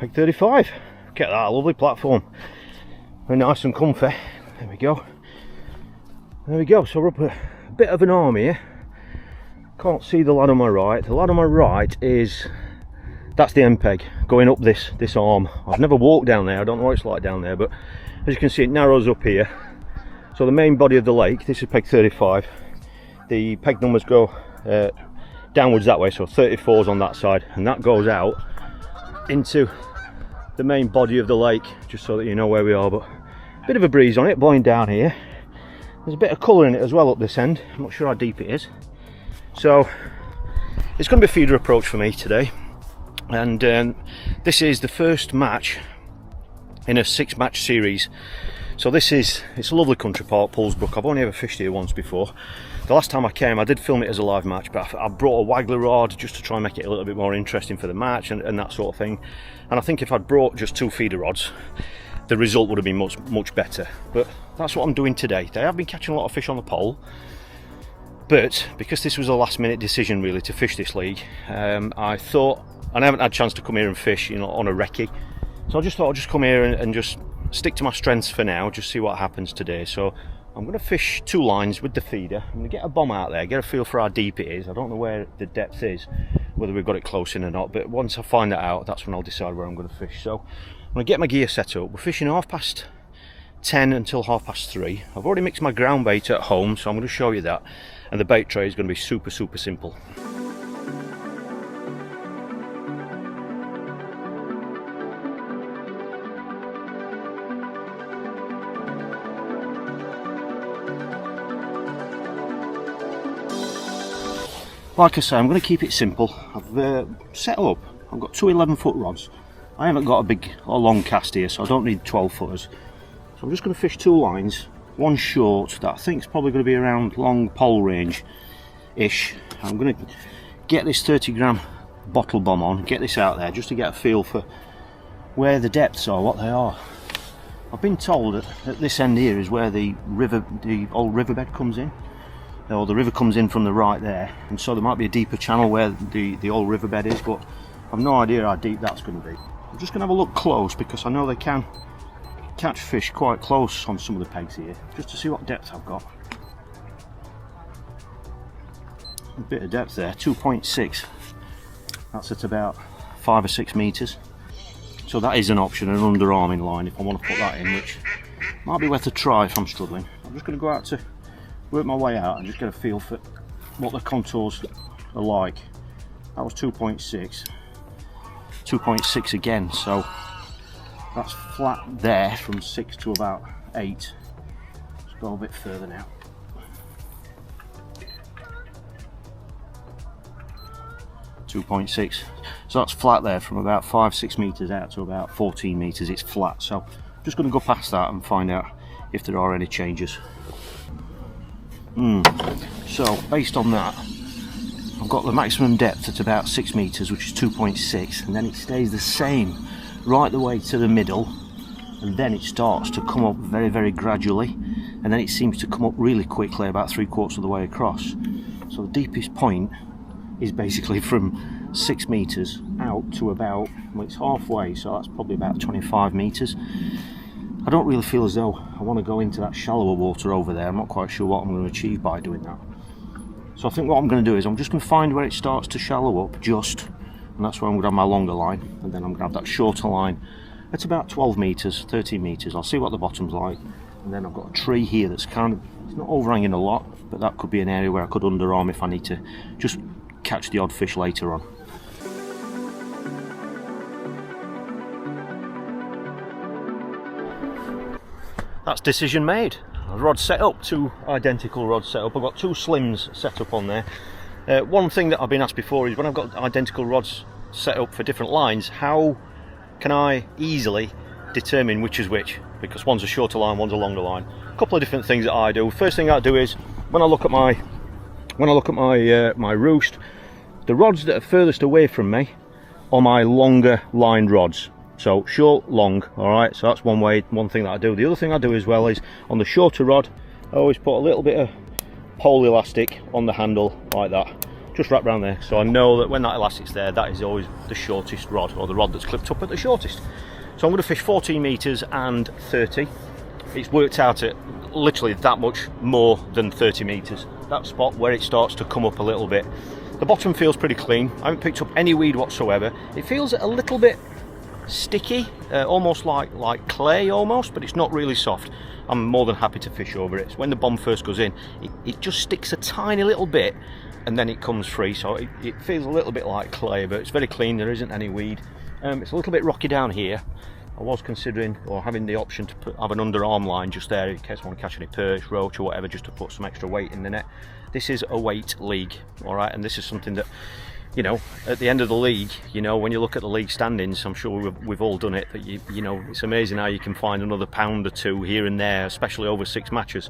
peg 35. Get that, lovely platform. Very nice and comfy. There we go. There we go, so we're up a bit of an arm here. Can't see the lad on my right. The lad on my right is, that's the end peg, going up this arm. I've never walked down there, I don't know what it's like down there, but as you can see it narrows up here. So the main body of the lake, this is peg 35. The peg numbers go downwards that way, so 34's on that side, and that goes out into the main body of the lake, just so that you know where we are. But a bit of a breeze on it, blowing down here. There's a bit of colour in it as well up this end. I'm not sure how deep it is. So it's going to be a feeder approach for me today, and this is the first match in a 6-match series. So it's a lovely country park, Poolsbrook. I've only ever fished here once before. The last time I came I did film it as a live match, but I brought a waggler rod just to try and make it a little bit more interesting for the match and that sort of thing. And I think if I'd brought just 2 feeder rods, the result would have been much better. But that's what I'm doing today. I have been catching a lot of fish on the pole, but because this was a last minute decision really to fish this league, I thought, and I haven't had a chance to come here and fish, you know, on a recce, so I just thought I'd just come here and just stick to my strengths for now, just see what happens today. So I'm going to fish 2 lines with the feeder. I'm going to get a bomb out there, get a feel for how deep it is. I don't know where the depth is, whether we've got it close in or not, but once I find that out, that's when I'll decide where I'm going to fish. So I'm going to get my gear set up. We're fishing 10:30 until 3:30. I've already mixed my ground bait at home, so I'm going to show you that, and the bait tray is going to be super simple. Like I say, I'm going to keep it simple. I've set up, I've got 2 11-foot rods. I haven't got a long cast here, so I don't need 12 footers. So I'm just going to fish 2 lines, one short that I think is probably going to be around long pole range ish. I'm going to get this 30-gram bottle bomb on, get this out there just to get a feel for where the depths are, what they are. I've been told that this end here is where the old riverbed comes in. Or the river comes in from the right there, and so there might be a deeper channel where the old riverbed is, but I've no idea how deep that's going to be. I'm just going to have a look close, because I know they can catch fish quite close on some of the pegs here, just to see what depth I've got. A bit of depth there, 2.6. That's at about 5 or 6 metres. So that is an option, an underarming line if I want to put that in, which might be worth a try if I'm struggling. I'm just going to go out to work my way out and just get a feel for what the contours are like. That was 2.6. 2.6 again, so that's flat there from 6 to about 8. Let's go a bit further now. .6, so that's flat there from about 5-6 metres out to about 14 metres. It's flat, so I'm just going to go past that and find out if there are any changes. So based on that, I've got the maximum depth at about 6 metres, which is 2.6, and then it stays the same right the way to the middle, and then it starts to come up very gradually, and then it seems to come up really quickly about 3/4 of the way across. So the deepest point is basically from 6 metres out to about, well, it's halfway, so that's probably about 25 metres. I don't really feel as though I want to go into that shallower water over there. I'm not quite sure what I'm going to achieve by doing that. So I think what I'm going to do is I'm just going to find where it starts to shallow up just, and that's where I'm going to have my longer line, and then I'm going to have that shorter line at about 12 metres, 13 metres. I'll see what the bottom's like, and then I've got a tree here that's kind of, it's not overhanging a lot, but that could be an area where I could underarm if I need to just catch the odd fish later on. That's decision made. Rod set up, 2 identical rods set up. I've got 2 slims set up on there. One thing that I've been asked before is when I've got identical rods set up for different lines, how can I easily determine which is which? Because one's a shorter line, one's a longer line. A couple of different things that I do. First thing I do is when I look at my my roost, the rods that are furthest away from me are my longer lined rods. So short, long, alright, so that's one thing that I do. The other thing I do as well is on the shorter rod, I always put a little bit of pole elastic on the handle like that, just wrap around there. So I know that when that elastic's there, that is always the shortest rod, or the rod that's clipped up at the shortest. So I'm going to fish 14 metres and 30. It's worked out at literally that much more than 30 metres. That spot where it starts to come up a little bit. The bottom feels pretty clean. I haven't picked up any weed whatsoever. It feels a little bit sticky, almost like clay almost, but it's not really soft. I'm more than happy to fish over it. When the bomb first goes in, it just sticks a tiny little bit and then it comes free, so it feels a little bit like clay, but it's very clean. There isn't any weed. It's a little bit rocky down here. I was considering, or having the option to have an underarm line just there in case I want to catch any perch, roach or whatever, just to put some extra weight in the net. This is a weight league, all right, and this is something that, you know, at the end of the league, you know, when you look at the league standings, I'm sure we've all done it, that you know, it's amazing how you can find another pound or two here and there, especially over 6 matches.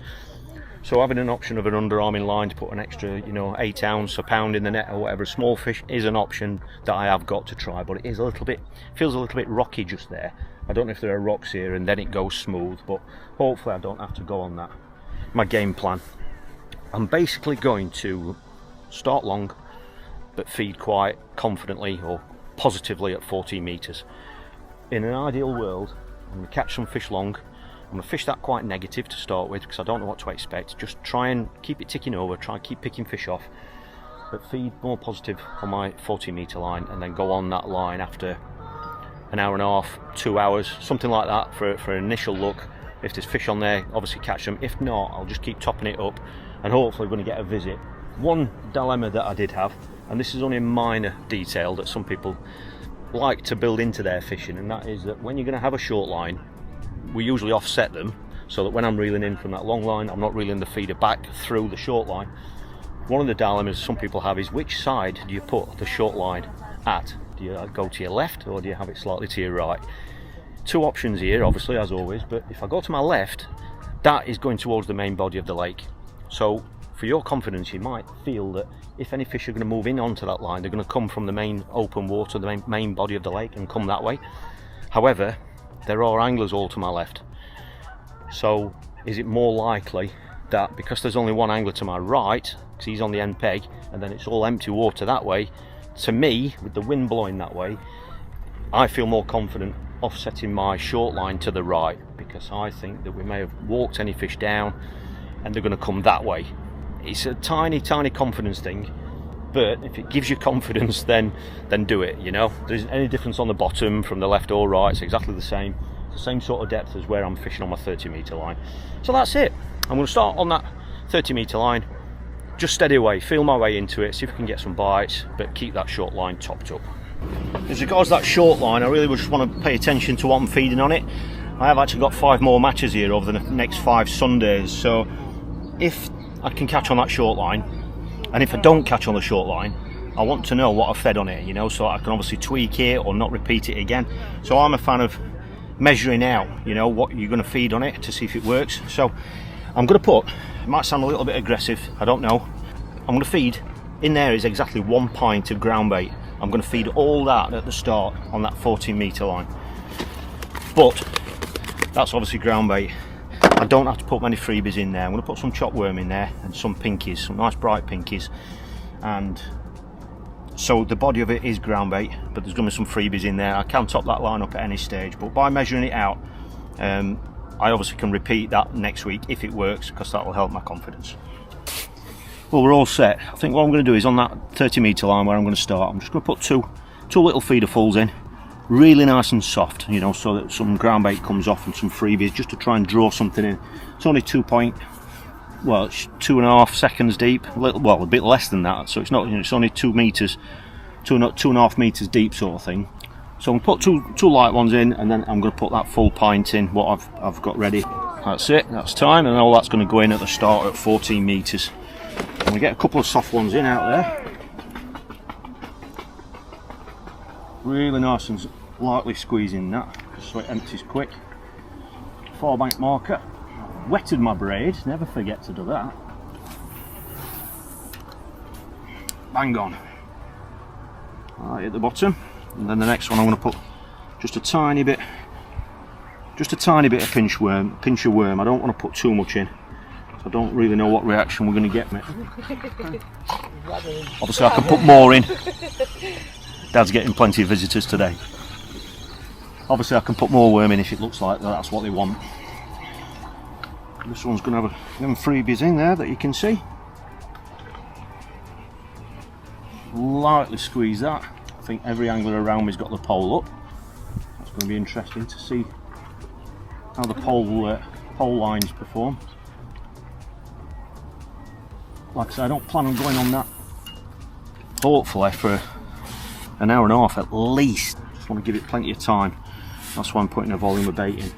So having an option of an underarming line to put an extra, you know, 8 ounce, a pound in the net or whatever, small fish is an option that I have got to try, but it is a little bit, feels a little bit rocky just there. I don't know if there are rocks here and then it goes smooth, but hopefully I don't have to go on that. My game plan, I'm basically going to start long but feed quite confidently or positively at 14 metres. In an ideal world, I'm going to catch some fish long. I'm going to fish that quite negative to start with because I don't know what to expect. Just try and keep it ticking over, try and keep picking fish off, but feed more positive on my 14 metre line and then go on that line after an hour and a half, 2 hours, something like that for an initial look. If there's fish on there, obviously catch them. If not, I'll just keep topping it up and hopefully we're going to get a visit. One dilemma that I did have, and this is only a minor detail that some people like to build into their fishing, and that is that when you're going to have a short line, we usually offset them so that when I'm reeling in from that long line, I'm not reeling the feeder back through the short line. One of the dilemmas some people have is which side do you put the short line at? Do you go to your left or do you have it slightly to your right? Two options here, obviously, as always, but if I go to my left, that is going towards the main body of the lake. So for your confidence, you might feel that if any fish are going to move in onto that line, they're going to come from the main open water, the main body of the lake, and come that way. However, there are anglers all to my left. So is it more likely that because there's only one angler to my right, because he's on the end peg, and then it's all empty water that way, to me, with the wind blowing that way, I feel more confident offsetting my short line to the right, because I think that we may have walked any fish down and they're going to come that way. It's a tiny confidence thing, but if it gives you confidence, then do it, you know. There isn't any difference on the bottom from the left or right. It's exactly the same sort of depth as where I'm fishing on my 30 metre line. So that's it. I'm going to start on that 30 metre line, just steady away, feel my way into it, see if I can get some bites, but keep that short line topped up. As regards that short line, I really just want to pay attention to what I'm feeding on it. I have actually got 5 more matches here over the next 5 Sundays, so if I can catch on that short line, and if I don't catch on the short line, I want to know what I've fed on it, you know, so I can obviously tweak it or not repeat it again. So I'm a fan of measuring out, you know, what you're going to feed on it to see if it works. So I'm going to put, it might sound a little bit aggressive, I don't know, I'm going to feed, in there is exactly 1 pint of ground bait. I'm going to feed all that at the start on that 14 metre line. But that's obviously ground bait. I don't have to put many freebies in there. I'm going to put some chopped worm in there and some pinkies, some nice bright pinkies. And so the body of it is ground bait, but there's going to be some freebies in there. I can top that line up at any stage, but by measuring it out, I obviously can repeat that next week if it works, because that will help my confidence. Well, we're all set. I think what I'm going to do is on that 30 metre line where I'm going to start, I'm just going to put two little feeder fulls in, really nice and soft, you know, so that some ground bait comes off and some freebies, just to try and draw something in. It's only 2.5 seconds deep, a bit less than that, so it's not, you know, it's only 2 metres, 2.5 metres deep sort of thing. So I'm going to put two light ones in, and then I'm going to put that full pint in, what I've got ready. That's it, that's time, and all that's going to go in at the start at 14 metres. I'm going to get a couple of soft ones in out there. Really nice and lightly squeezing that, just so it empties quick. 4-bank marker. Wetted my braid, never forget to do that. Bang on. Right at the bottom, and then the next one I'm going to put just a tiny bit of pinch of worm. I don't want to put too much in, So I don't really know what reaction we're going to get, mate. Obviously I can put more in. Dad's getting plenty of visitors today. Obviously I can put more worm in if it looks like that's what they want. This one's going to have them freebies in there that you can see. Lightly squeeze that. I think every angler around me's got the pole up. That's going to be interesting to see how the pole lines perform. Like I said, I don't plan on going on that hopefully for an hour and a half at least. Just want to give it plenty of time. That's why I'm putting a volume of bait in.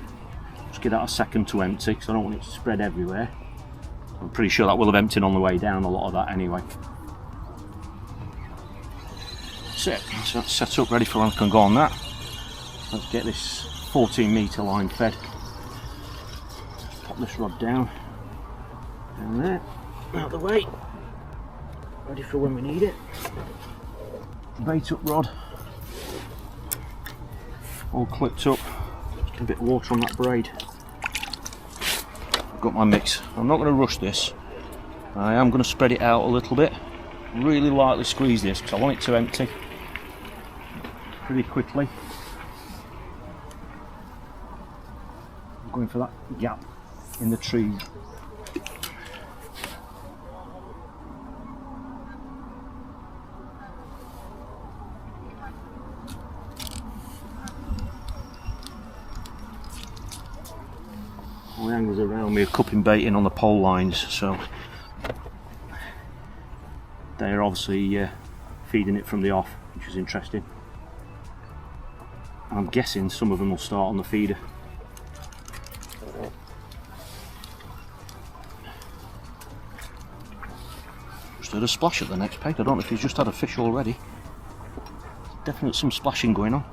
Just give that a second to empty because I don't want it to spread everywhere. I'm pretty sure that will have emptied on the way down, a lot of that anyway. That's it. So that's set up ready for when I can go on that. Let's get this 14 metre line fed. Pop this rod down there, out of the way, ready for when we need it. Bait up rod, all clipped up. Just get a bit of water on that braid. I've got my mix. I'm not going to rush this. I am going to spread it out a little bit. Really lightly squeeze this because I want it to empty pretty quickly. I'm going for that gap in the tree. All the anglers around me are cupping bait in on the pole lines, so they're obviously feeding it from the off, which is interesting. I'm guessing some of them will start on the feeder. Just heard a splash at the next peg. I don't know if he's just had a fish already. Definitely some splashing going on.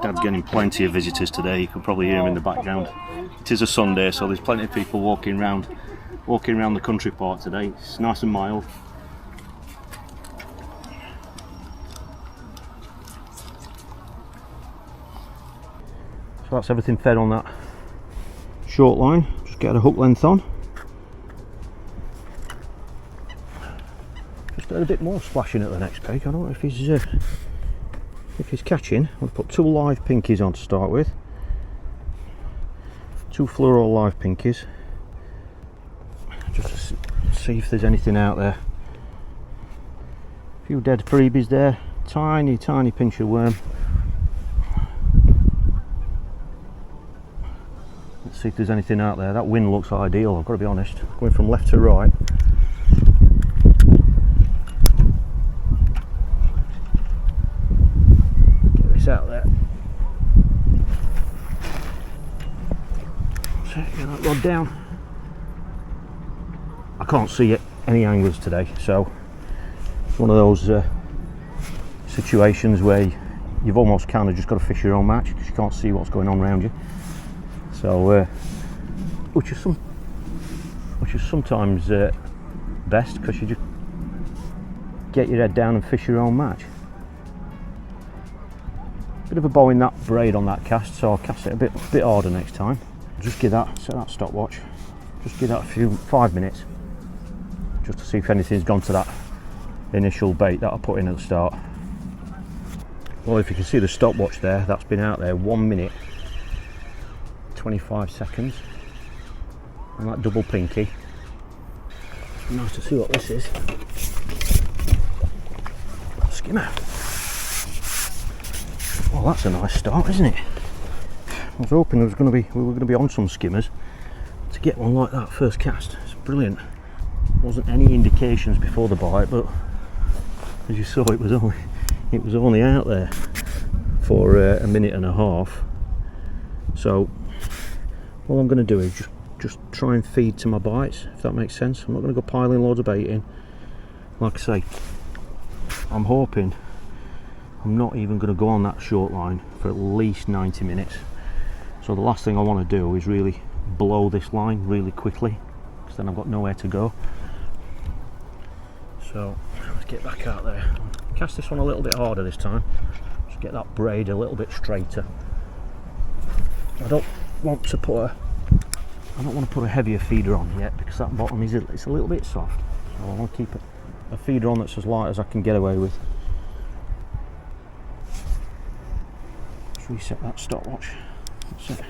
Dad's getting plenty of visitors today. You can probably hear him in the background. It is a Sunday, so there's plenty of people walking around the country park today. It's nice and mild. So that's everything fed on that short line. Just get a hook length on. Just a bit more splashing at the next peg. I don't know if he's catching. I'll put 2 live pinkies on to start with. 2 fluoro live pinkies. Just to see if there's anything out there. A few dead freebies there. Tiny pinch of worm. Let's see if there's anything out there. That wind looks ideal, I've got to be honest. Going from left to right. Get this out there. So get that rod down. I can't see any anglers today, so it's one of those situations where you've almost kind of just got to fish your own match because you can't see what's going on around you. So, which is sometimes best because you just get your head down and fish your own match. Bit of a bow in that braid on that cast, so I'll cast it a bit harder next time. Just give that, set that stopwatch. Just give that 5 minutes, just to see if anything's gone to that initial bait that I put in at the start. Well, if you can see the stopwatch there, that's been out there 1 minute 25 seconds on that double pinky. It's nice to see what this is. Skimmer. Well, that's a nice start, isn't it? I was hoping we were going to be on some skimmers. To get one like that first cast, it's brilliant. Wasn't any indications before the bite, but as you saw, it was only out there for a minute and a half. So all I'm going to do is just try and feed to my bites, if that makes sense. I'm not going to go piling loads of bait in. Like I say, I'm hoping I'm not even going to go on that short line for at least 90 minutes. So the last thing I want to do is really blow this line really quickly, because then I've got nowhere to go. So let's get back out there. Cast this one a little bit harder this time. Just get that braid a little bit straighter. I don't want to put I don't want to put a heavier feeder on yet because that bottom is it's a little bit soft. So I want to keep a feeder on that's as light as I can get away with. Let's reset that stopwatch. That's it.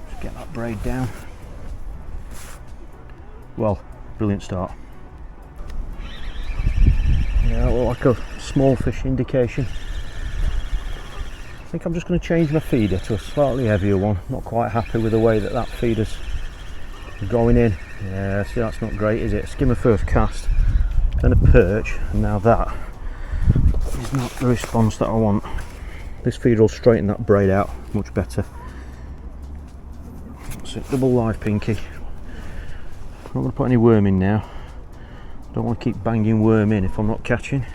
Just get that braid down. Well, brilliant start. Yeah, well, like a small fish indication. I think I'm just going to change my feeder to a slightly heavier one. Not quite happy with the way that feeder's going in. Yeah, see, that's not great, is it? Skimmer first cast, then a perch, and now that is not the response that I want. This feeder will straighten that braid out much better. So double live pinky. I'm not going to put any worm in now. Don't want to keep banging worm in if I'm not catching.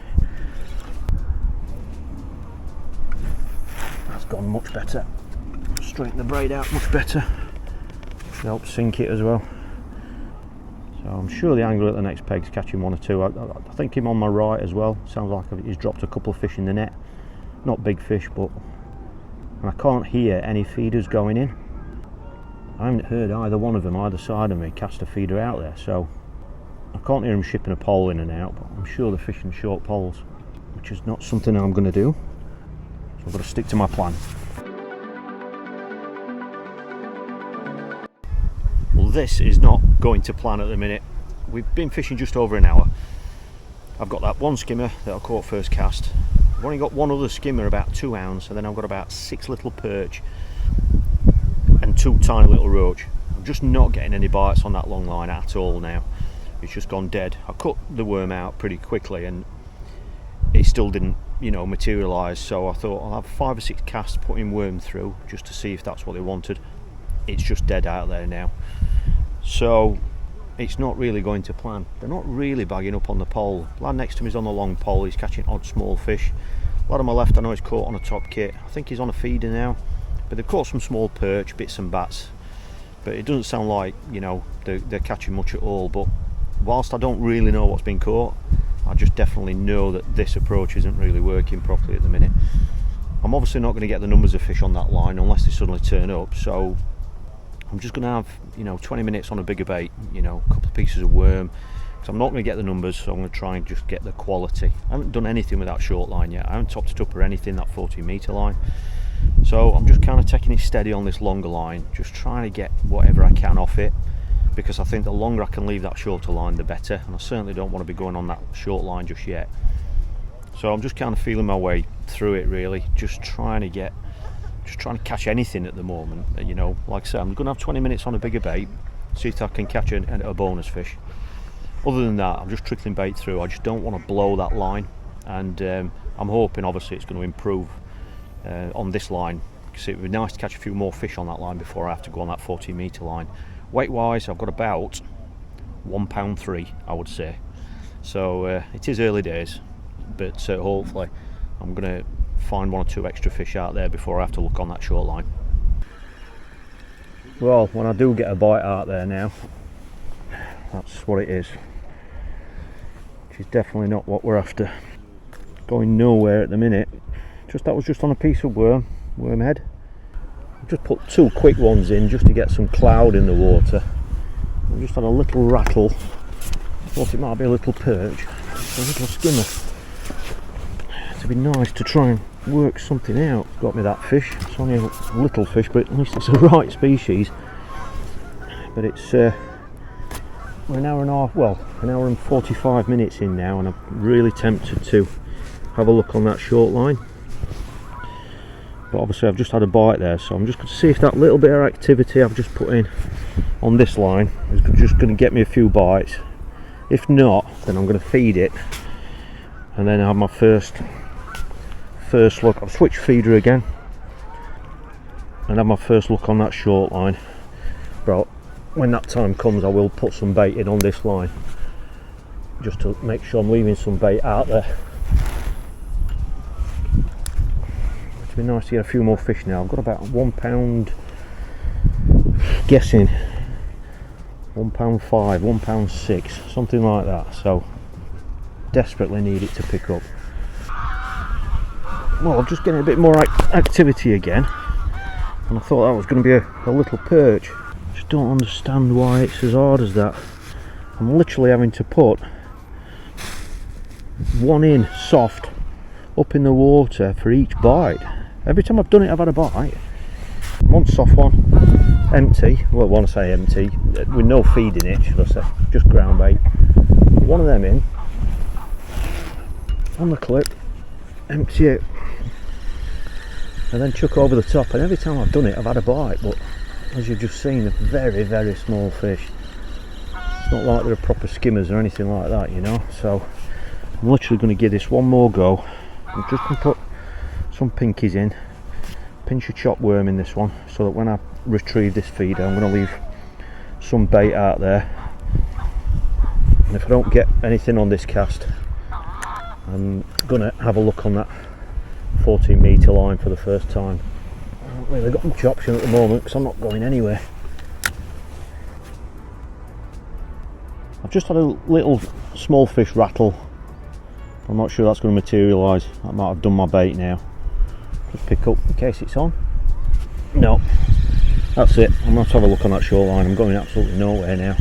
Gone much better. Straighten the braid out much better. Should help sink it as well. So I'm sure the angler at the next peg's catching one or two. I think him on my right as well. Sounds like he's dropped a couple of fish in the net. Not big fish, but and I can't hear any feeders going in. I haven't heard either one of them either side of me cast a feeder out there, so I can't hear them shipping a pole in and out, but I'm sure they're fishing short poles, which is not something I'm going to do. So I've got to stick to my plan. Well, this is not going to plan at the minute. We've been fishing just over an hour. I've got that one skimmer that I caught first cast. I've only got one other skimmer about 2 ounce, and then I've got about 6 little perch and 2 tiny little roach. I'm just not getting any bites on that long line at all now. It's just gone dead. I cut the worm out pretty quickly and it still didn't, you know, materialise, so I thought I'll have 5 or 6 casts putting worm through just to see if that's what they wanted. It's just dead out there now, so it's not really going to plan. They're not really bagging up on the pole. The lad next to me is on the long pole, he's catching odd small fish. The lad on my left, I know he's caught on a top kit. I think he's on a feeder now, but they've caught some small perch, bits and bats, but it doesn't sound like, you know, they're catching much at all. But whilst I don't really know what's been caught, I just definitely know that this approach isn't really working properly at the minute. I'm obviously not going to get the numbers of fish on that line unless they suddenly turn up, so I'm just going to have, you know, 20 minutes on a bigger bait, you know, a couple of pieces of worm, because I'm not going to get the numbers, so I'm going to try and just get the quality. I haven't done anything with that short line yet. I haven't topped it up or anything, that 14 metre line. So I'm just kind of taking it steady on this longer line, just trying to get whatever I can off it, because I think the longer I can leave that shorter line, the better, and I certainly don't want to be going on that short line just yet. So I'm just kind of feeling my way through it, really, just trying to catch anything at the moment. You know, like I said, I'm going to have 20 minutes on a bigger bait, see if I can catch a bonus fish. Other than that, I'm just trickling bait through. I just don't want to blow that line, and I'm hoping obviously it's going to improve on this line, because it would be nice to catch a few more fish on that line before I have to go on that 14 metre line. Weight wise, I've got about £1.3, I would say. So it is early days, but hopefully I'm going to find 1 or 2 extra fish out there before I have to look on that short line. Well, when I do get a bite out there now, that's what it is. Which is definitely not what we're after. Going nowhere at the minute. That was just on a piece of worm head. I've just put 2 quick ones in just to get some cloud in the water. I just had a little rattle. Thought it might be a little perch, a little skimmer. It'd be nice to try and work something out. Got me that fish. It's only a little fish, but at least it's the right species. But it's we're an hour and a half, well, an hour and 45 minutes in now, and I'm really tempted to have a look on that short line. But obviously I've just had a bite there, so I'm just going to see if that little bit of activity I've just put in on this line is just going to get me a few bites. If not, then I'm going to feed it and then have my first look. I'll switch feeder again and have my first look on that short line. But when that time comes, I will put some bait in on this line just to make sure I'm leaving some bait out there. It'd be nice to get a few more fish now. I've got about £1, guessing £1.5, £1.6, something like that. So desperately need it to pick up. Well, I'm just getting a bit more activity again, and I thought that was going to be a little perch. Just don't understand why it's as hard as that. I'm literally having to put one in soft up in the water for each bite. Every time I've done it, I've had a bite. One soft one, empty, well, I want to say empty, with no feed in it, should I say, just ground bait. One of them in, on the clip, empty it, and then chuck over the top. And every time I've done it, I've had a bite, but as you've just seen, they're very, very small fish. It's not like they're proper skimmers or anything like that, you know. So I'm literally going to give this one more go. I'm just going to put some pinkies in, pinch of chopped worm in this one, so that when I retrieve this feeder, I'm going to leave some bait out there. And if I don't get anything on this cast, I'm going to have a look on that 14 metre line for the first time. I haven't really got much option at the moment because I'm not going anywhere. I've just had a little small fish rattle. I'm not sure that's going to materialise. I might have done my bait now. Just pick up in case it's on. No, that's it. I'm going to have a look on that shoreline. I'm going absolutely nowhere now.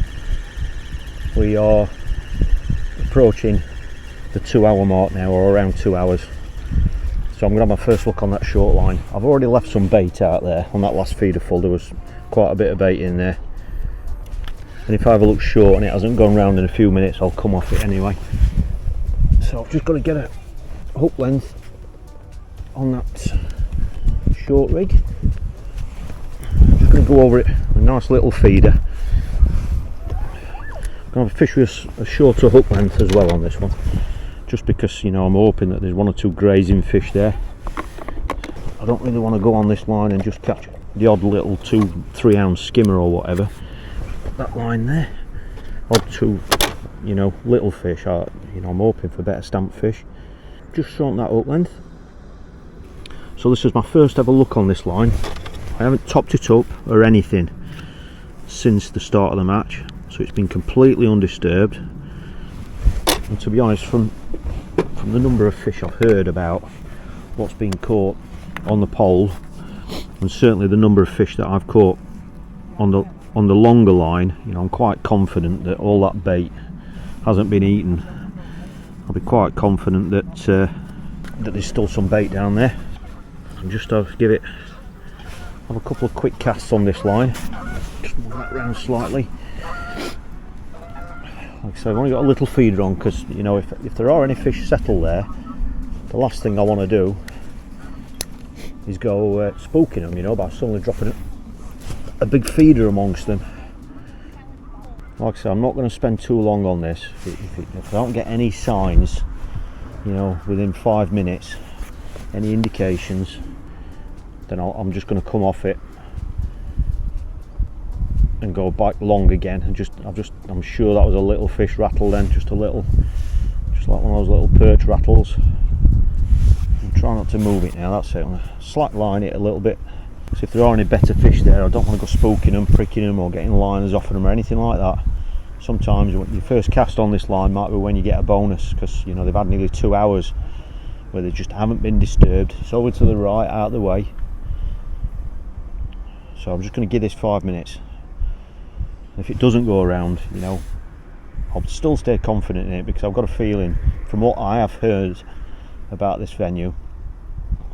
We are approaching the 2 hour mark now, or around 2 hours. So I'm going to have my first look on that short line. I've already left some bait out there on that last feeder full. There was quite a bit of bait in there. And if I have a look short and it hasn't gone round in a few minutes, I'll come off it anyway. So I've just got to get a hook length on that short rig. I'm just going to go over it, a nice little feeder. I'm going to fish with a shorter hook length as well on this one, just because, you know, I'm hoping that there's one or two grazing fish there. I don't really want to go on this line and just catch the odd little 2-3 ounce skimmer or whatever. That line there, odd two, you know, little fish. You know, I'm hoping for better stamp fish. Just shorten that hook length. So this is my first ever look on this line. I haven't topped it up or anything since the start of the match, so it's been completely undisturbed. And to be honest, from the number of fish I've heard about what's been caught on the pole, and certainly the number of fish that I've caught on the longer line, you know, I'm quite confident that all that bait hasn't been eaten. I'll be quite confident that that there's still some bait down there. I'm just have a couple of quick casts on this line. Just move that round slightly. Like I said, I've only got a little feeder on because, you know, if there are any fish settled there, the last thing I want to do is go spooking them, you know, by suddenly dropping a big feeder amongst them. Like I said, I'm not going to spend too long on this. If I don't get any signs, you know, within 5 minutes, any indications, then I'm just going to come off it and go back long again. And I'm sure that was a little fish rattle then, just like one of those little perch rattles. I'm trying not to move it now. That's it. I'm going to slack line it a little bit. So if there are any better fish there, I don't want to go spooking them, pricking them, or getting liners off of them or anything like that. Sometimes when your first cast on this line might be when you get a bonus, because, you know, they've had nearly 2 hours where they just haven't been disturbed. It's over to the right, out of the way. So I'm just going to give this 5 minutes. If it doesn't go around, you know, I'll still stay confident in it, because I've got a feeling from what I have heard about this venue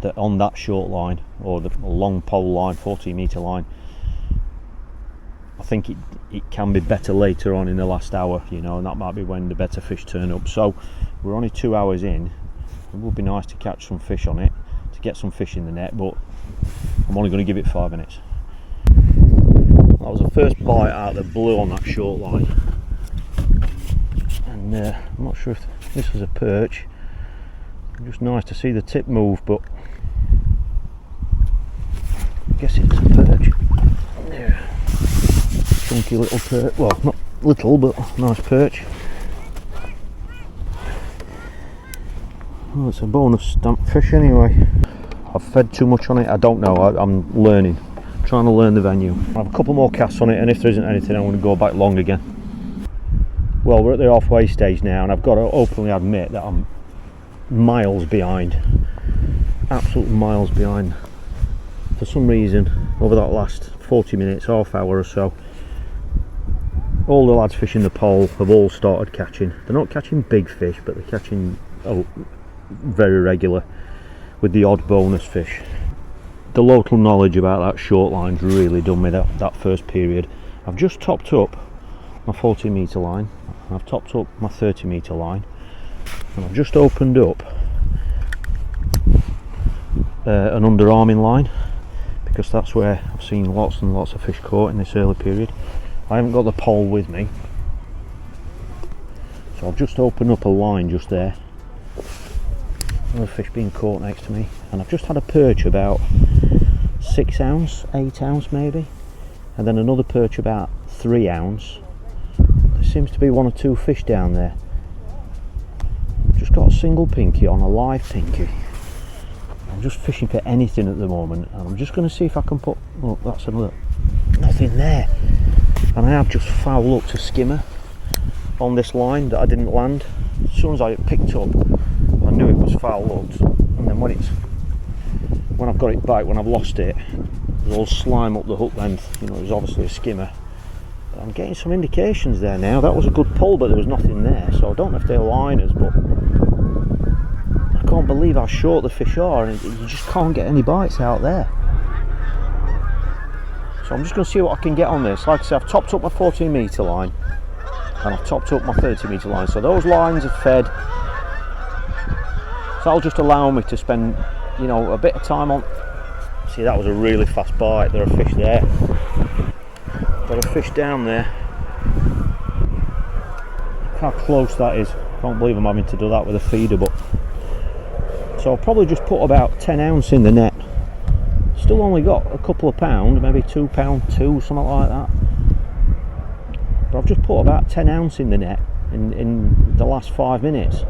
that on that short line, or the long pole line, 14 metre line, I think it can be better later on in the last hour, you know, and that might be when the better fish turn up. So we're only 2 hours in. It would be nice to catch some fish on it, to get some fish in the net, but I'm only going to give it 5 minutes. That was the first bite out of the blue on that short line, and I'm not sure if this was a perch. Just nice to see the tip move, but I guess it's a perch. Yeah. Chunky little perch, well, not little, but nice perch. Well, it's a bonus stamp fish anyway. I've fed too much on it, I don't know. I'm learning, trying to learn the venue. I have a couple more casts on it, and if there isn't anything, I'm going to go back long again. Well, we're at the halfway stage now, and I've got to openly admit that I'm miles behind, absolute miles behind. For some reason, over that last 40 minutes, half hour or so, all the lads fishing the pole have all started catching. They're not catching big fish, but they're catching very regular, with the odd bonus fish. The local knowledge about that short line's really done me that first period. I've just topped up my 40 metre line, I've topped up my 30 metre line, and I've just opened up an underarming line, because that's where I've seen lots and lots of fish caught in this early period. I haven't got the pole with me, so I've just opened up a line just there. Another fish being caught next to me, and I've just had a perch about 6 ounce, 8 ounce maybe, and then another perch about 3 ounce. There seems to be 1 or 2 fish down there. Just got a single pinky on, a live pinky. I'm just fishing for anything at the moment, and I'm just going to see if I can put, oh, that's another, nothing there. And I have just foul hooked a skimmer on this line that I didn't land. As soon as I picked up, I knew it was foul hooked, and then when I've got it back, when I've lost it, there's all slime up the hook length. You know, it was obviously a skimmer. But I'm getting some indications there now. That was a good pull, but there was nothing there, so I don't know if they're liners, but I can't believe how short the fish are, and you just can't get any bites out there. So I'm just going to see what I can get on this. Like I said, I've topped up my 14 metre line, and I've topped up my 30 metre line, so those lines are fed. So that'll just allow me to spend, you know, a bit of time on. See, that was a really fast bite. There are fish there, there are fish down there. Look how close that is. Can't believe I'm having to do that with a feeder, but so I'll probably just put about 10 ounce in the net. Still only got a couple of pound, maybe £2, something like that. But I've just put about 10 ounce in the net in the last 5 minutes,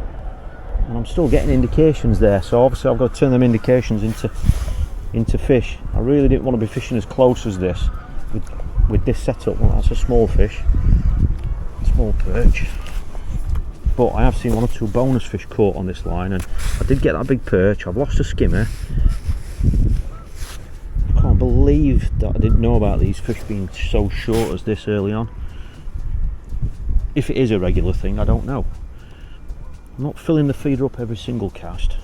and I'm still getting indications there. So obviously I've got to turn them indications into fish. I really didn't want to be fishing as close as this with this setup. Well, that's a small fish, small perch. But I have seen 1 or 2 bonus fish caught on this line, and I did get that big perch. I've lost a skimmer. I can't believe that I didn't know about these fish being so short as this early on. If it is a regular thing, I don't know. I'm not filling the feeder up every single cast.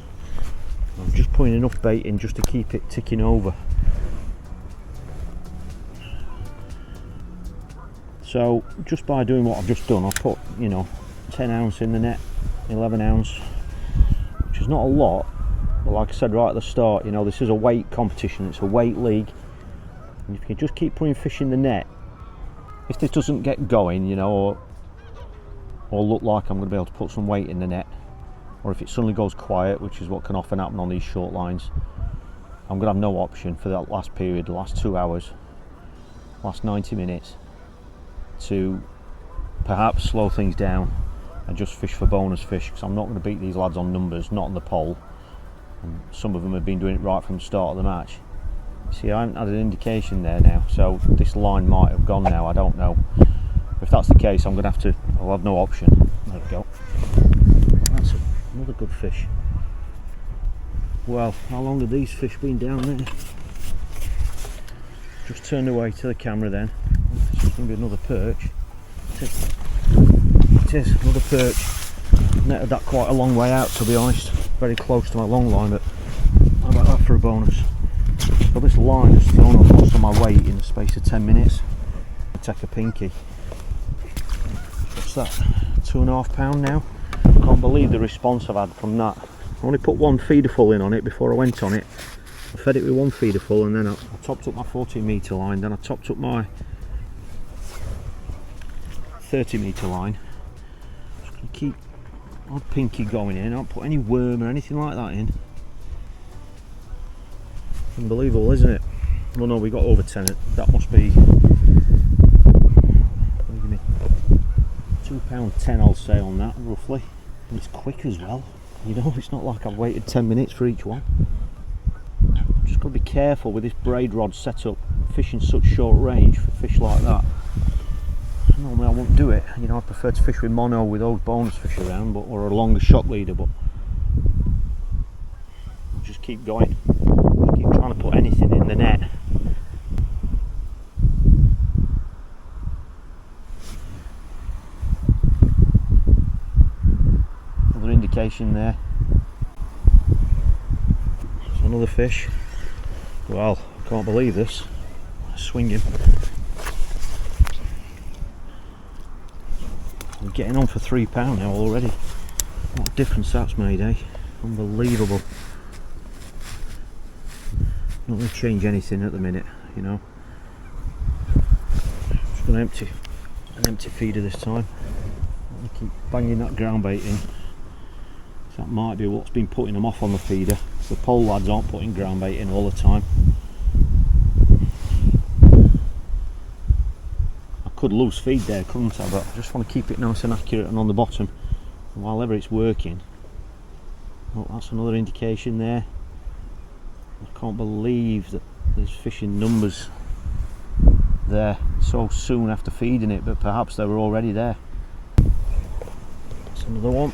I'm just putting enough bait in just to keep it ticking over. So just by doing what I've just done, I've put, you know, 10 ounce in the net, 11 ounce, which is not a lot, but like I said right at the start, you know, this is a weight competition, it's a weight league, and if you just keep putting fish in the net, if this doesn't get going, you know, or look like I'm going to be able to put some weight in the net, or if it suddenly goes quiet, which is what can often happen on these short lines, I'm going to have no option for that last period, the last 2 hours, last 90 minutes, to perhaps slow things down and just fish for bonus fish, because I'm not going to beat these lads on numbers, not on the pole, and some of them have been doing it right from the start of the match. See, I haven't had an indication there now, so this line might have gone now, I don't know. If that's the case, I'm going to have to, I'll have no option. There we go. That's another good fish. Well, how long have these fish been down there? Just turned away to the camera then. This is going to be another perch. It is another perch. Netted that quite a long way out, to be honest. Very close to my long line, but how about that for a bonus? So this line has thrown off most of my weight in the space of 10 minutes. I'll take a pinky. What's that? 2.5 pound now. Can't believe the response I've had from that. I only put 1 feeder full in on it before I went on it. I fed it with 1 feeder full, and then I topped up my 14 metre line, then I topped up my 30 metre line. Just going to keep my pinky going in. I don't put any worm or anything like that in. Unbelievable, isn't it? Well, no, we got over 10. That must be £2.10, I'll say, on that roughly. And it's quick as well. You know, it's not like I've waited 10 minutes for each one. Just got to be careful with this braid rod setup, fishing such short range for fish like that. Normally I won't do it, you know, I prefer to fish with mono with those bonus fish around, but or a longer shock leader, but I'll just keep going. Just keep trying to put anything in the net. indication there. There's another fish. Well, I can't believe this. Swinging. We're getting on for £3 now already. What a difference that's made, eh? Unbelievable. Not going to change anything at the minute, you know. Just going to empty an empty feeder this time. I'm going to keep banging that ground bait in. So that might be what's been putting them off on the feeder. The pole lads aren't putting ground bait in all the time. I could loose feed there, couldn't I? But I just want to keep it nice and accurate and on the bottom. And while ever it's working. Oh, that's another indication there. I can't believe that there's fish in numbers there so soon after feeding it, but perhaps they were already there. That's another one.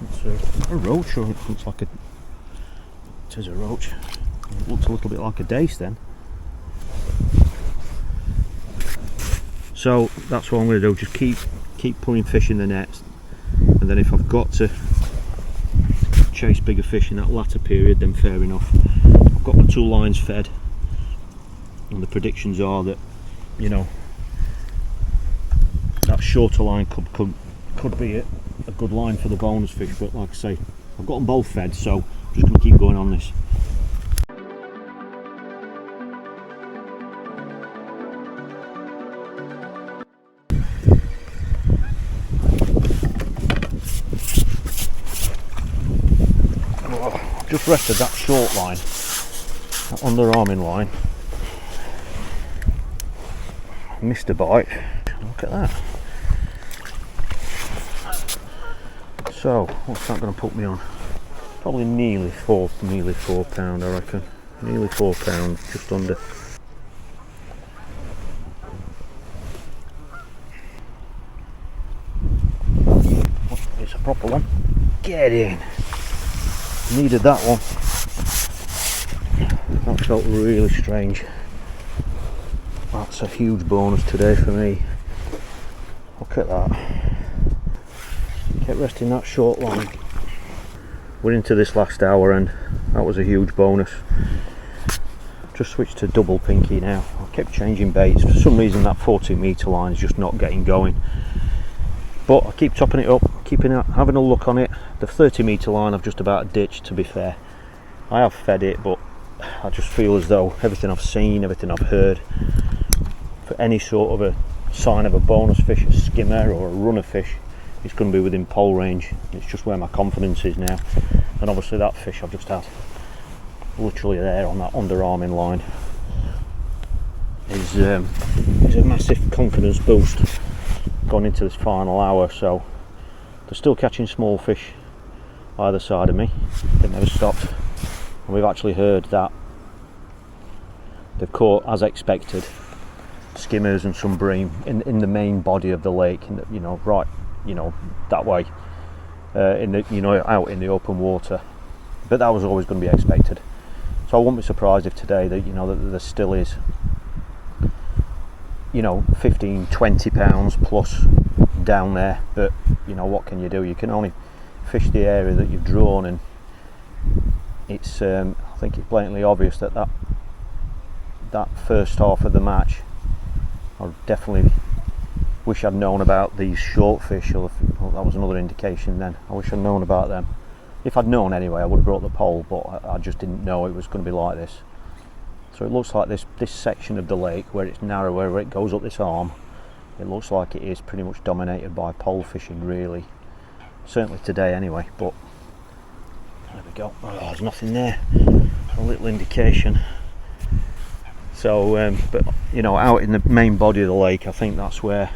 It's a roach, or it looks like a... It is a roach. It looks a little bit like a dace then. So that's what I'm going to do, just keep putting fish in the nets, and then if I've got to chase bigger fish in that latter period, then fair enough. I've got my 2 lines fed, and the predictions are that, you know, that shorter line could be a good line for the bonus fish, but like I say, I've got them both fed, so I'm just going to keep going on this. Just rested that short line, that underarming line. Missed a bite. Look at that. So what's that going to put me on? Probably nearly £4 I reckon. Nearly £4, just under. It's a proper one. Get in. Needed that one. That felt really strange. That's a huge bonus today for me. Look at that. Kept resting that short line. We're into this last hour and that was a huge bonus. Just switched to double pinky now. I kept changing baits. For some reason that 14 metre line is just not getting going. But I keep topping it up, having a look on it. The 30 metre line I've just about ditched, to be fair. I have fed it, but I just feel as though everything I've seen, everything I've heard, for any sort of a sign of a bonus fish, a skimmer or a runner fish, it's going to be within pole range. It's just where my confidence is now. And obviously that fish I've just had, literally there on that underarming line, is a massive confidence boost going into this final hour. So they're still catching small fish either side of me. They never stopped, and we've actually heard that they've caught, as expected, skimmers and some bream in the main body of the lake, in the, you know, right, you know, that way, in the, you know, out in the open water. But that was always going to be expected. So I wouldn't be surprised if today that, you know, that there still is, you know, 15-20 pounds plus down there. But you know, what can you do? You can only fish the area that you've drawn, and it's I think it's blatantly obvious that first half of the match, I definitely wish I'd known about these short fish, or that was another indication then. I wish I'd known about them. If I'd known anyway, I would have brought the pole, but I just didn't know it was going to be like this. So it looks like this section of the lake, where it's narrow, where it goes up this arm, it looks like it is pretty much dominated by pole fishing, really. Certainly today anyway, but there we go. Oh, there's nothing there. A little indication. So, but you know, out in the main body of the lake, I think that's where,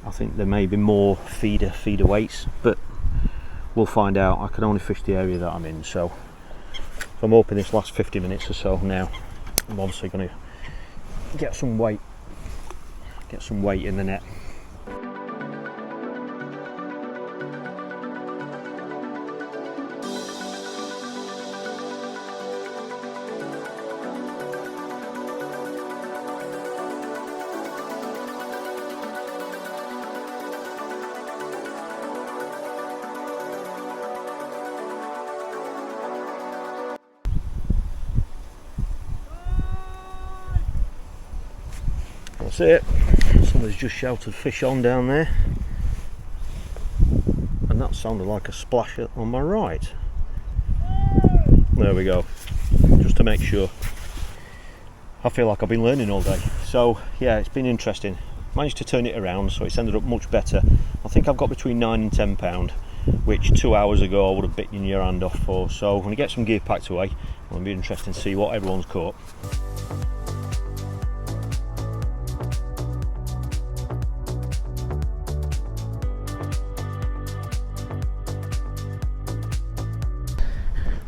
I think there may be more feeder weights, but we'll find out. I can only fish the area that I'm in, so I'm hoping this last 50 minutes or so now, I'm obviously going to get some weight in the net. That's it. Somebody's just shouted fish on down there, and that sounded like a splash on my right. There we go, just to make sure. I feel like I've been learning all day. So yeah, it's been interesting. Managed to turn it around, so it's ended up much better. I think I've got between 9 and 10 pound, which 2 hours ago I would have bitten your hand off for. So when I get some gear packed away, it'll be interesting to see what everyone's caught.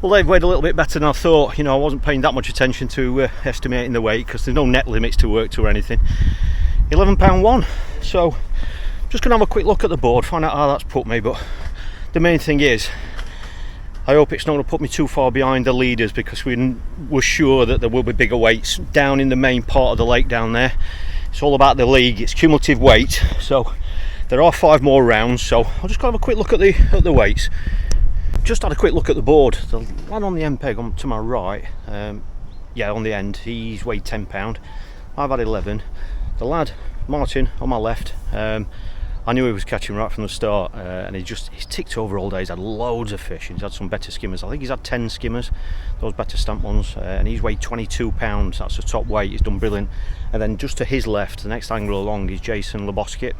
Well, they've weighed a little bit better than I thought. You know, I wasn't paying that much attention to estimating the weight because there's no net limits to work to or anything. £11.1. So just gonna have a quick look at the board, find out how that's put me. But the main thing is, I hope it's not going to put me too far behind the leaders, because we were sure that there will be bigger weights down in the main part of the lake down there. It's all about the league, it's cumulative weight. So there are 5 more rounds. So I'll just go have a quick look at the weights. Just had a quick look at the board. The lad on the end peg to my right, yeah, on the end, he's weighed £10. I've had 11. The lad Martin on my left, I knew he was catching right from the start, and he's ticked over all day. He's had loads of fish. He's had some better skimmers. I think he's had 10 skimmers, those better stamp ones, and he's weighed £22. That's the top weight. He's done brilliant. And then just to his left, the next angler along is Jason Lebosket.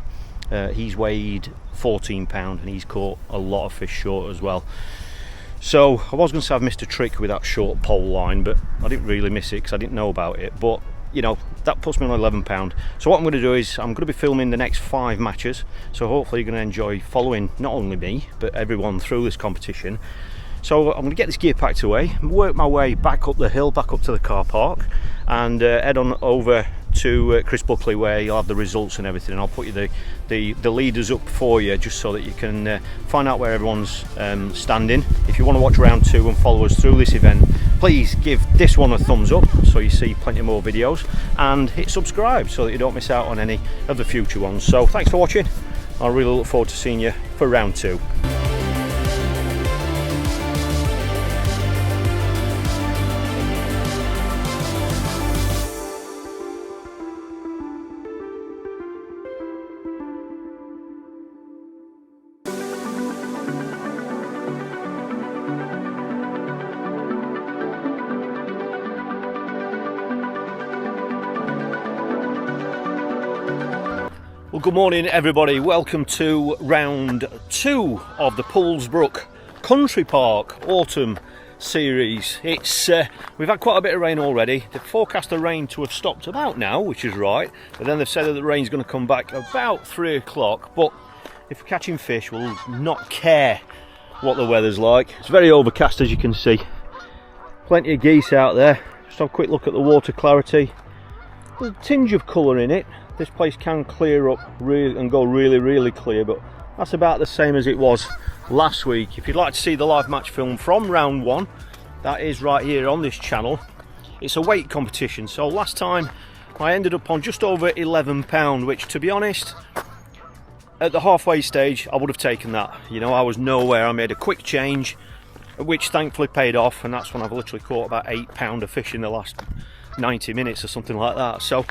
He's weighed £14 and he's caught a lot of fish short as well. So I was going to say I've missed a trick with that short pole line, but I didn't really miss it because I didn't know about it. But you know, that puts me on £11. So what I'm going to do is I'm going to be filming the next 5 matches. So hopefully you're going to enjoy following not only me but everyone through this competition. So I'm going to get this gear packed away, work my way back up the hill, back up to the car park, and head on over to Chris Buckley, where you'll have the results and everything, and I'll put you the leaders up for you, just so that you can find out where everyone's standing. If you want to watch round 2 and follow us through this event, please give this one a thumbs up so you see plenty more videos, and hit subscribe so that you don't miss out on any of the future ones. So thanks for watching. I really look forward to seeing you for round 2. Well, good morning everybody, welcome to round 2 of the Poolsbrook Country Park Autumn Series. It's we've had quite a bit of rain already. They've forecast the rain to have stopped about now, which is right, but then they've said that the rain's going to come back about 3 o'clock. But if we're catching fish, we'll not care what the weather's like. It's very overcast, as you can see. Plenty of geese out there. Just have a quick look at the water clarity. There's a tinge of colour in it. This place can clear up and go really clear, but that's about the same as it was last week. If you'd like to see the live match film from round 1, that is right here on this channel. It's a weight competition, so last time I ended up on just over £11, which, to be honest, at the halfway stage I would have taken that. You know, I was nowhere. I made a quick change, which thankfully paid off, and that's when I've literally caught about £8 of fish in the last 90 minutes or something like that. So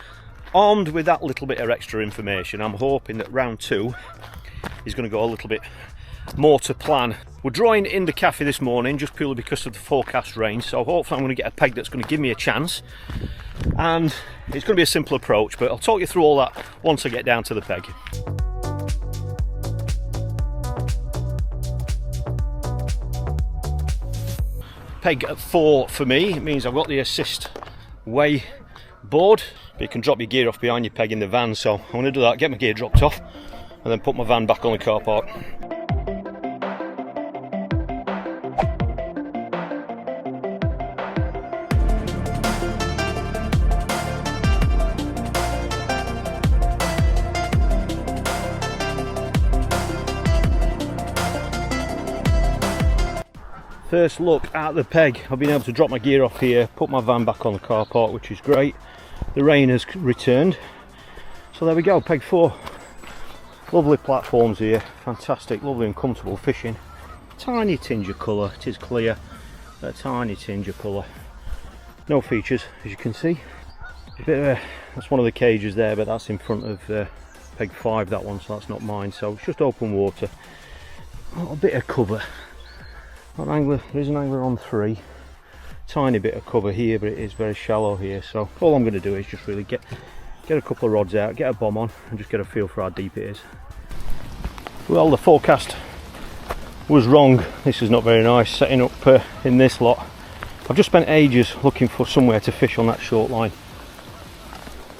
armed with that little bit of extra information, I'm hoping that round 2 is going to go a little bit more to plan. We're drawing in the cafe this morning just purely because of the forecast rain, so hopefully I'm going to get a peg that's going to give me a chance, and it's going to be a simple approach, but I'll talk you through all that once I get down to the peg. Peg at 4 for me. It means I've got the assist weigh board, but you can drop your gear off behind your peg in the van, so I'm going to do that, get my gear dropped off, and then put my van back on the car park. First look at the peg. I've been able to drop my gear off here, put my van back on the car park, which is great. The rain has returned, so there we go, peg 4. Lovely platforms here, fantastic, lovely and comfortable fishing. Tiny tinge of colour, it is clear, a tiny tinge of colour. No features, as you can see. That's one of the cages there, but that's in front of peg 5, that one, so that's not mine. So it's just open water, a little bit of cover. There is an angler on 3, tiny bit of cover here, but it is very shallow here. So all I'm going to do is just really get a couple of rods out, get a bomb on, and just get a feel for how deep it is. Well, the forecast was wrong. This is not very nice setting up in this lot. I've just spent ages looking for somewhere to fish on that short line.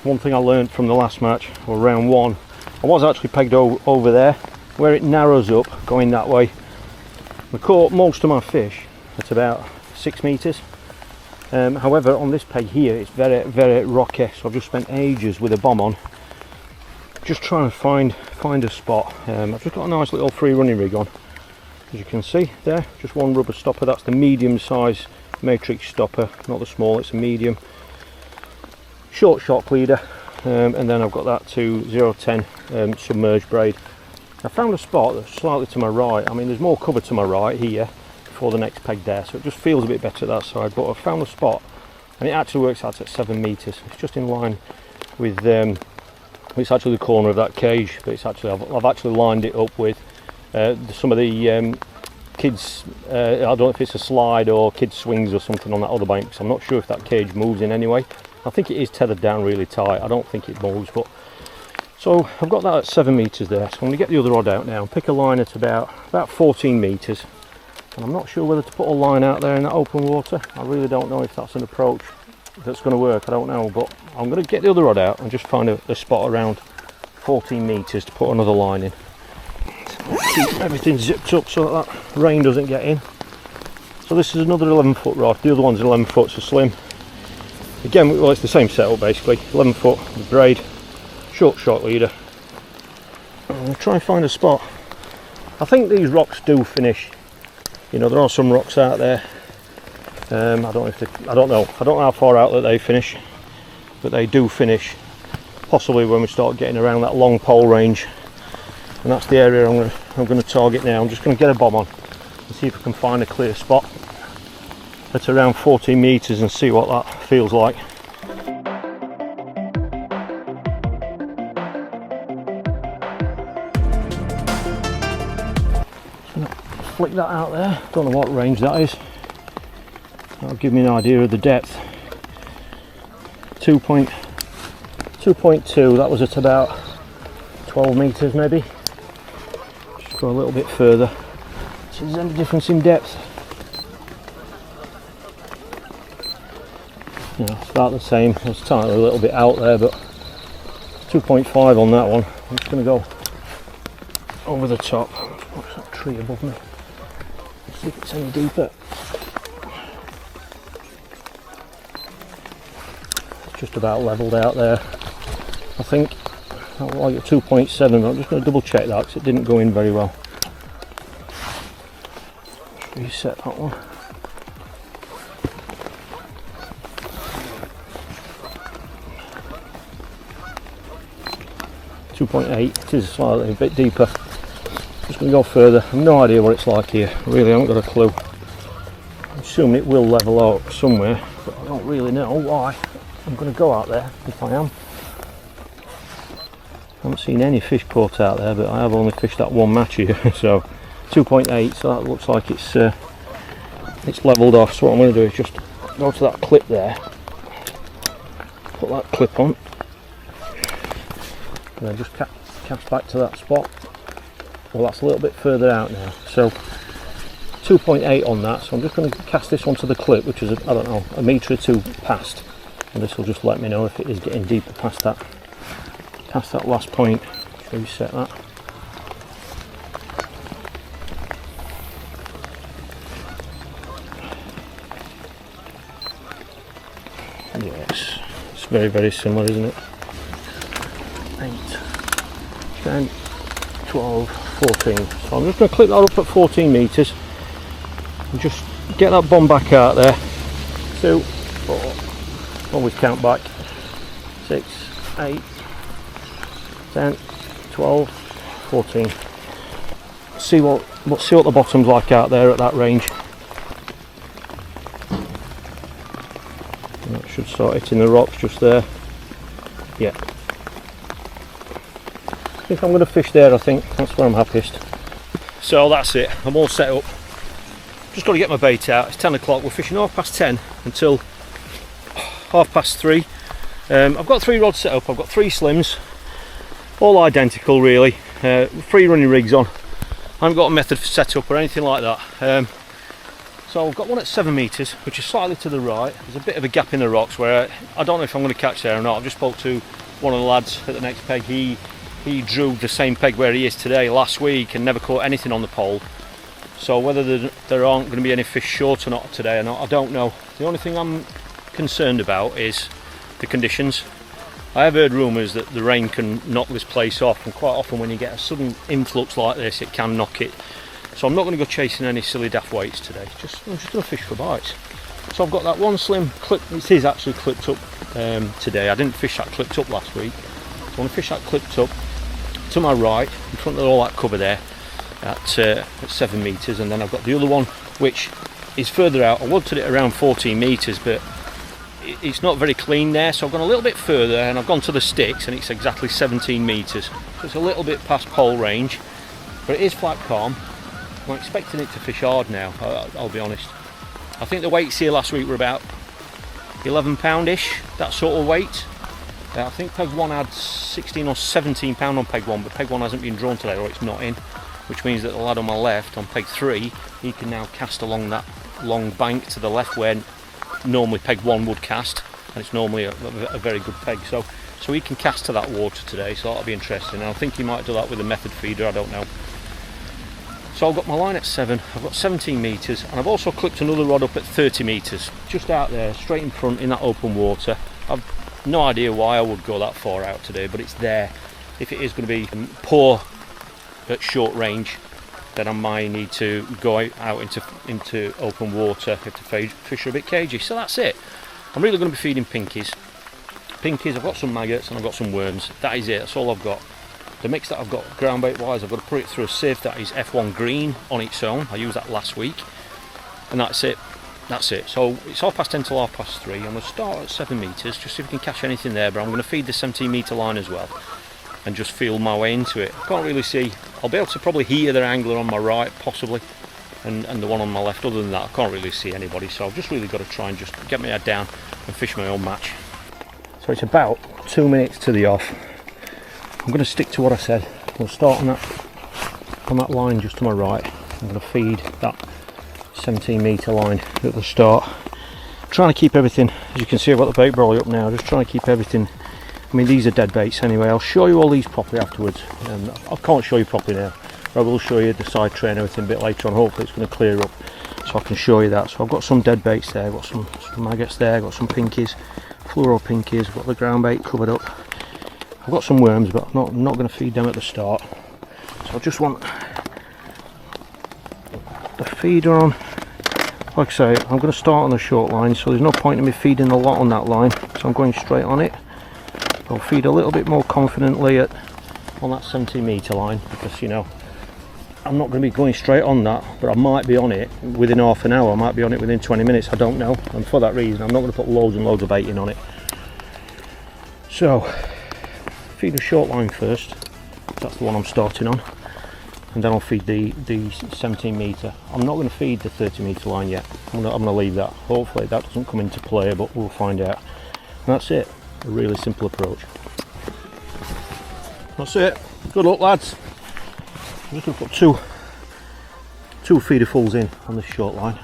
One thing I learned from the last match, or round 1, I was actually pegged over there where it narrows up going that way. I caught most of my fish at about 6 meters. However, on this peg here it's very, very rocky, so I've just spent ages with a bomb on just trying to find a spot. I've just got a nice little free running rig on, as you can see there, just one rubber stopper. That's the medium size matrix stopper, not the small, it's a medium. Short shock leader, and then I've got that to 010 submerged braid. I found a spot that's slightly to my right. I mean, there's more cover to my right here before the next peg there, so it just feels a bit better that side, but I found a spot and it actually works out at 7 meters. It's just in line with it's actually the corner of that cage, but it's actually I've actually lined it up with some of the kids, I don't know if it's a slide or kids swings or something on that other bank, because I'm not sure if that cage moves in any way. I think it is tethered down really tight. I don't think it moves, but so I've got that at 7 meters there. So I'm going to get the other rod out now and pick a line at about 14 meters. And I'm not sure whether to put a line out there in that open water. I really don't know if that's an approach that's going to work. I don't know, but I'm going to get the other rod out and just find a spot around 14 meters to put another line in. Keep everything zipped up so that rain doesn't get in. So this is another 11-foot rod. The other one's an 11 foot, so slim. Again, well, it's the same setup basically. 11 foot with braid, short shock leader. I'm going to try and find a spot. I think these rocks do finish. You know, there are some rocks out there. I don't know how far out that they finish, but they do finish. Possibly when we start getting around that long pole range, and that's the area I'm going to target now. I'm just going to get a bomb on and see if I can find a clear spot at around 14 meters and see what that feels like. Just going to flick that out there. Don't know what range that is. That'll give me an idea of the depth. 2.2, that was at about 12 meters maybe. Just go a little bit further. See if there's any difference in depth. Yeah, it's about the same. It's tiny a little bit out there, but 2.5 on that one. I'm just going to go over the top. Watch that tree above me. See if it's any deeper. It's just about levelled out there. I think I'll like a 2.7, but I'm just going to double check that because it didn't go in very well. Just reset that one. .8, it is slightly a bit deeper. Just going to go further. I have no idea what it's like here. I really haven't got a clue. I'm assuming it will level out somewhere, but I don't really know why. I'm going to go out there if I am. I haven't seen any fish caught out there, but I have only fished that one match here. So 2.8, so that looks like it's levelled off. So what I'm going to do is just go to that clip there, put that clip on, and then just cast back to that spot. Well, that's a little bit further out now, so 2.8 on that. So I'm just going to cast this onto the clip, which is I don't know, a metre or two past, and this will just let me know if it is getting deeper past that last point. Just reset that. Yes, it's very, very similar, isn't it? 8, 10, 12, 14. So I'm just going to clip that up at 14 meters and just get that bomb back out there. 2, 4, always count back. 6, 8, 10, 12, 14. See what the bottom's like out there at that range. And that should start hitting the rocks just there. Yeah. If I'm going to fish there, I think that's where I'm happiest. So that's it, I'm all set up. Just got to get my bait out. It's 10 o'clock, we're fishing 10:30 until 3:30. I've got 3 rods set up, I've got 3 slims, all identical really, 3 running rigs on. I haven't got a method set up or anything like that. So I've got one at 7 metres, which is slightly to the right. There's a bit of a gap in the rocks where I don't know if I'm going to catch there or not. I've just spoke to one of the lads at the next peg. He drew the same peg where he is today last week and never caught anything on the pole. So whether there aren't going to be any fish short or not today or not, I don't know. The only thing I'm concerned about is the conditions. I have heard rumours that the rain can knock this place off, and quite often when you get a sudden influx like this, it can knock it. So I'm not going to go chasing any silly daft weights today. I'm just going to fish for bites. So I've got that one slim clip. It is actually clipped up today. I didn't fish that clipped up last week. So I want to fish that clipped up to my right, in front of all that cover there, at 7 metres, and then I've got the other one which is further out. I wanted it around 14 metres, but it's not very clean there, so I've gone a little bit further and I've gone to the sticks, and it's exactly 17 metres. So it's a little bit past pole range, but it is flat calm. I'm expecting it to fish hard now, I'll be honest. I think the weights here last week were about 11 pound-ish, that sort of weight. I think peg 1 had 16 or 17 pound on peg 1, but peg 1 hasn't been drawn today, or it's not in, which means that the lad on my left on peg 3, he can now cast along that long bank to the left where normally peg 1 would cast, and it's normally a very good peg, so he can cast to that water today, so that'll be interesting. And I think he might do that with a method feeder, I don't know. So I've got my line at 7, I've got 17 metres, and I've also clipped another rod up at 30 metres, just out there, straight in front in that open water. I've no idea why I would go that far out today, but it's there. If it is going to be poor at short range, then I might need to go out into open water if the fish are a bit cagey. So that's it. I'm really going to be feeding pinkies. I've got some maggots and I've got some worms. That is it, that's all I've got. The mix that I've got ground bait wise, I've got to put it through a sieve that is F1 green on its own. I used that last week, and that's it. That's it. So it's 10:30 till 3:30. I'm going to start at 7 metres, just see if we can catch anything there, but I'm going to feed the 17 metre line as well and just feel my way into it. I can't really see. I'll be able to probably hear the angler on my right possibly, and the one on my left. Other than that, I can't really see anybody, so I've just really got to try and just get my head down and fish my own match. So it's about 2 minutes to the off. I'm going to stick to what I said. We'll start on that line just to my right. I'm going to feed that 17 metre line at the start. Trying to keep everything, as you can see I've got the bait brolly up now, just trying to keep everything. I mean, these are dead baits anyway. I'll show you all these properly afterwards. I can't show you properly now, but I will show you the side tray and everything a bit later on. Hopefully it's going to clear up so I can show you that. So I've got some dead baits there, I've got some maggots there, I've got some pinkies, fluoro pinkies, I've got the ground bait covered up. I've got some worms, but I'm not going to feed them at the start. So I just want the feeder on. Like I say, I'm going to start on the short line, so there's no point in me feeding a lot on that line, so I'm going straight on it. I'll feed a little bit more confidently on that 70 metre line, because, you know, I'm not going to be going straight on that, but I might be on it within half an hour, I might be on it within 20 minutes, I don't know, and for that reason I'm not going to put loads and loads of bait in on it. So feed the short line first, that's the one I'm starting on, and then I'll feed the 17 metre. I'm not going to feed the 30 metre line yet, I'm going to leave that. Hopefully that doesn't come into play, but we'll find out. And that's it, a really simple approach. That's it, good luck lads. I'm just going to put two feeder fulls in on this short line.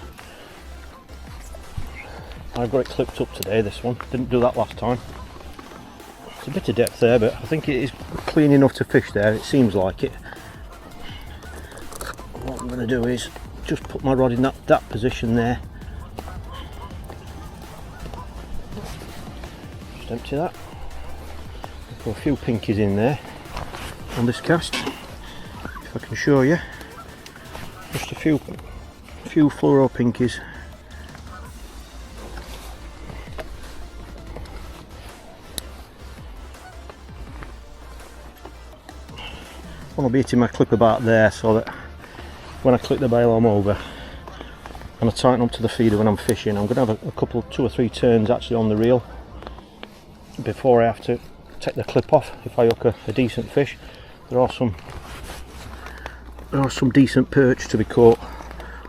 I've got it clipped up today, this one, didn't do that last time. It's a bit of depth there, but I think it is clean enough to fish there, it seems like it. What I'm going to do is just put my rod in that position there. Just empty that. Put a few pinkies in there on this cast, if I can show you. Just a few fluoro pinkies. I'll be hitting my clip about there, so that when I click the bail arm over and I tighten up to the feeder when I'm fishing, I'm going to have a couple, 2 or 3 turns actually on the reel before I have to take the clip off if I hook a decent fish. There are some decent perch to be caught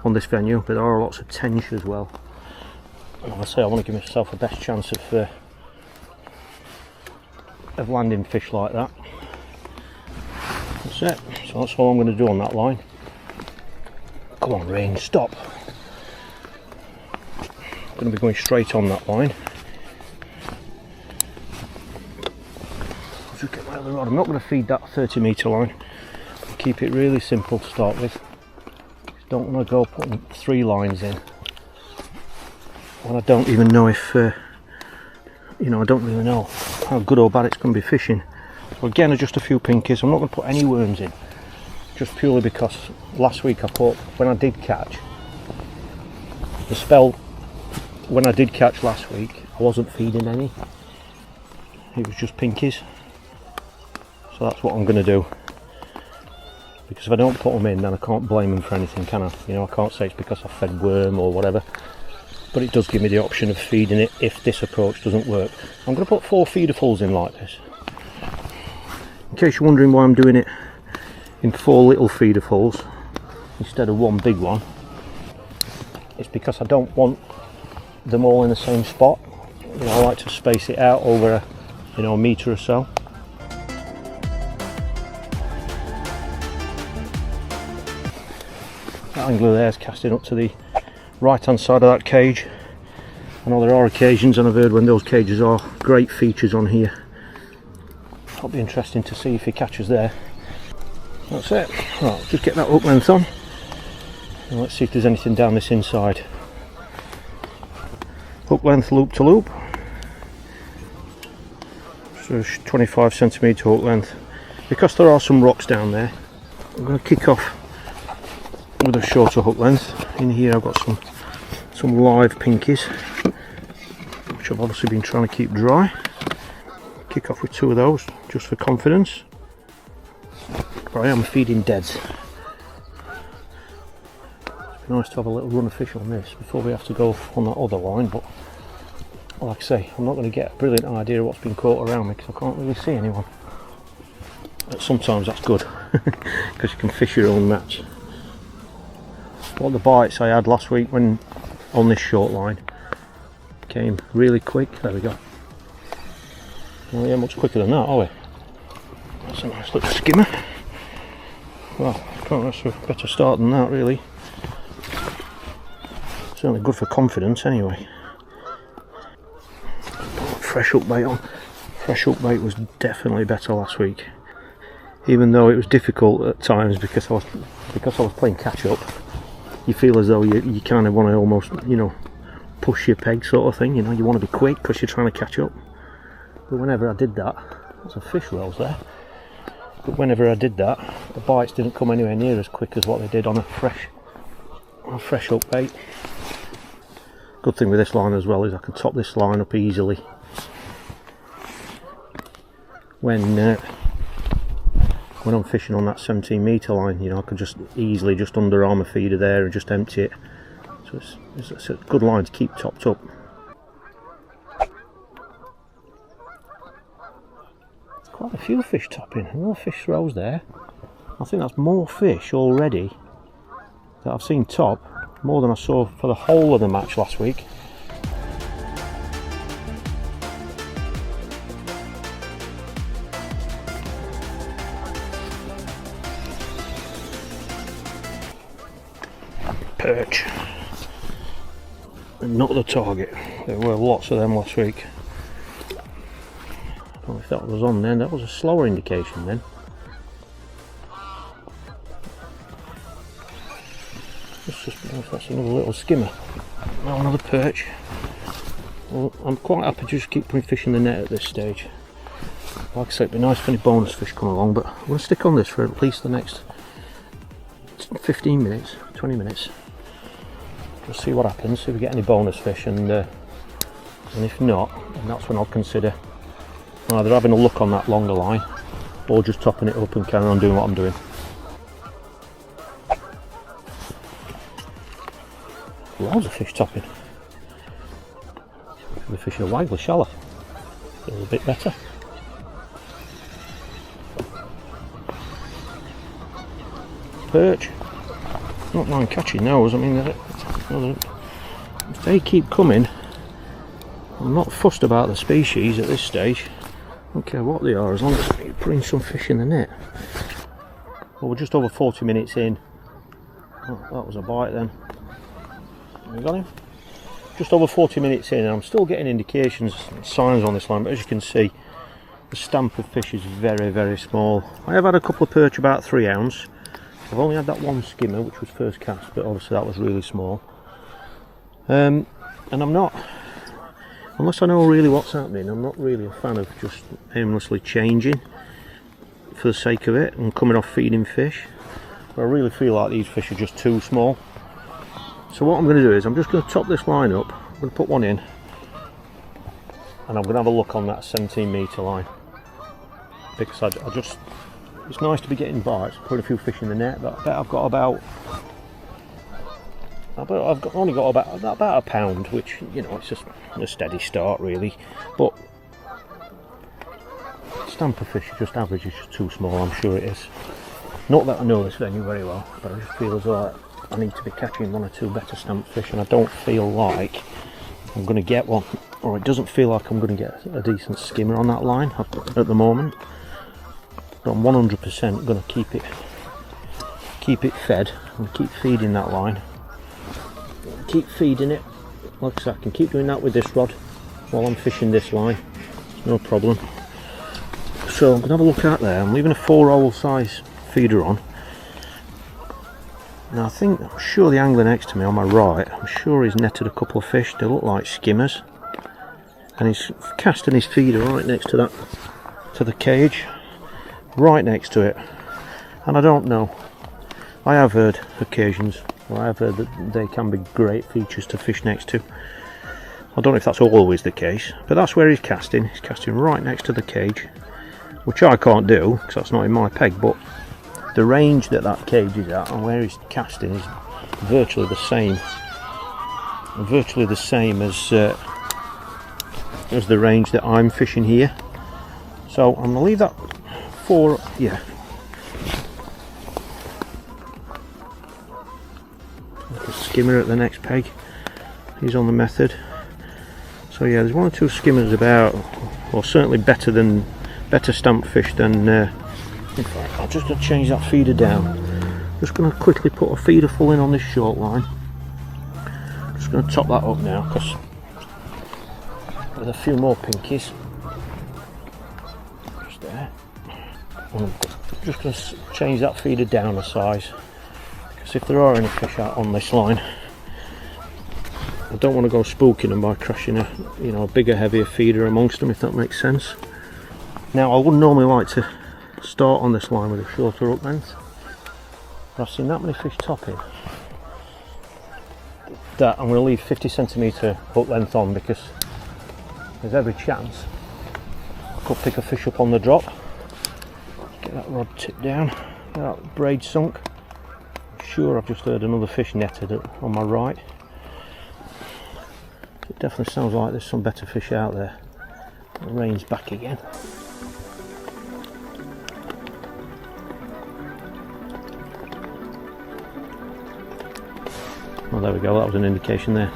on this venue, but there are lots of tench as well. And like I say, I want to give myself the best chance of landing fish like that. That's it. So that's all I'm going to do on that line. Come on, rain, stop. I'm going to be going straight on that line. I'll just get my other rod. I'm not going to feed that 30 metre line. I'll keep it really simple to start with. Just don't want to go putting 3 lines in when I don't even know if, I don't really know how good or bad it's going to be fishing. So again, just a few pinkies. I'm not going to put any worms in, just purely because last week when I did catch, the spell when I did catch last week, I wasn't feeding any. It was just pinkies. So that's what I'm going to do. Because if I don't put them in, then I can't blame them for anything, can I? I can't say it's because I fed worm or whatever. But it does give me the option of feeding it if this approach doesn't work. I'm going to put 4 feederfuls in like this. In case you're wondering why I'm doing it in 4 little feederfuls instead of 1 big one, it's because I don't want them all in the same spot. I like to space it out over a metre or so. That angler there is casting up to the right hand side of that cage. I know there are occasions, and I've heard when those cages are great features on here. It'll be interesting to see if he catches there. That's it. Right, just get that hook length on, and let's see if there's anything down this inside. Hook length loop to loop, so 25 centimetre hook length. Because there are some rocks down there, I'm going to kick off with a shorter hook length. In here I've got some live pinkies, which I've obviously been trying to keep dry. Kick off with 2 of those just for confidence. But I am feeding deads. It'd be nice to have a little run of fish on this before we have to go on that other line, but like I say, I'm not going to get a brilliant idea of what's been caught around me because I can't really see anyone. But sometimes that's good because you can fish your own match. What the bites I had last week when on this short line came really quick. There we go. Well, yeah, much quicker than that, are we? That's a nice little skimmer. Well, that's a better start than that, really. Certainly good for confidence, anyway. Fresh hook bait on. Fresh hook bait was definitely better last week, even though it was difficult at times because I was playing catch up. You feel as though you kind of want to almost, push your peg sort of thing. You want to be quick because you're trying to catch up. But whenever I did that, there's a fish rolls there. But whenever I did that, the bites didn't come anywhere near as quick as what they did on a fresh hook bait. Good thing with this line as well is I can top this line up easily. When I'm fishing on that 17 metre line, I can just easily just underarm a feeder there and just empty it. So it's a good line to keep topped up. Quite a few fish topping, more fish rows there. I think that's more fish already that I've seen top, more than I saw for the whole of the match last week. Perch. And not the target. There were lots of them last week. I don't know if that was on then, that was a slower indication then. Let's just know if that's another little skimmer. Now another perch. Well, I'm quite happy to just keep putting fish in the net at this stage. Like I say, it'd be nice if any bonus fish come along, but I'm going to stick on this for at least the next 15 minutes, 20 minutes. Just see what happens, see if we get any bonus fish, and if not, then that's when I'll consider either having a look on that longer line or just topping it up and carrying on doing what I'm doing. Loads of fish topping. The fish are widely shallow. Feels a bit better. perch. Not mind catching those. I mean, if they keep coming, I'm not fussed about the species at this stage. I don't care what they are, as long as you're putting some fish in the net. Well, we're just over 40 minutes in. Oh, that was a bite then. We got him? Just over 40 minutes in, and I'm still getting indications, signs on this line, but as you can see, the stamp of fish is very, very small. I have had a couple of perch about 3 ounce. I've only had that one skimmer, which was first cast, but obviously that was really small. And I'm not, unless I know really what's happening, I'm not really a fan of just aimlessly changing for the sake of it and coming off feeding fish. But I really feel like these fish are just too small. So what I'm going to do is I'm just going to top this line up. I'm going to put one in, and I'm going to have a look on that 17 metre line, because I just, it's nice to be getting bites, putting a few fish in the net, but I bet I've got about, only got about a pound, which, you know, it's just a steady start really, but stamper fish just average is just too small. I'm sure it is. Not that I know this venue very well, but I just feel as though I need to be catching 1 or 2 better stamp fish, and I don't feel like I'm going to get one, or it doesn't feel like I'm going to get a decent skimmer on that line at the moment. But I'm 100% going to keep it fed and keep feeding that line. Keep feeding it. Like I said, I can keep doing that with this rod while I'm fishing this line. No problem. So I'm going to have a look out there. I'm leaving a 4-hole size feeder on. Now I'm sure the angler next to me on my right, I'm sure he's netted a couple of fish. They look like skimmers, and he's casting his feeder right next to the cage, right next to it. And I don't know, I have heard occasions, or I have heard that they can be great features to fish next to. I don't know if that's always the case, but that's where he's casting. He's casting right next to the cage, which I can't do because that's not in my peg, but the range that cage is at and where he's casting is virtually the same as the range that I'm fishing here. So I'm gonna leave that for, yeah. Like a skimmer at the next peg. He's on the method. So yeah, there's 1 or 2 skimmers about, or certainly better stamp fish than. In fact, I'm just going to change that feeder down. Just going to quickly put a feeder full in on this short line. Just going to top that up now, because with a few more pinkies. Just there. I'm just going to change that feeder down a size, because if there are any fish out on this line, I don't want to go spooking them by crashing a bigger, heavier feeder amongst them, if that makes sense. Now, I wouldn't normally like to start on this line with a shorter hook length, but I've seen that many fish topping that I'm going to leave 50 centimetre hook length on, because there's every chance I could pick a fish up on the drop. Get that rod tipped down, get that braid sunk. I'm sure I've just heard another fish netted on my right. It definitely sounds like there's some better fish out there. The rain's back again. Well, there we go, that was an indication there.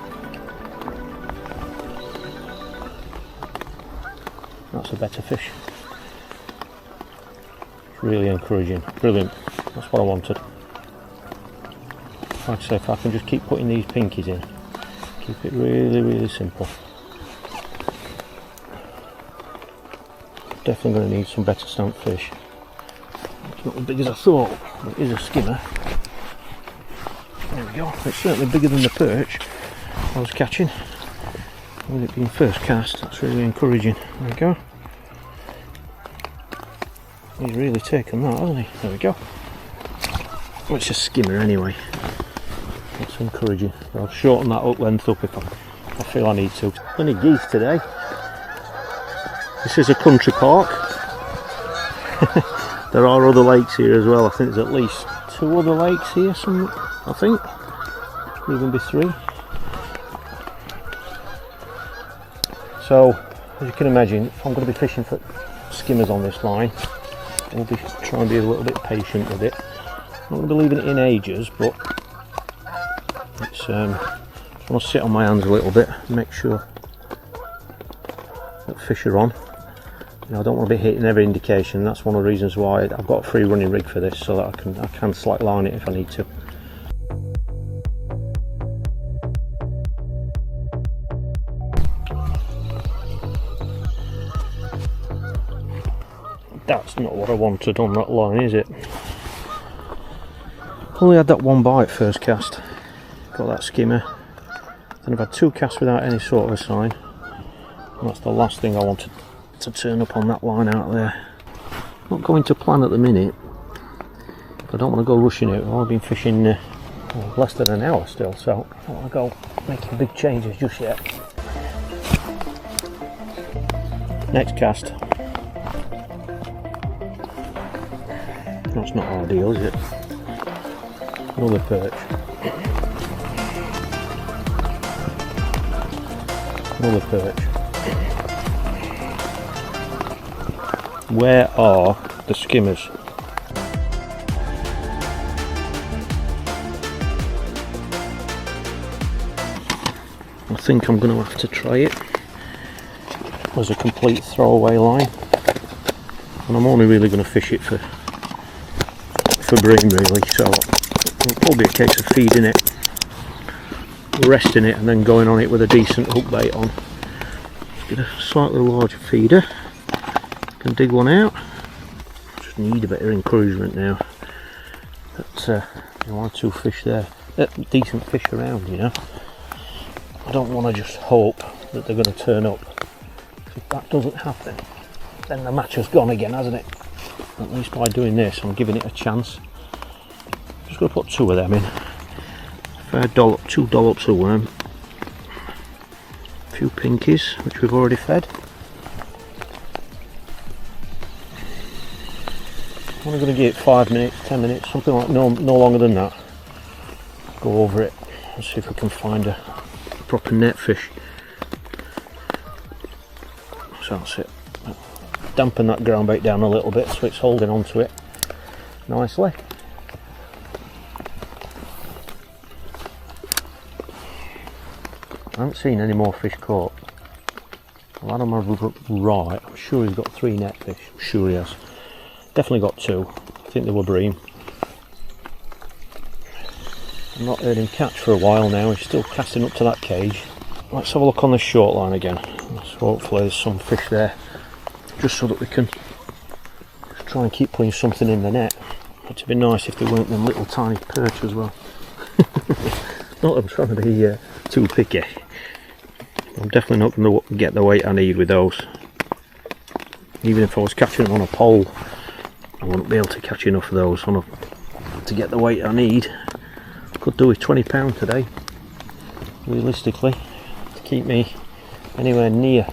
That's a better fish. It's really encouraging, brilliant, that's what I wanted. Like I say, if I can just keep putting these pinkies in, keep it really, really simple. Definitely going to need some better stamp fish. It's not as big as I thought, but it is a skimmer. There we go, it's certainly bigger than the perch I was catching. With it being first cast, that's really encouraging. There we go. He's really taken that, hasn't he? There we go. Well, it's a skimmer anyway. That's encouraging. I'll shorten that hook length up if I feel I need to. Plenty of geese today. This is a country park. There are other lakes here as well. I think there's at least 2 other lakes here, I think. Could even be 3. So, as you can imagine, if I'm going to be fishing for skimmers on this line, I'll be trying to be a little bit patient with it. not going to be leaving it in ages, but it's just want to sit on my hands a little bit, make sure that fish are on. You know, I don't want to be hitting every indication. That's one of the reasons why I've got a free running rig for this, so that I can slack line it if I need to. That's not what I wanted on that line, is it? Only had that one bite first cast. Got that skimmer. Then I've had 2 casts without any sort of a sign. And that's the last thing I wanted to turn up on that line out there. Not going to plan at the minute. I don't want to go rushing it. I've only been fishing less than an hour still, so I don't want to go making big changes just yet. Next cast. That's not ideal, is it? Another perch. Another perch. Where are the skimmers? I think I'm going to have to try it as a complete throwaway line, and I'm only really going to fish it for bream really, so it'll probably be a case of feeding it, resting it, and then going on it with a decent hook bait on. Let's get a slightly larger feeder. Can dig one out. Just need a bit of encouragement now. But 1 or 2 fish there, decent fish around, you know. I don't want to just hope that they're going to turn up. If that doesn't happen, then the match has gone again, hasn't it? At least by doing this, I'm giving it a chance. Just going to put 2 of them in. Fair dollop, 2 dollops of worm. A few pinkies, which we've already fed. I'm only going to give it 5 minutes, 10 minutes, something like no longer than that. Go over it and see if we can find a proper net fish. So that's it. Dampen that ground bait down a little bit so it's holding onto it nicely. I haven't seen any more fish caught. I'll add on my right. I'm sure he's got 3 net fish. I'm sure he has. Definitely got 2. I think they were bream. I've not heard him catch for a while now. He's still casting up to that cage. Let's have a look on the short line again. So hopefully there's some fish there, just so that we can just try and keep putting something in the net. It'd be nice if there weren't them little tiny perch as well. Not that I'm trying to be too picky. I'm definitely not going to get the weight I need with those. Even if I was catching them on a pole, I wouldn't be able to catch enough of those to get the weight I need. Could do with £20 today, realistically, to keep me anywhere near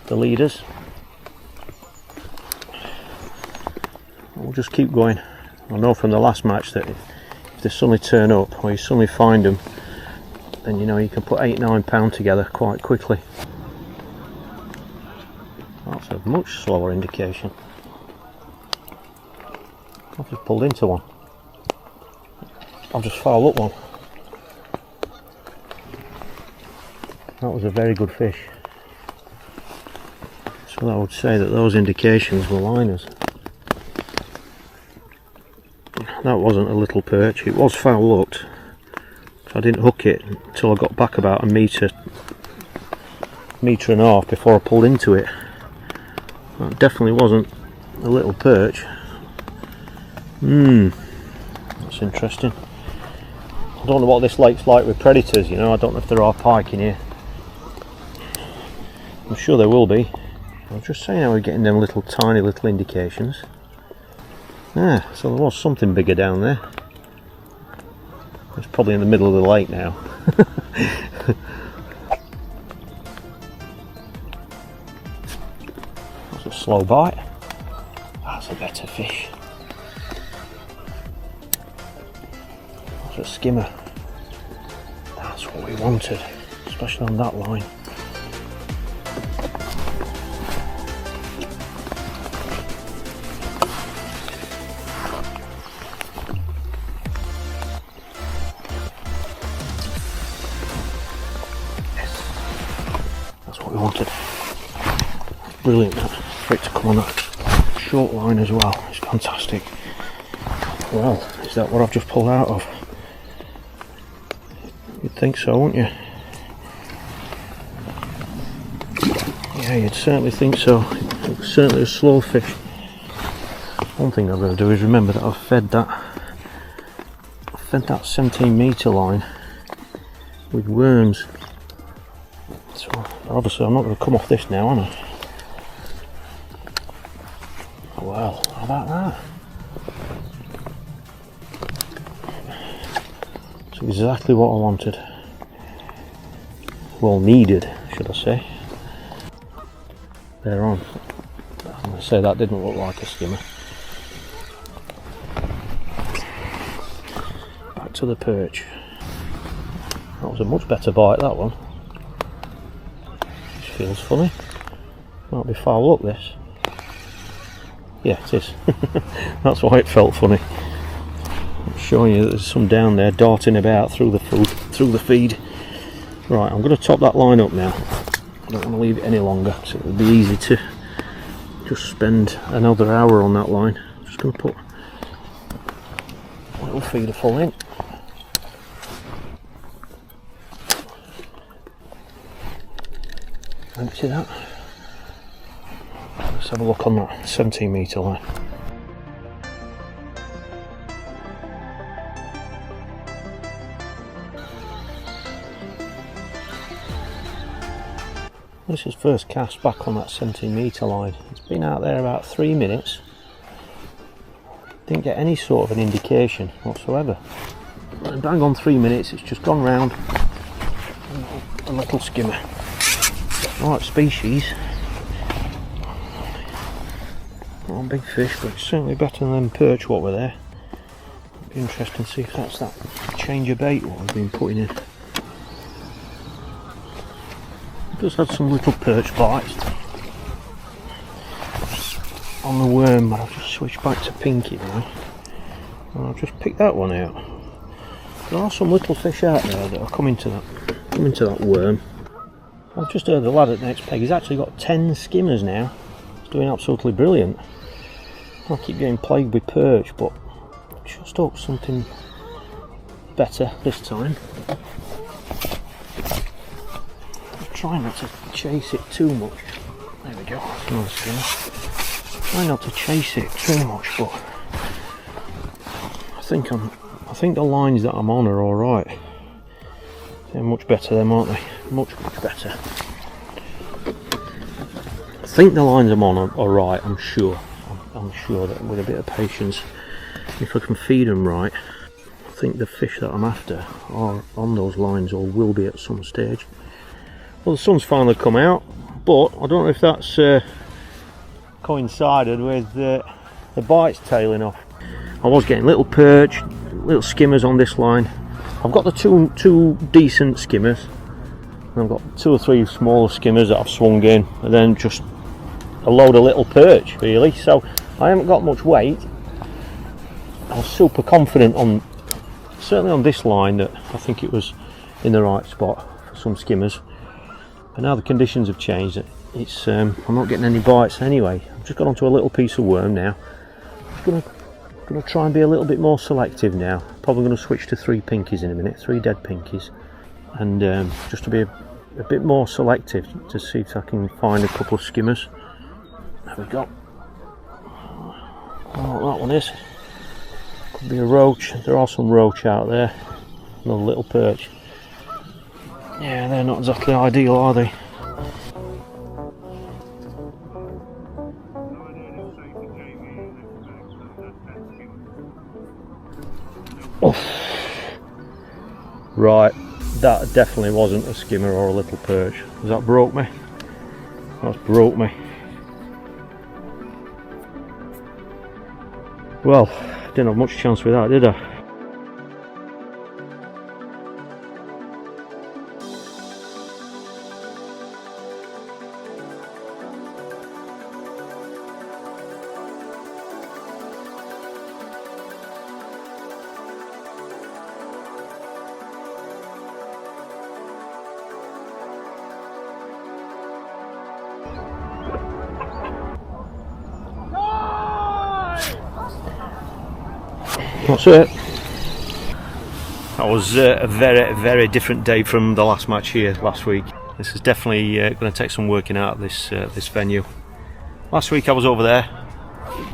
the leaders. We'll just keep going. I know from the last match that if they suddenly turn up or you suddenly find them, then you know you can put £8-9 together quite quickly. That's a much slower indication. I've just pulled into one. I've just fouled up one. That was a very good fish. So I would say that those indications were liners. That wasn't a little perch, it was foul hooked. So I didn't hook it until I got back about a metre and a half before I pulled into it. That definitely wasn't a little perch. That's interesting. I don't know what this lake's like with predators, you know. I don't know if there are pike in here. I'm sure there will be. I'm just saying how we're getting them little tiny little indications. Ah, so there was something bigger down there. It's probably in the middle of the lake now. That's a slow bite. That's a better fish. That's a skimmer. That's what we wanted, especially on that line. brilliant that, for it to come on that short line as well. It's fantastic. Well, is that what I've just pulled out of? You'd think so, wouldn't you? Yeah, you'd certainly think so. It's certainly a slow fish. One thing I've got to do is remember that I've fed that 17 metre line with worms. So obviously I'm not going to come off this now, am I? Well, how about that? It's exactly what I wanted. Well, needed, should I say. They're on. I'm going to say that didn't look like a skimmer. Back to the perch. That was a much better bite, that one. This feels funny. Might be foul up, this. Yeah, it is. That's why it felt funny. I'm showing you that there's some down there darting about through the feed. Right, I'm going to top that line up now. I don't want to leave it any longer, so it'll be easy to just spend another hour on that line. I'm just going to put a little feeder full in. Empty that. Let's have a look on that 17 metre line. This is first cast back on that 17 metre line. It's been out there about 3 minutes. Didn't get any sort of an indication whatsoever. And bang on 3 minutes, it's just gone round a little skimmer. Right species. Not a big fish, but it's certainly better than perch what were there. It'd be interesting to see if that's that change of bait what I've been putting in. Just had some little perch bites on the worm, but I've just switched back to pinky now. And I've just picked that one out. There are some little fish out there that are coming to that worm. I've just heard the lad at Next Peg, he's actually got 10 skimmers now. He's doing absolutely brilliant. I keep getting plagued with perch, but just hope something better this time. Try not to chase it too much. There we go, that's another skimmer. Try not to chase it too much, but I think the lines that I'm on are alright. They're much better them, aren't they? Much better. I think the lines I'm on are right, I'm sure. I'm sure that with a bit of patience, if I can feed them right, I think the fish that I'm after are on those lines or will be at some stage. Well, the sun's finally come out, but I don't know if that's coincided with the bites tailing off. I was getting little perch, little skimmers on this line. I've got the two decent skimmers, and I've got 2 or 3 smaller skimmers that I've swung in, and then just a load of little perch really. So I haven't got much weight. I was super confident on, certainly on this line, that I think it was in the right spot for some skimmers. But now the conditions have changed. It's I'm not getting any bites anyway. I've just got onto a little piece of worm now. I'm going to try and be a little bit more selective now. Probably going to switch to 3 pinkies in a minute, 3 dead pinkies, and just to be a bit more selective to see if I can find a couple of skimmers. There we go. I don't know what that one is. Could be a roach. There are some roach out there. Another little perch. Yeah, they're not exactly ideal, are they? Oh. Right, that definitely wasn't a skimmer or a little perch. That broke me. That's broke me. Well, didn't have much chance with that, did I? That's it. That was a very different day from the last match here last week. This is definitely going to take some working out of this venue. Last week I was over there.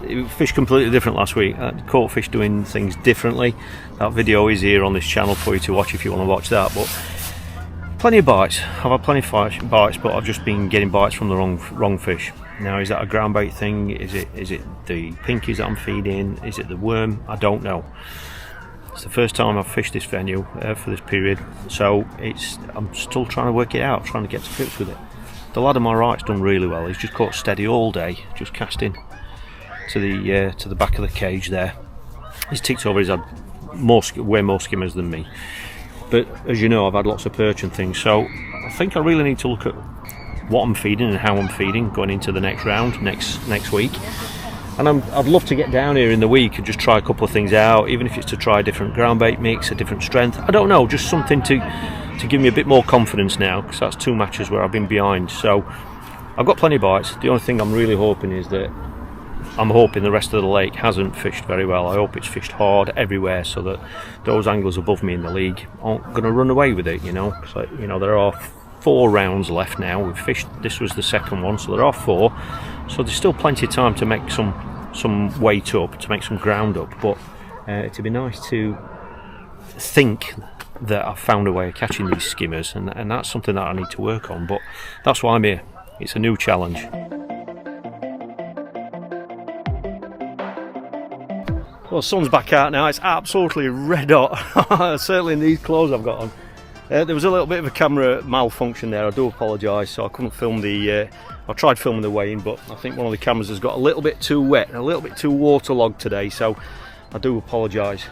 It fished completely different last week. I caught fish doing things differently. That video is here on this channel for you to watch if you want to watch that. But plenty of bites. I've had plenty of bites, but I've just been getting bites from the wrong fish. Now, is that a ground bait thing? Is it the pinkies that I'm feeding? Is it the worm? I don't know. It's the first time I've fished this venue for this period, so I'm still trying to work it out, trying to get to grips with it. The lad on my right's done really well. He's just caught steady all day, just casting to the back of the cage there. He's ticked over. He's had way more skimmers than me, but as you know, I've had lots of perch and things, so I think I really need to look at what I'm feeding and how I'm feeding going into the next round next week. And I'd love to get down here in the week and just try a couple of things out, even if it's to try a different ground bait mix, a different strength. I don't know, just something to give me a bit more confidence now, because that's 2 matches where I've been behind. So I've got plenty of bites. The only thing I'm really hoping is that I'm hoping the rest of the lake hasn't fished very well. I hope it's fished hard everywhere, so that those anglers above me in the league aren't going to run away with it, you know. So, you know, there are 4 rounds left now. We've fished, this was the second one, so there are 4. So there's still plenty of time to make some weight up, to make some ground up, but it'd be nice to think that I've found a way of catching these skimmers, and that's something that I need to work on, but that's why I'm here. It's a new challenge. Well, the sun's back out now. It's absolutely red hot. Certainly in these clothes I've got on. There was a little bit of a camera malfunction there. I do apologise, so I couldn't film I tried filming the weigh-in, but I think one of the cameras has got a little bit too wet and a little bit too waterlogged today, so I do apologise.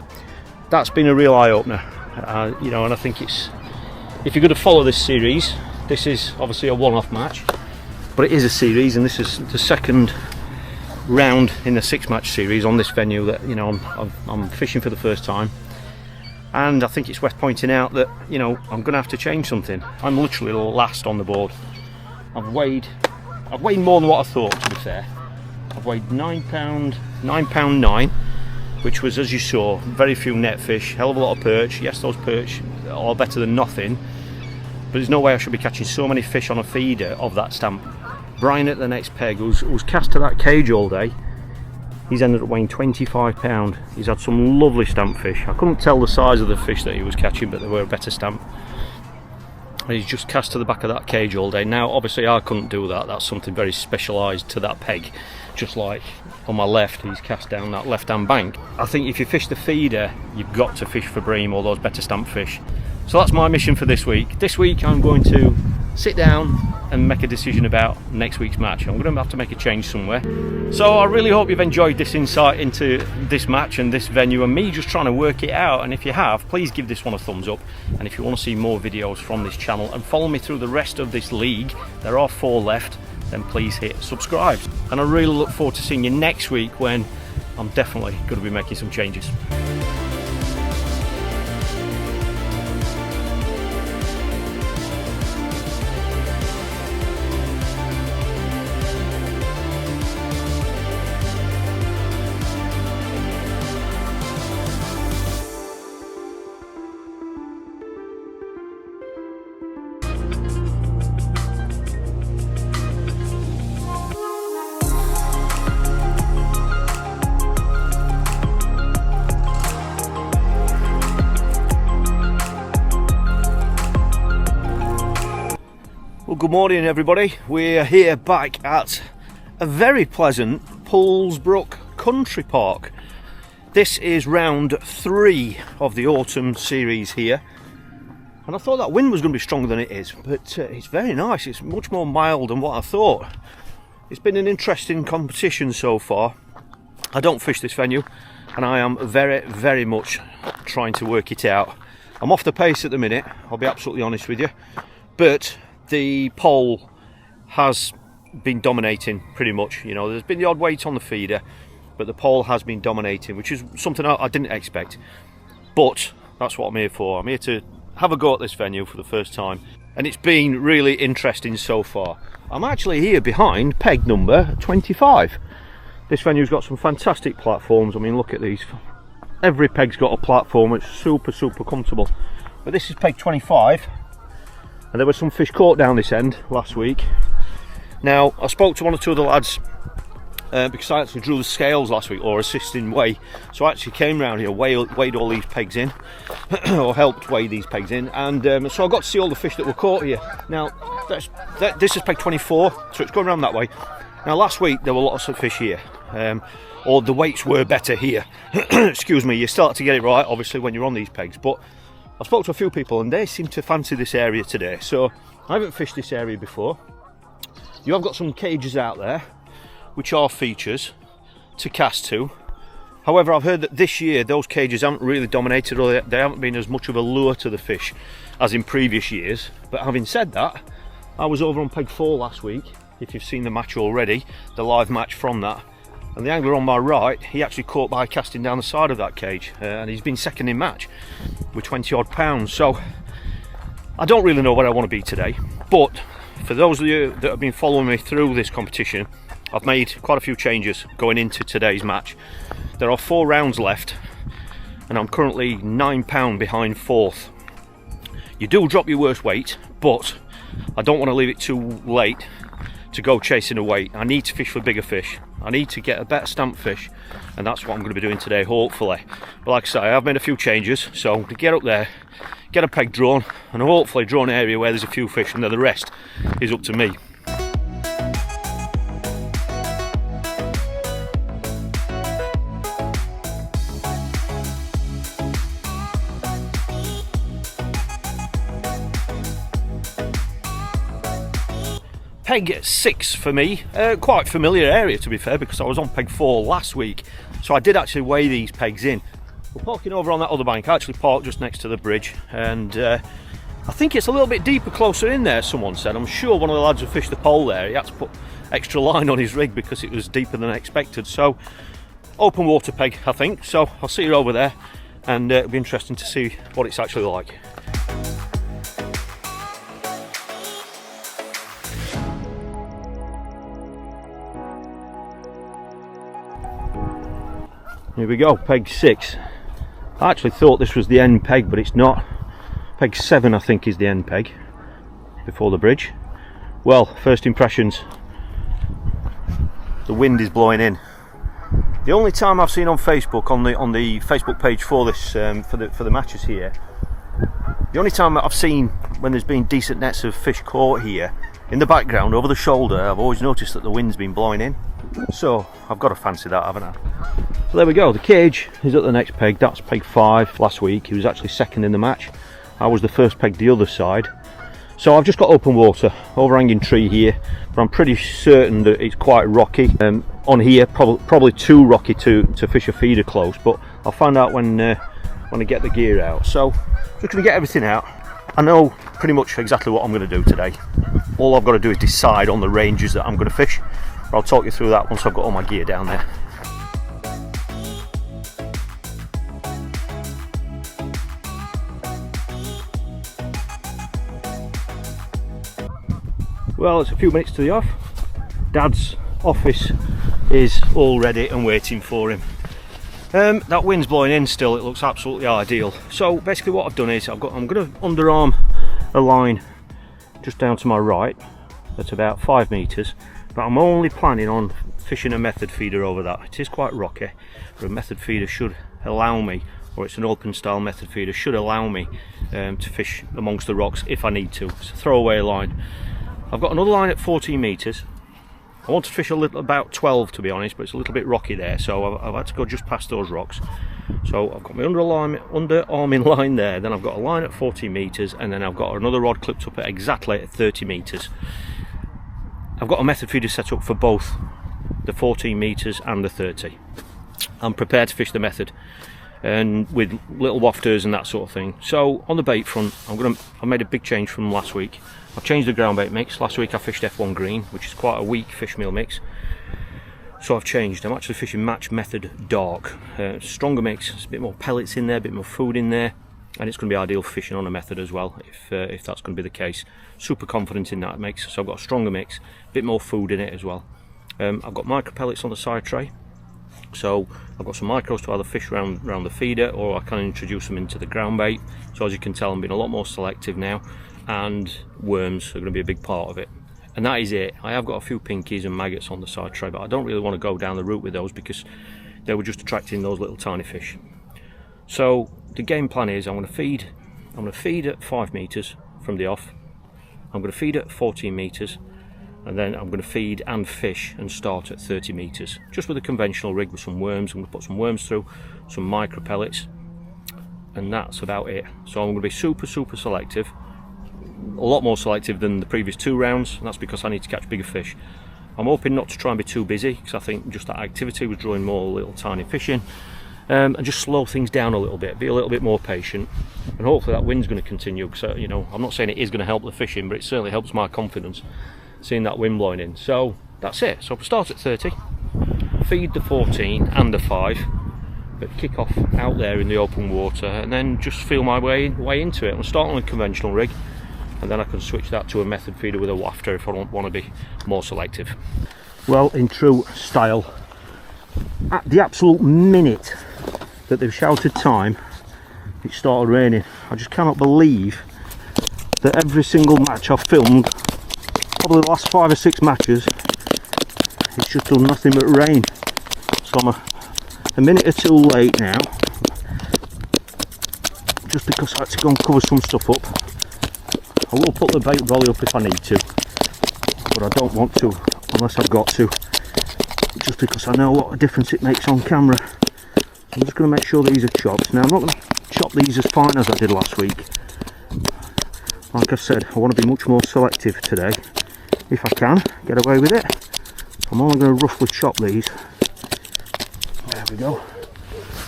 That's been a real eye-opener, you know, and I think if you're going to follow this series, this is obviously a one-off match, but it is a series, and this is the second round in the 6-match series on this venue that, you know, I'm fishing for the first time. And I think it's worth pointing out that, you know, I'm going to have to change something. I'm literally last on the board. I've weighed more than what I thought, to be fair. I've weighed £9.9, which was, as you saw, very few net fish, hell of a lot of perch. Yes, those perch are better than nothing, but there's no way I should be catching so many fish on a feeder of that stamp. Brian at the next peg, who's cast to that cage all day, he's ended up weighing £25. He's had some lovely stamp fish. I couldn't tell the size of the fish that he was catching, but they were a better stamp. And he's just cast to the back of that cage all day. Now, obviously, I couldn't do that. That's something very specialised to that peg. Just like on my left, he's cast down that left-hand bank. I think if you fish the feeder, you've got to fish for bream or those better stamp fish. So that's my mission for this week. This week, I'm going to sit down and make a decision about next week's match. I'm going to have to make a change somewhere. So I really hope you've enjoyed this insight into this match and this venue and me just trying to work it out. And if you have, please give this one a thumbs up. And if you want to see more videos from this channel and follow me through the rest of this league, there are 4 left, then please hit subscribe. And I really look forward to seeing you next week, when I'm definitely going to be making some changes. Well, good morning everybody. We're here back at a very pleasant Poolsbrook Country Park. This is round 3 of the autumn series here, and I thought that wind was going to be stronger than it is, but it's very nice. It's much more mild than what I thought. It's been an interesting competition so far. I don't fish this venue, and I am very much trying to work it out. I'm off the pace at the minute, I'll be absolutely honest with you, but the pole has been dominating pretty much. You know, there's been the odd weight on the feeder, but the pole has been dominating, which is something I didn't expect. But that's what I'm here for. I'm here to have a go at this venue for the first time, and it's been really interesting so far. I'm actually here behind peg number 25. This venue's got some fantastic platforms. I mean, look at these every peg's got a platform. It's super comfortable. But this is peg 25, and there was some fish caught down this end last week. Now I spoke to one or two of the lads because I actually drew the scales last week, or assisting weigh. So I actually came round here, weighed all these pegs in, or helped weigh these pegs in, and so I got to see all the fish that were caught here. Now this is peg 24, so it's going around that way. Now last week there were lots of fish here, or the weights were better here. Excuse me, you start to get it right obviously when you're on these pegs, but I spoke to a few people and they seem to fancy this area today. So I haven't fished this area before. You have got some cages out there which are features to cast to. However, I've heard that this year those cages haven't really dominated, or they haven't been as much of a lure to the fish as in previous years. But having said that, I was over on peg 4 last week, if you've seen the match already, the live match from that, and the angler on my right, he actually caught by casting down the side of that cage, and he's been second in match with 20 odd pounds. So I don't really know where I want to be today, but for those of you that have been following me through this competition, I've made quite a few changes going into today's match. There are 4 rounds left, and I'm currently £9 behind 4th. You do drop your worst weight, but I don't want to leave it too late to go chasing a weight. I need to fish for bigger fish. I need to get a better stamp fish, and that's what I'm going to be doing today, hopefully. But like I say, I've made a few changes, so I'm going to get up there, get a peg drawn, and hopefully draw an area where there's a few fish, and then the rest is up to me. Peg 6 for me, quite familiar area to be fair, because I was on peg 4 last week, so I did actually weigh these pegs in. We're parking over on that other bank. I actually parked just next to the bridge, and I think it's a little bit deeper closer in there, someone said. I'm sure one of the lads who fished the pole there, he had to put extra line on his rig because it was deeper than expected. So open water peg, I think, so I'll see you over there, and it'll be interesting to see what it's actually like. Here we go, peg 6. I actually thought this was the end peg, but it's not. Peg 7 I think is the end peg before the bridge. Well, first impressions, the wind is blowing in. The only time I've seen on Facebook, on the Facebook page for this for the matches here, the only time I've seen when there's been decent nets of fish caught here, in the background over the shoulder, I've always noticed that the wind's been blowing in. So I've got to fancy that, haven't I? So there we go, the cage is at the next peg. That's peg 5 last week. He was actually second in the match. I was the first peg the other side. So I've just got open water, overhanging tree here, but I'm pretty certain that it's quite rocky. On here, probably too rocky to fish a feeder close, but I'll find out when I get the gear out. So just going to get everything out. I know pretty much exactly what I'm going to do today. All I've got to do is decide on the ranges that I'm going to fish. I'll talk you through that once I've got all my gear down there. Well, it's a few minutes to the off. Dad's office is all ready and waiting for him. That wind's blowing in still, it looks absolutely ideal. So basically what I've done is I'm going to underarm a line just down to my right. That's about 5 metres. But I'm only planning on fishing a method feeder over that. It is quite rocky, but a method feeder should allow me, or it's an open style method feeder, should allow me to fish amongst the rocks if I need to. It's a throwaway line. I've got another line at 14 metres. I want to fish about 12 to be honest, but it's a little bit rocky there, so I've had to go just past those rocks. So I've got my underarming line there, then I've got a line at 14 metres, and then I've got another rod clipped up at exactly 30 metres. I've got a method feeder set up for both the 14 metres and the 30. I'm prepared to fish the method, and with little wafters and that sort of thing. So on the bait front, I made a big change from last week. I've changed the ground bait mix. Last week I fished F1 green, which is quite a weak fish meal mix. So I've changed. I'm actually fishing match method dark. Stronger mix, there's a bit more pellets in there, a bit more food in there, and it's going to be ideal for fishing on a method as well, if that's going to be the case. Super confident in that mix. So I've got a stronger mix, a bit more food in it as well. I've got micro pellets on the side tray, So I've got some micros to either fish around the feeder, or I can introduce them into the ground bait. So as you can tell, I'm being a lot more selective now, and worms are going to be a big part of it. And that is it. I have got a few pinkies and maggots on the side tray, but I don't really want to go down the route with those because they were just attracting those little tiny fish. So the game plan is I'm going to feed at 5 meters from the off. I'm going to feed at 14 meters, and then I'm going to feed and fish and start at 30 meters, just with a conventional rig with some worms. I'm going to put some worms through, some micro pellets, and that's about it. So I'm going to be super selective, a lot more selective than the previous 2 rounds, and that's because I need to catch bigger fish. I'm hoping not to try and be too busy, because I think just that activity was drawing more little tiny fish in, and just slow things down a little bit, be a little bit more patient, and hopefully that wind's going to continue. Because you know, I'm not saying it is going to help the fishing, but it certainly helps my confidence seeing that wind blowing in. So that's it. So start at 30, feed the 14 and the 5, but kick off out there in the open water, and then just feel my way into it. I'll start on a conventional rig, and then I can switch that to a method feeder with a wafter if I don't want to be more selective. Well, in true style, at the absolute minute that they've shouted time, it started raining. I just cannot believe that every single match I've filmed, probably the last 5 or 6 matches, it's just done nothing but rain. So I'm a minute or 2 late now, just because I had to go and cover some stuff up. I will put the bait volley up if I need to, but I don't want to unless I've got to, just because I know what a difference it makes on camera. I'm just going to make sure these are chopped. Now I'm not going to chop these as fine as I did last week. Like I said, I want to be much more selective today, if I can get away with it. I'm only going to roughly chop these. There we go.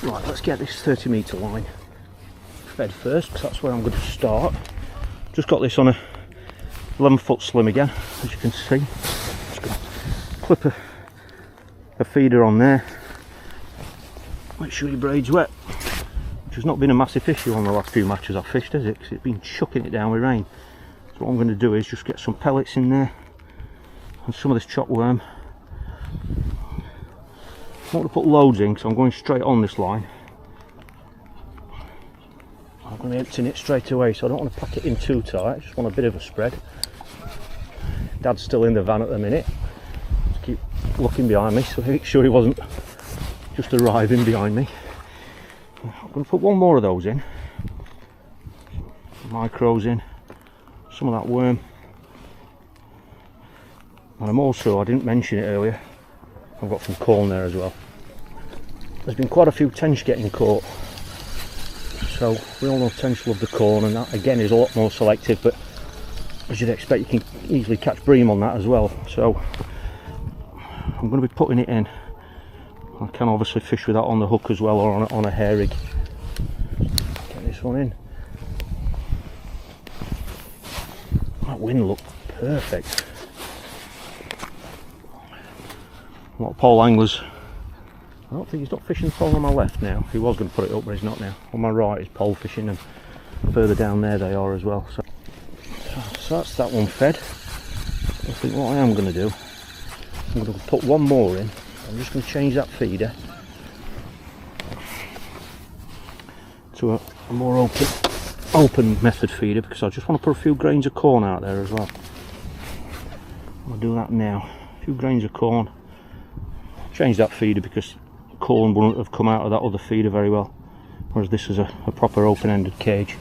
Right, let's get this 30 metre line fed first, because that's where I'm going to start. Just got this on a 11-foot slim again, as you can see. Just going to clip a feeder on there. Make sure your braid's wet, which has not been a massive issue on the last few matches I've fished, has it? Because it's been chucking it down with rain. So what I'm going to do is just get some pellets in there and some of this chopped worm. I'm not going to put loads in because I'm going straight on this line. I'm going to be emptying it straight away, so I don't want to pack it in too tight. I just want a bit of a spread. Dad's still in the van at the minute. Just keep looking behind me so make sure he wasn't just arriving behind me. I'm going to put one more of those in. Micros in. Some of that worm. And I'm also, I didn't mention it earlier, I've got some corn there as well. There's been quite a few tench getting caught. So we all know tench love the corn, and that again is a lot more selective, but as you'd expect you can easily catch bream on that as well. So I'm going to be putting it in. I can obviously fish with that on the hook as well, or on a hair rig. Get this one in. That wind looked perfect. A lot of pole anglers. I don't think he's not fishing the pole on my left now. He was going to put it up, but he's not now. On my right is pole fishing, and further down there they are as well. So that's that one fed. I think what I am going to do, I'm going to put one more in. I'm just going to change that feeder to a more open method feeder, because I just want to put a few grains of corn out there as well. I'll do that now. A few grains of corn. Change that feeder because corn wouldn't have come out of that other feeder very well, whereas this is a proper open-ended cage,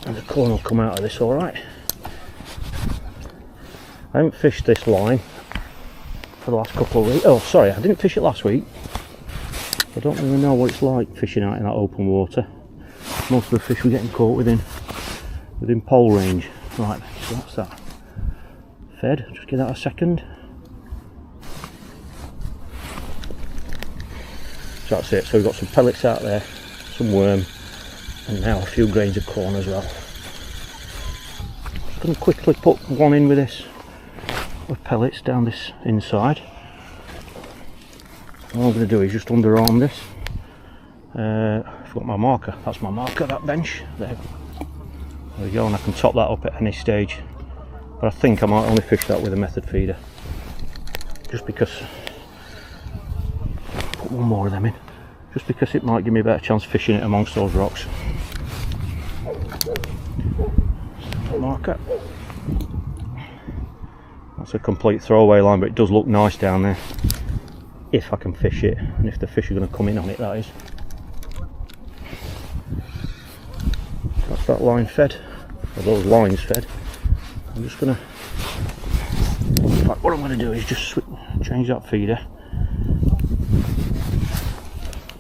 and the corn will come out of this alright. I haven't fished this line for the last couple of weeks. Oh sorry, I didn't fish it last week. I don't really know what it's like fishing out in that open water. Most of the fish were getting caught within pole range. Right, so that's that fed. Just give that a second. So that's it. So we've got some pellets out there, some worm, and now a few grains of corn as well. Just going to quickly put one in with this, with pellets down this inside. All I'm going to do is just underarm this. I've got my marker. That's my marker, that bench. There we go, and I can top that up at any stage. But I think I might only fish that with a method feeder, just because Put one more of them in, just because it might give me a better chance fishing it amongst those rocks. Marker. That's a complete throwaway line, but it does look nice down there. If I can fish it, and if the fish are going to come in on it, that is. That's that line fed, or those lines fed. I'm just going to, in fact, what I'm going to do is just change that feeder.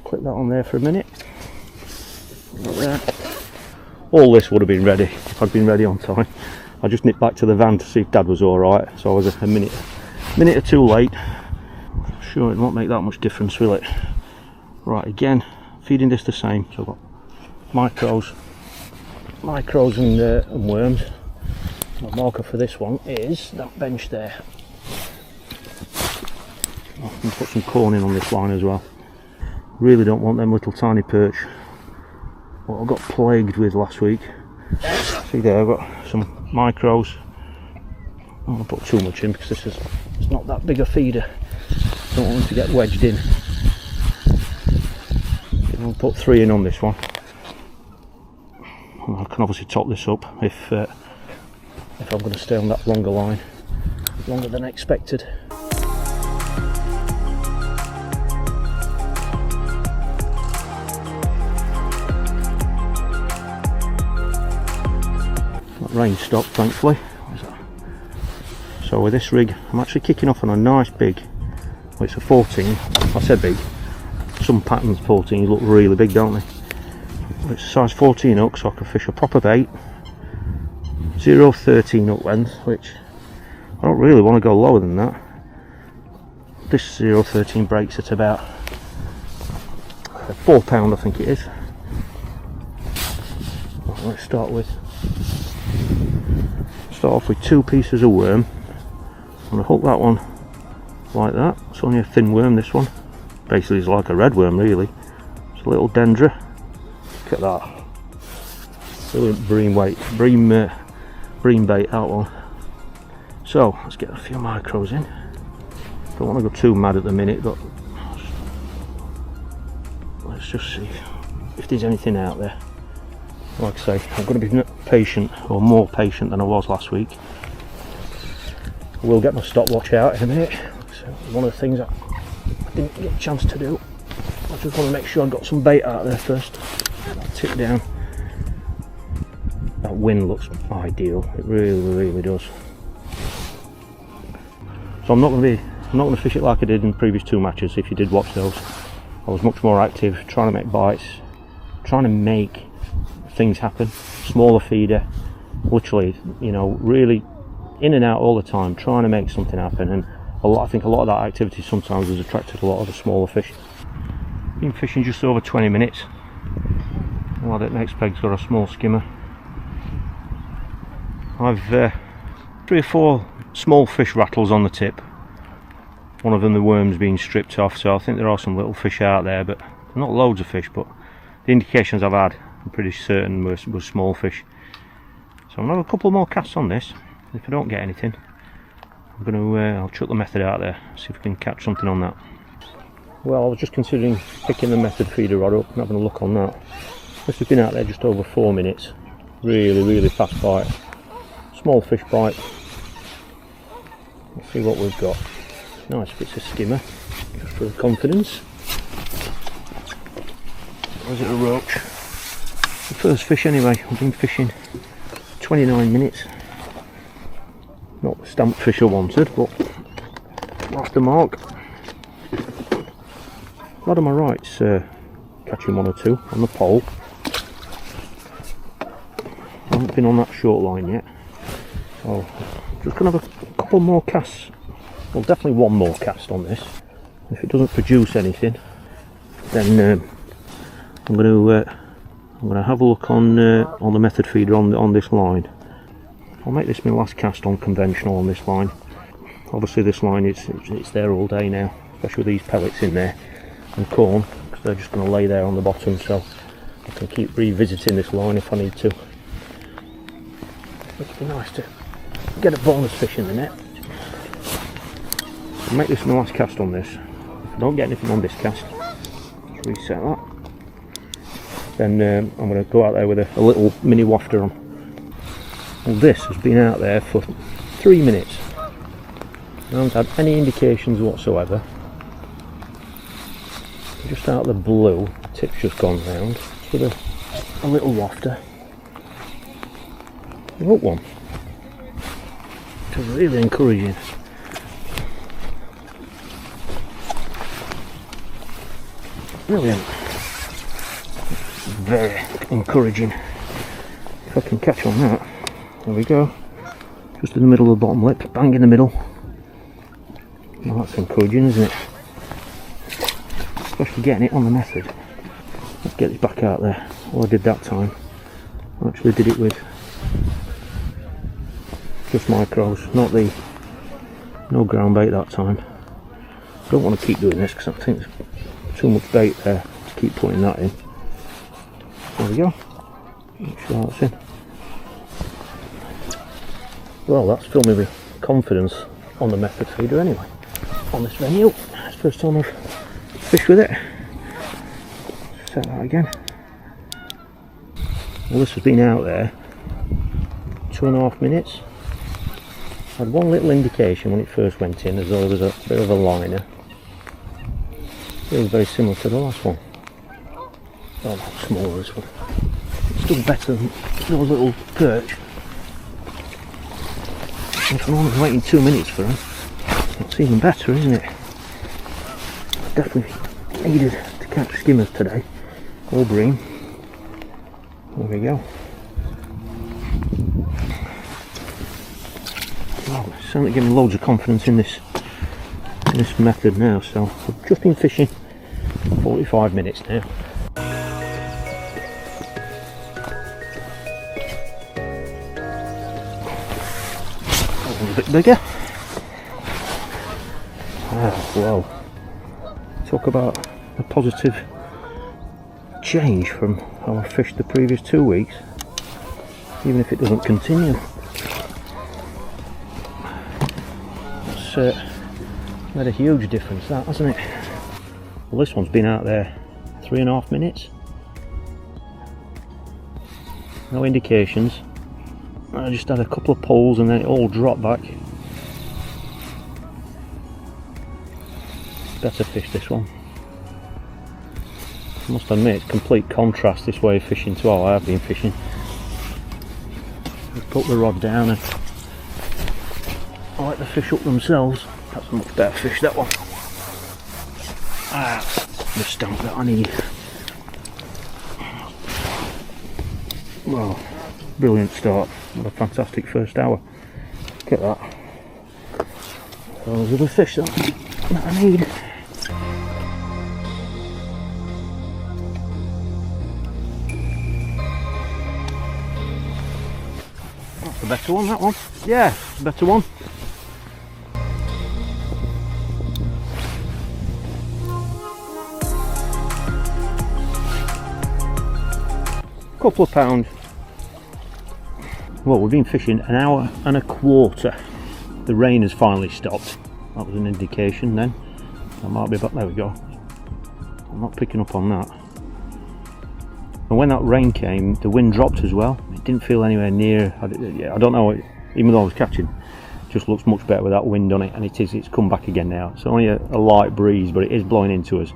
Click that on there for a minute. Like that. All this would have been ready if I'd been ready on time. I just nipped back to the van to see if Dad was alright, so I was a minute or two late. Sure, it won't make that much difference, will it? Right, again, feeding this the same. So I've got micros and worms. My marker for this one is that bench there. I can put some corn in on this line as well. Really don't want them little tiny perch what I got plagued with last week. See there, I've got some micros. I don't want to put too much in because it's not that big a feeder. Don't want them to get wedged in. I'll put 3 in on this one. And I can obviously top this up if I'm going to stay on that longer line, longer than expected. That rain stopped, thankfully. So with this rig, I'm actually kicking off on a nice big. Well, it's a 14. I said big. Some patterns 14 look really big, don't they? It's a size 14 hook, so I can fish a proper bait. 0.13 hook length, which I don't really want to go lower than that. This 0.13 breaks at about £4, I think it is. Let's start off with 2 pieces of worm. I'm going to hook that one like that. It's only a thin worm, this one. Basically it's like a red worm, really. It's a little dendra. Look at that. Brilliant bream bait, that one. So let's get a few micros in. Don't want to go too mad at the minute, but let's just see if there's anything out there. Like I say, I'm going to be patient, or more patient than I was last week. I will get my stopwatch out in a minute. So one of the things I didn't get a chance to do. I just want to make sure I've got some bait out there first. That tip down. That wind looks ideal. It really does. So I'm not going to fish it like I did in the previous 2 matches. If you did watch those, I was much more active, trying to make bites, trying to make things happen. Smaller feeder, literally, you know, really in and out all the time, trying to make something happen. And I think a lot of that activity sometimes has attracted a lot of the smaller fish. Been fishing just over 20 minutes. Well, that next peg's got a small skimmer. I've 3 or 4 small fish rattles on the tip. One of them, the worm's been stripped off, so I think there are some little fish out there, but not loads of fish. But the indications I've had, I'm pretty certain were small fish. So I'm going to have a couple more casts on this. If I don't get anything, I'm going to I'll chuck the method out there, see if we can catch something on that. Well, I was just considering picking the method feeder rod up and having a look on that. This has been out there just over 4 minutes. Really fast bite. Small fish bite. Let's see what we've got. Nice bits of skimmer, just for the confidence. Or is it a roach? The first fish anyway. I've been fishing 29 minutes. Not the stamped fish I wanted, but lost the mark. Glad on my right's catching 1 or 2 on the pole. I haven't been on that short line yet. So just going to have a couple more casts. Well, definitely 1 more cast on this. If it doesn't produce anything, then I'm going to have a look on the method feeder on this line. I'll make this my last cast on conventional on this line. Obviously this line it's there all day now, especially with these pellets in there and corn, because they're just going to lay there on the bottom, so I can keep revisiting this line if I need to. It'd be nice to get a bonus fish in the net. I'll make this my last cast on this. If I don't get anything on this cast, Let's reset that. Then I'm going to go out there with a little mini wafter on. Well, this has been out there for 3 minutes. I haven't had any indications whatsoever. Just out of the blue, the tip's just gone round with a little wafter. Look, one. Which is really encouraging. Brilliant. Very encouraging. If I can catch on that. There we go. Just in the middle of the bottom lip, bang in the middle. Well, that's encouraging, isn't it? Especially getting it on the method. Let's get this back out there. All I did that time, I actually did it with just micros, no ground bait that time. I don't want to keep doing this because I think there's too much bait there to keep putting that in. There we go. Make sure that's in. Well, that's filled me with confidence on the method feeder anyway. On this venue, it's the first time I've fished with it. Set that again. Well, this has been out there 2.5 minutes. I had one little indication when it first went in, as though there was a bit of a liner. It was very similar to the last one. Oh, that's smaller, this one. It's still better than those little perch. If I'm only waiting 2 minutes for them, that's even better, isn't it? I definitely needed to catch skimmers today. All green. There we go. Well, it's certainly giving loads of confidence in this method now. So I've just been fishing 45 minutes now. A little bit bigger. Oh, wow. Talk about a positive change from how I fished the previous 2 weeks, even if it doesn't continue. It's made a huge difference, that, hasn't it? Well, this one's been out there 3.5 minutes. No indications. I just had a couple of pulls and then it all dropped back. Better fish, this one. I must admit, it's complete contrast this way of fishing to how I have been fishing. Just put the rod down and I let the fish up themselves. That's a much better fish, that one. That's the stamp that I need. Well, brilliant start. What a fantastic first hour. Look at that. Those are the fish that I need. That's a better one, that one. Yeah, a better one. Couple of pounds. Well, we've been fishing 1 hour and a quarter. The rain has finally stopped. That was an indication then. That might be about, there we go. I'm not picking up on that. And when that rain came, the wind dropped as well. It didn't feel anywhere near, I don't know, even though I was catching, it just looks much better with that wind on it, and it's come back again now. It's only a light breeze, but it is blowing into us.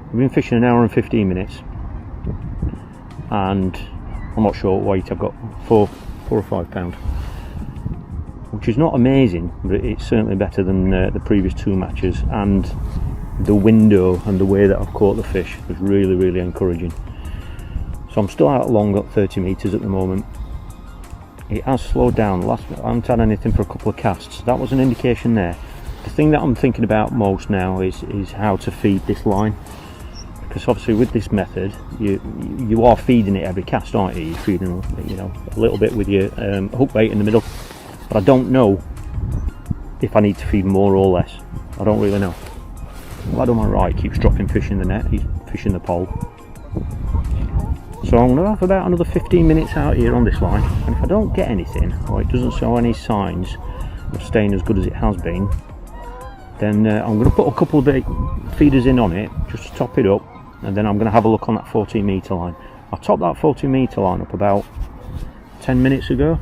We've been fishing 1 hour and 15 minutes. And I'm not sure what weight I've got, 4 or 5 pound, which is not amazing, but it's certainly better than the previous 2 matches. And the window and the way that I've caught the fish was really, really encouraging. So I'm still out long, got 30 metres at the moment. It has slowed down. I haven't had anything for a couple of casts. That was an indication there. The thing that I'm thinking about most now is how to feed this line. Because obviously with this method, you are feeding it every cast, aren't you? You're feeding, a little bit with your hook bait in the middle. But I don't know if I need to feed more or less. I don't really know. The lad on my right keeps dropping fish in the net. He's fishing the pole. So I'm going to have about another 15 minutes out here on this line. And if I don't get anything, or it doesn't show any signs of staying as good as it has been, then I'm going to put a couple of bait feeders in on it just to top it up, and then I'm going to have a look on that 14 metre line. I topped that 14 metre line up about 10 minutes ago.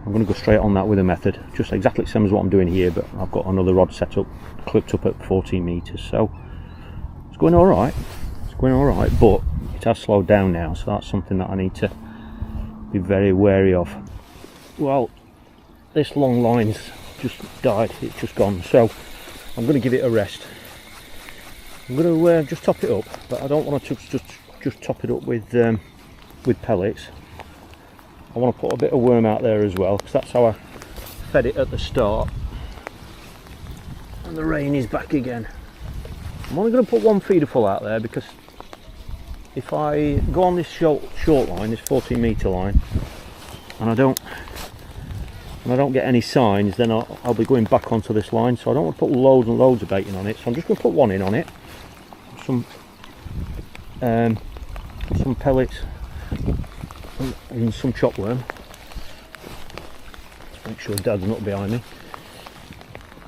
I'm going to go straight on that with a method, just exactly the same as what I'm doing here, but I've got another rod set up, clipped up at 14 metres, so it's going alright. It's going alright, but it has slowed down now, so that's something that I need to be very wary of. Well, this long line's just died, it's just gone, so I'm going to give it a rest. I'm going to just top it up, but I don't want to just top it up with pellets. I want to put a bit of worm out there as well, because that's how I fed it at the start. And the rain is back again. I'm only going to put one feeder full out there, because if I go on this short line, this 14 metre line, and I don't get any signs, then I'll be going back onto this line. So I don't want to put loads and loads of baiting on it, so I'm just going to put one in on it, some pellets and some chopped worm. Let's make sure Dad's not behind me.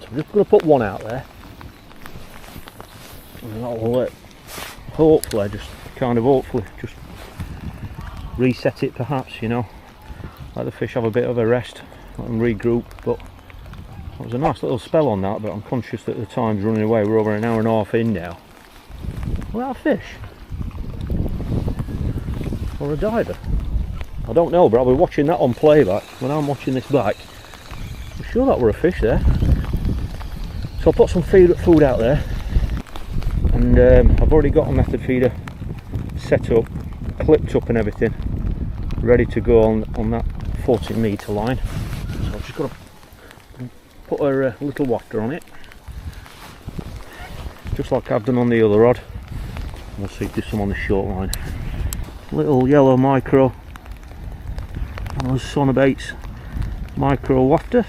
So I'm just going to put one out there, and that'll hopefully just reset it, perhaps, you know, let the fish have a bit of a rest and regroup. But it was a nice little spell on that, but I'm conscious that the time's running away. We're over an hour and a half in now. Was that a fish? Or a diver? I don't know, but I'll be watching that on playback. When I'm watching this back, I'm sure that were a fish there. So I'll put some food out there, and I've already got a method feeder set up, clipped up and everything, ready to go on that 14 metre line. So I've just got to put a little wafter on it, just like I've done on the other rod. We'll see if there's some on the short line. Little yellow micro, one of those Sonobaits micro wafter.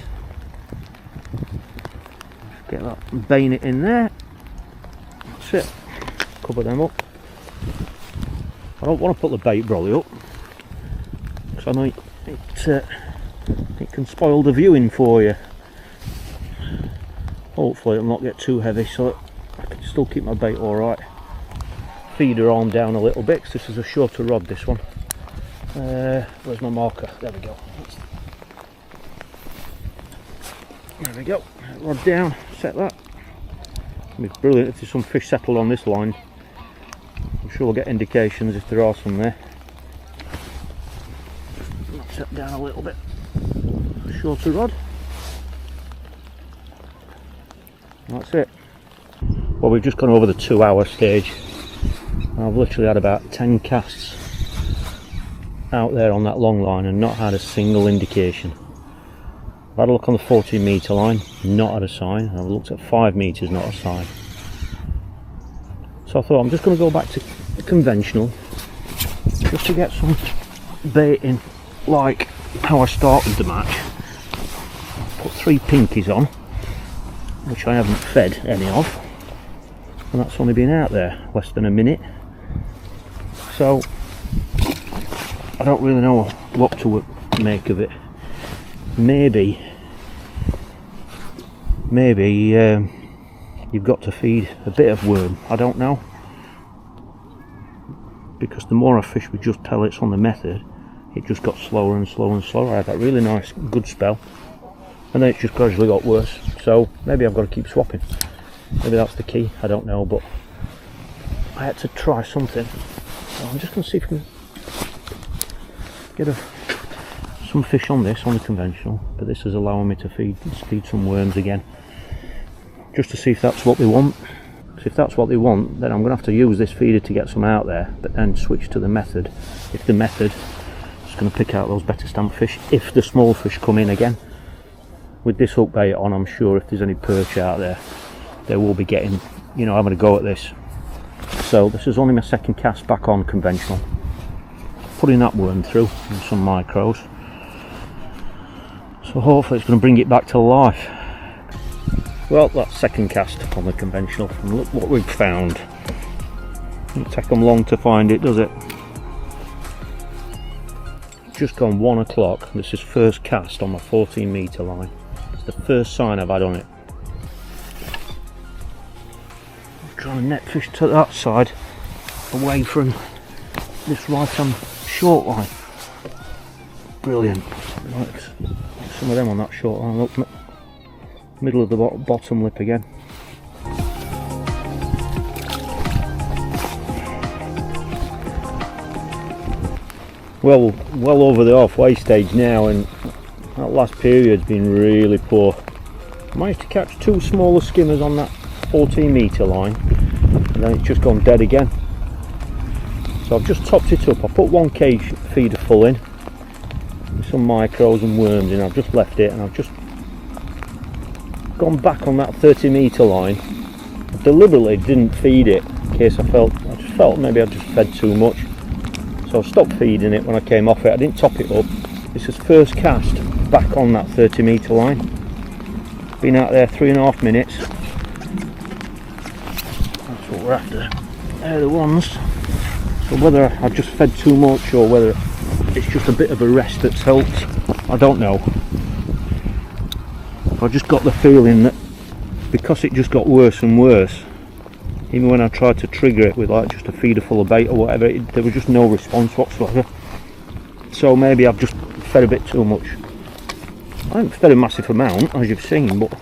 Get that bayonet in there. That's it. Cover them up. I don't want to put the bait brolly up, because I know it can spoil the viewing for you. Hopefully it'll not get too heavy, so I can still keep my bait alright. Feeder arm down a little bit, because this is a shorter rod, this one. Where's my marker? There we go. There we go. Rod down, set that. It'll be brilliant if there's some fish settled on this line. I'm sure we'll get indications if there are some there. Set down a little bit. Shorter rod. That's it. Well, we've just gone over the 2 hour stage. I've literally had about 10 casts out there on that long line and not had a single indication. I've had a look on the 14 metre line, not had a sign. I've looked at 5 metres, not a sign. So I thought I'm just going to go back to the conventional, just to get some bait in like how I started the match. Put 3 pinkies on, which I haven't fed any of, and that's only been out there less than a minute. So I don't really know what to make of it. Maybe you've got to feed a bit of worm. I don't know, because the more I fish with just pellets on the method, it just got slower and slower and slower. I had that really nice good spell, and then it just gradually got worse. So maybe I've got to keep swapping. Maybe that's the key. I don't know, but I had to try something. So I'm just going to see if we can get some fish on this, on the conventional, but this is allowing me to feed some worms again, just to see if that's what they want. So if that's what they want, then I'm going to have to use this feeder to get some out there, but then switch to the method. If the method is going to pick out those better stamp fish, if the small fish come in again. With this hook bait on, I'm sure if there's any perch out there, they will be getting, you know, having a go at this. So this is only my second cast back on conventional, putting that worm through and some micros. So hopefully it's going to bring it back to life. Well, that's second cast on the conventional, and look what we've found. Doesn't take them long to find it, does it? Just gone 1 o'clock. This is first cast on my 14 metre line. It's the first sign I've had on it. trying to net fish to that side, away from this right hand short line. Brilliant. Like some of them on that short line. Look, middle of the bottom lip again. Well over the halfway stage now, and that last period's been really poor. I managed to catch 2 smaller skimmers on that 14 metre line, and then it's just gone dead again. So I've just topped it up. I put 1 cage feeder full in, with some micros and worms in. I've just left it, and I've just gone back on that 30 metre line. I deliberately didn't feed it in case I just felt maybe I just fed too much. So I stopped feeding it when I came off it. I didn't top it up. This is first cast back on that 30 metre line. Been out there 3.5 minutes. That's what we're after. They're the ones. So whether I've just fed too much or whether it's just a bit of a rest that's helped, I don't know. I just got the feeling that because it just got worse and worse, even when I tried to trigger it with like just a feeder full of bait or whatever, there was just no response whatsoever. So maybe I've just fed a bit too much. I haven't fed a massive amount, as you've seen, but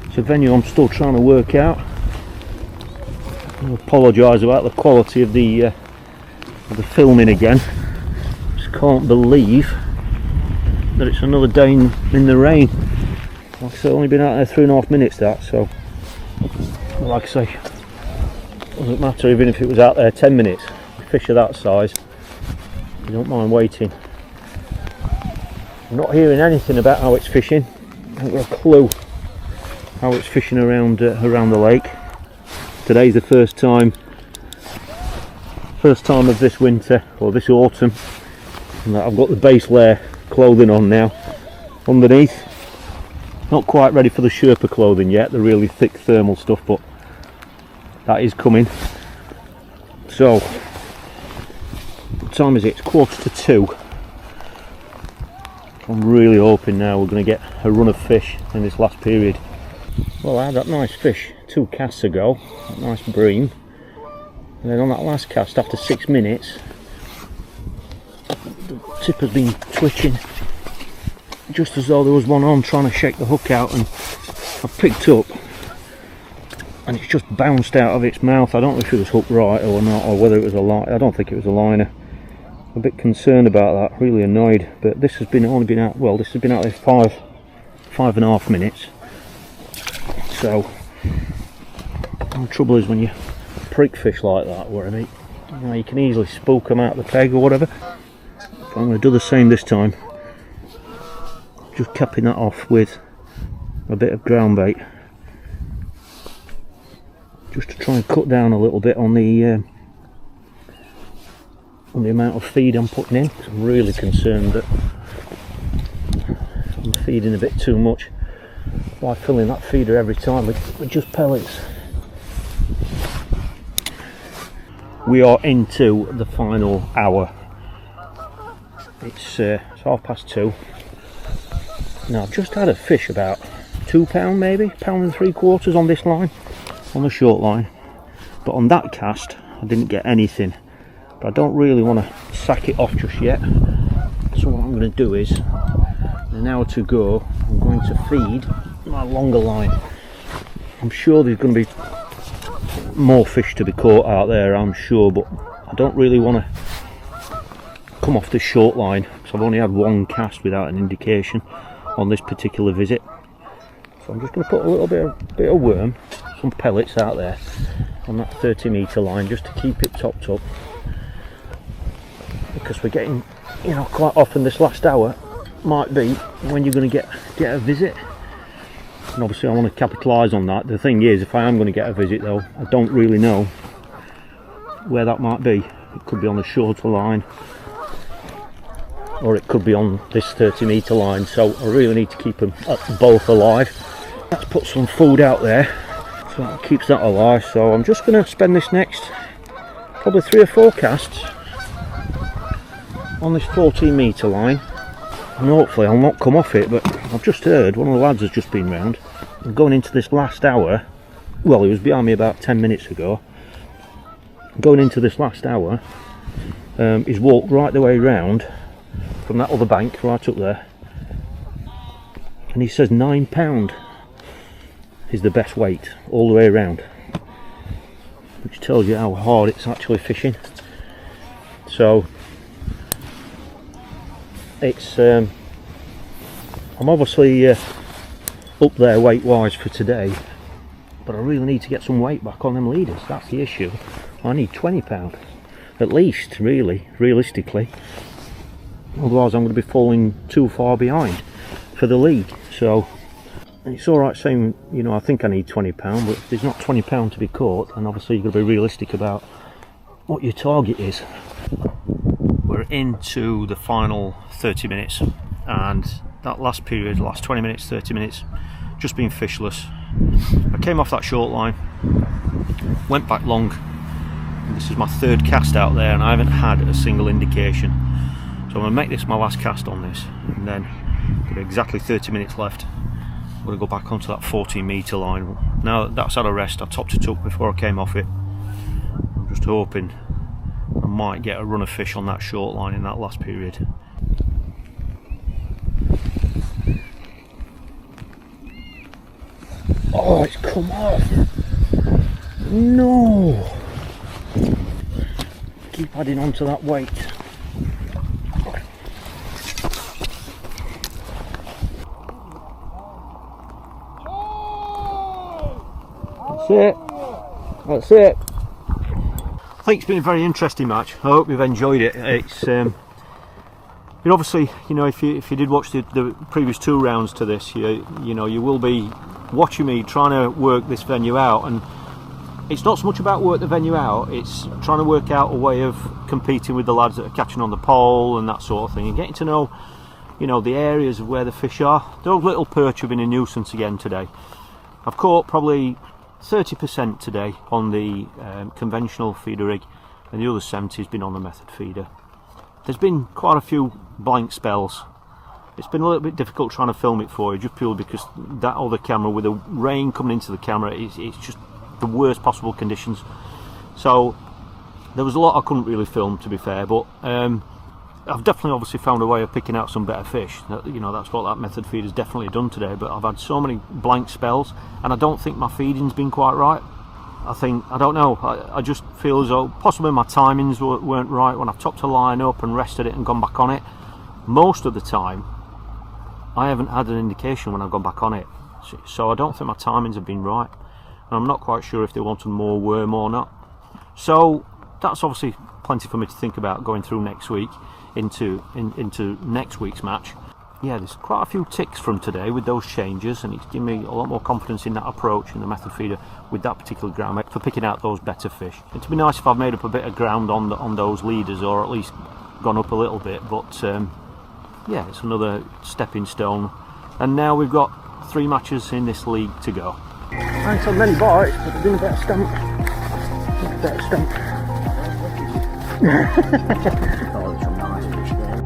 it's a venue I'm still trying to work out. I apologise about the quality of the filming again. Just can't believe that it's another day in the rain. Like I said, only been out there 3.5 minutes that, so like I say, doesn't matter even if it was out there 10 minutes. Fish of that size, you don't mind waiting. I'm not hearing anything about how it's fishing. I haven't got a clue how it's fishing around the lake. Today's the first time of this winter or this autumn, and I've got the base layer clothing on now underneath. Not quite ready for the Sherpa clothing yet, the really thick thermal stuff, but that is coming. So what time is it? It's 1:45. I'm really hoping now we're going to get a run of fish in this last period. Well, I had that nice fish 2 casts ago, that nice bream, and then on that last cast after 6 minutes the tip has been twitching just as though there was one on trying to shake the hook out, and I've picked up and it's just bounced out of its mouth. I don't know if it was hooked right or not, or whether it was a line. I don't think it was a liner. I'm a bit concerned about that, really annoyed, but this has been only been out, well, this has been out there 5.5 minutes. So the trouble is when you prick fish like that, whatever, you can easily spook them out of the peg or whatever. But I'm going to do the same this time. Just capping that off with a bit of ground bait, just to try and cut down a little bit on the amount of feed I'm putting in. I'm really concerned that I'm feeding a bit too much by filling that feeder every time with just pellets. We are into the final hour. It's 2:30. Now I've just had a fish about £2 maybe, £1.75 on this line, on the short line, but on that cast I didn't get anything. But I don't really want to sack it off just yet, so what I'm going to do is, an hour to go, I'm going to feed my longer line. I'm sure there's going to be more fish to be caught out there, I'm sure, but I don't really want to come off this short line because I've only had 1 cast without an indication on this particular visit. So I'm just going to put a little bit of worm, some pellets out there on that 30 metre line just to keep it topped up, because we're getting, you know, quite often this last hour might be when you're going to get a visit, and obviously I want to capitalise on that. The thing is, if I am going to get a visit though, I don't really know where that might be. It could be on the shorter line, or it could be on this 30 metre line, so I really need to keep them both alive. Let's put some food out there so that keeps that alive. So I'm just going to spend this next probably 3 or 4 casts on this 14 metre line, and hopefully I'll not come off it. But I've just heard one of the lads has just been round, and going into this last hour well, he was behind me about 10 minutes ago. Going into this last hour, he's walked right the way round from that other bank right up there, and he says £9 is the best weight all the way around, which tells you how hard it's actually fishing. So it's I'm obviously up there weight wise for today, but I really need to get some weight back on them leaders. That's the issue. I need £20 at least, really, realistically, otherwise I'm going to be falling too far behind for the league. So it's alright saying, you know, I think I need £20, but if there's not £20 to be caught, then obviously you've got to be realistic about what your target is. We're into the final 30 minutes, and that last period, the last 20 minutes, 30 minutes, just been fishless. I came off that short line, went back long, and this is my third cast out there, and I haven't had a single indication. So I'm going to make this my last cast on this, and then got exactly 30 minutes left. I'm going to go back onto that 14 metre line. Now that that's had a rest, I topped it up before I came off it. I'm just hoping I might get a run of fish on that short line in that last period. Oh, it's come off! No! Keep adding on to that weight. That's it. That's it. I think it's been a very interesting match. I hope you've enjoyed it. It's obviously, you know, if you did watch the previous two rounds to this, you know you will be watching me trying to work this venue out, and it's not so much about work the venue out, it's trying to work out a way of competing with the lads that are catching on the pole and that sort of thing, and getting to know, you know, the areas of where the fish are. Those little perch have been a nuisance again today. I've caught probably 30% today on the conventional feeder rig, and the other 70 has been on the method feeder. There's been quite a few blank spells. It's been a little bit difficult trying to film it for you, just purely because that other camera, with the rain coming into the camera, it's just the worst possible conditions. So there was a lot I couldn't really film, to be fair, but I've definitely obviously found a way of picking out some better fish. You know, that's what that method feed has definitely done today, but I've had so many blank spells, and I don't think my feeding's been quite right. I don't know, I just feel as though possibly my timings weren't right when I've topped a line up and rested it and gone back on it. Most of the time I haven't had an indication when I've gone back on it, so I don't think my timings have been right, and I'm not quite sure if they wanted more worm or not. So that's obviously plenty for me to think about going through next week into next week's match. Yeah, there's quite a few ticks from today with those changes, and it's given me a lot more confidence in that approach in the method feeder with that particular ground for picking out those better fish. It'd be nice if I've made up a bit of ground on those leaders, or at least gone up a little bit, but yeah, it's another stepping stone, and now we've got 3 matches in this league to go. I haven't had many bites, but they've been a better stamp. A better stamp. Oh, there's some nice fish there.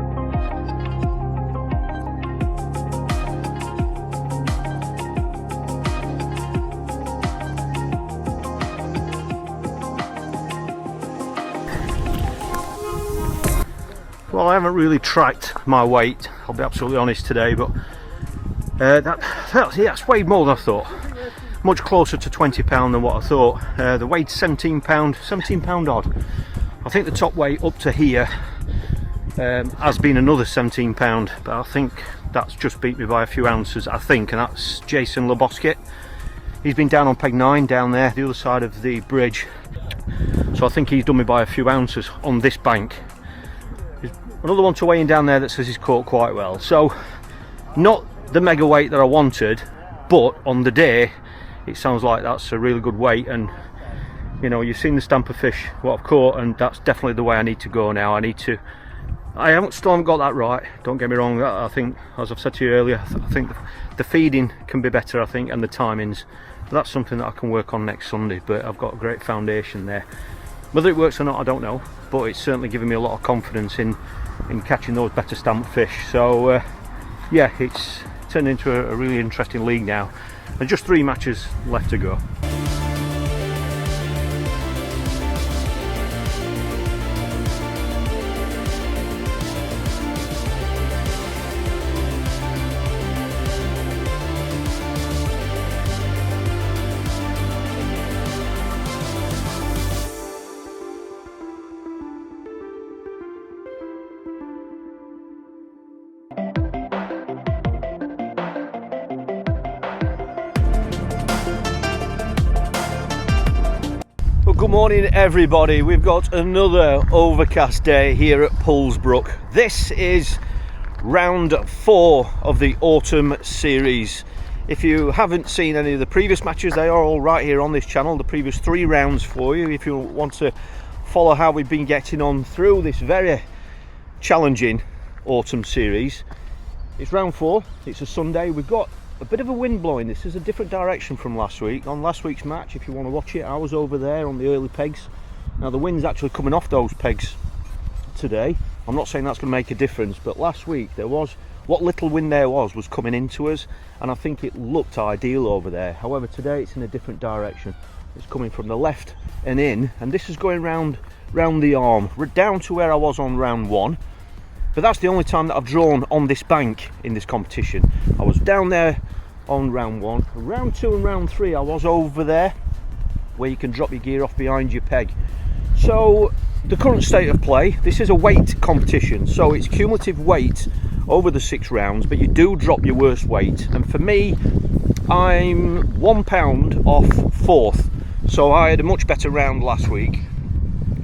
Well, I haven't really tracked my weight, I'll be absolutely honest today, but that's weighed more than I thought. Much closer to £20 than what I thought. The weight's £17 odd. I think the top weight up to here has been another £17, but I think that's just beat me by a few ounces, I think, and that's Jason Lebosket. He's been down on peg 9 down there, the other side of the bridge, so I think he's done me by a few ounces on this bank. Another one to weigh in down there that says he's caught quite well, so not the mega weight that I wanted, but on the day it sounds like that's a really good weight. And you know, you've seen the stamp of fish what I've caught, and that's definitely the way I need to go now. I still haven't got that right, don't get me wrong. I think, as I've said to you earlier, I think the feeding can be better, I think, and the timings. But that's something that I can work on next Sunday, but I've got a great foundation there. Whether it works or not, I don't know, but it's certainly given me a lot of confidence in catching those better stamp fish. So yeah, it's turned into a really interesting league now, and just 3 matches left to go. morning everybody. We've got another overcast day here at Poolsbrook. This is round 4 of the autumn series. If you haven't seen any of the previous matches, they are all right here on this channel, the previous 3 rounds for you, if you want to follow how we've been getting on through this very challenging autumn series. It's round 4, it's a Sunday. We've got a bit of a wind blowing. This is a different direction from last week. On last week's match, if you want to watch it, I was over there on the early pegs. Now the wind's actually coming off those pegs today. I'm not saying that's going to make a difference, but last week there was, what little wind there was coming into us, and I think it looked ideal over there. However, today it's in a different direction. It's coming from the left and in, and this is going round the arm. We're down to where I was on round 1. But that's the only time that I've drawn on this bank in this competition. I was down there on round 1. Round 2 and round 3 I was over there, where you can drop your gear off behind your peg. So the current state of play, this is a weight competition, so it's cumulative weight over the 6 rounds, but you do drop your worst weight. And for me, I'm £1 off 4th. So I had a much better round last week.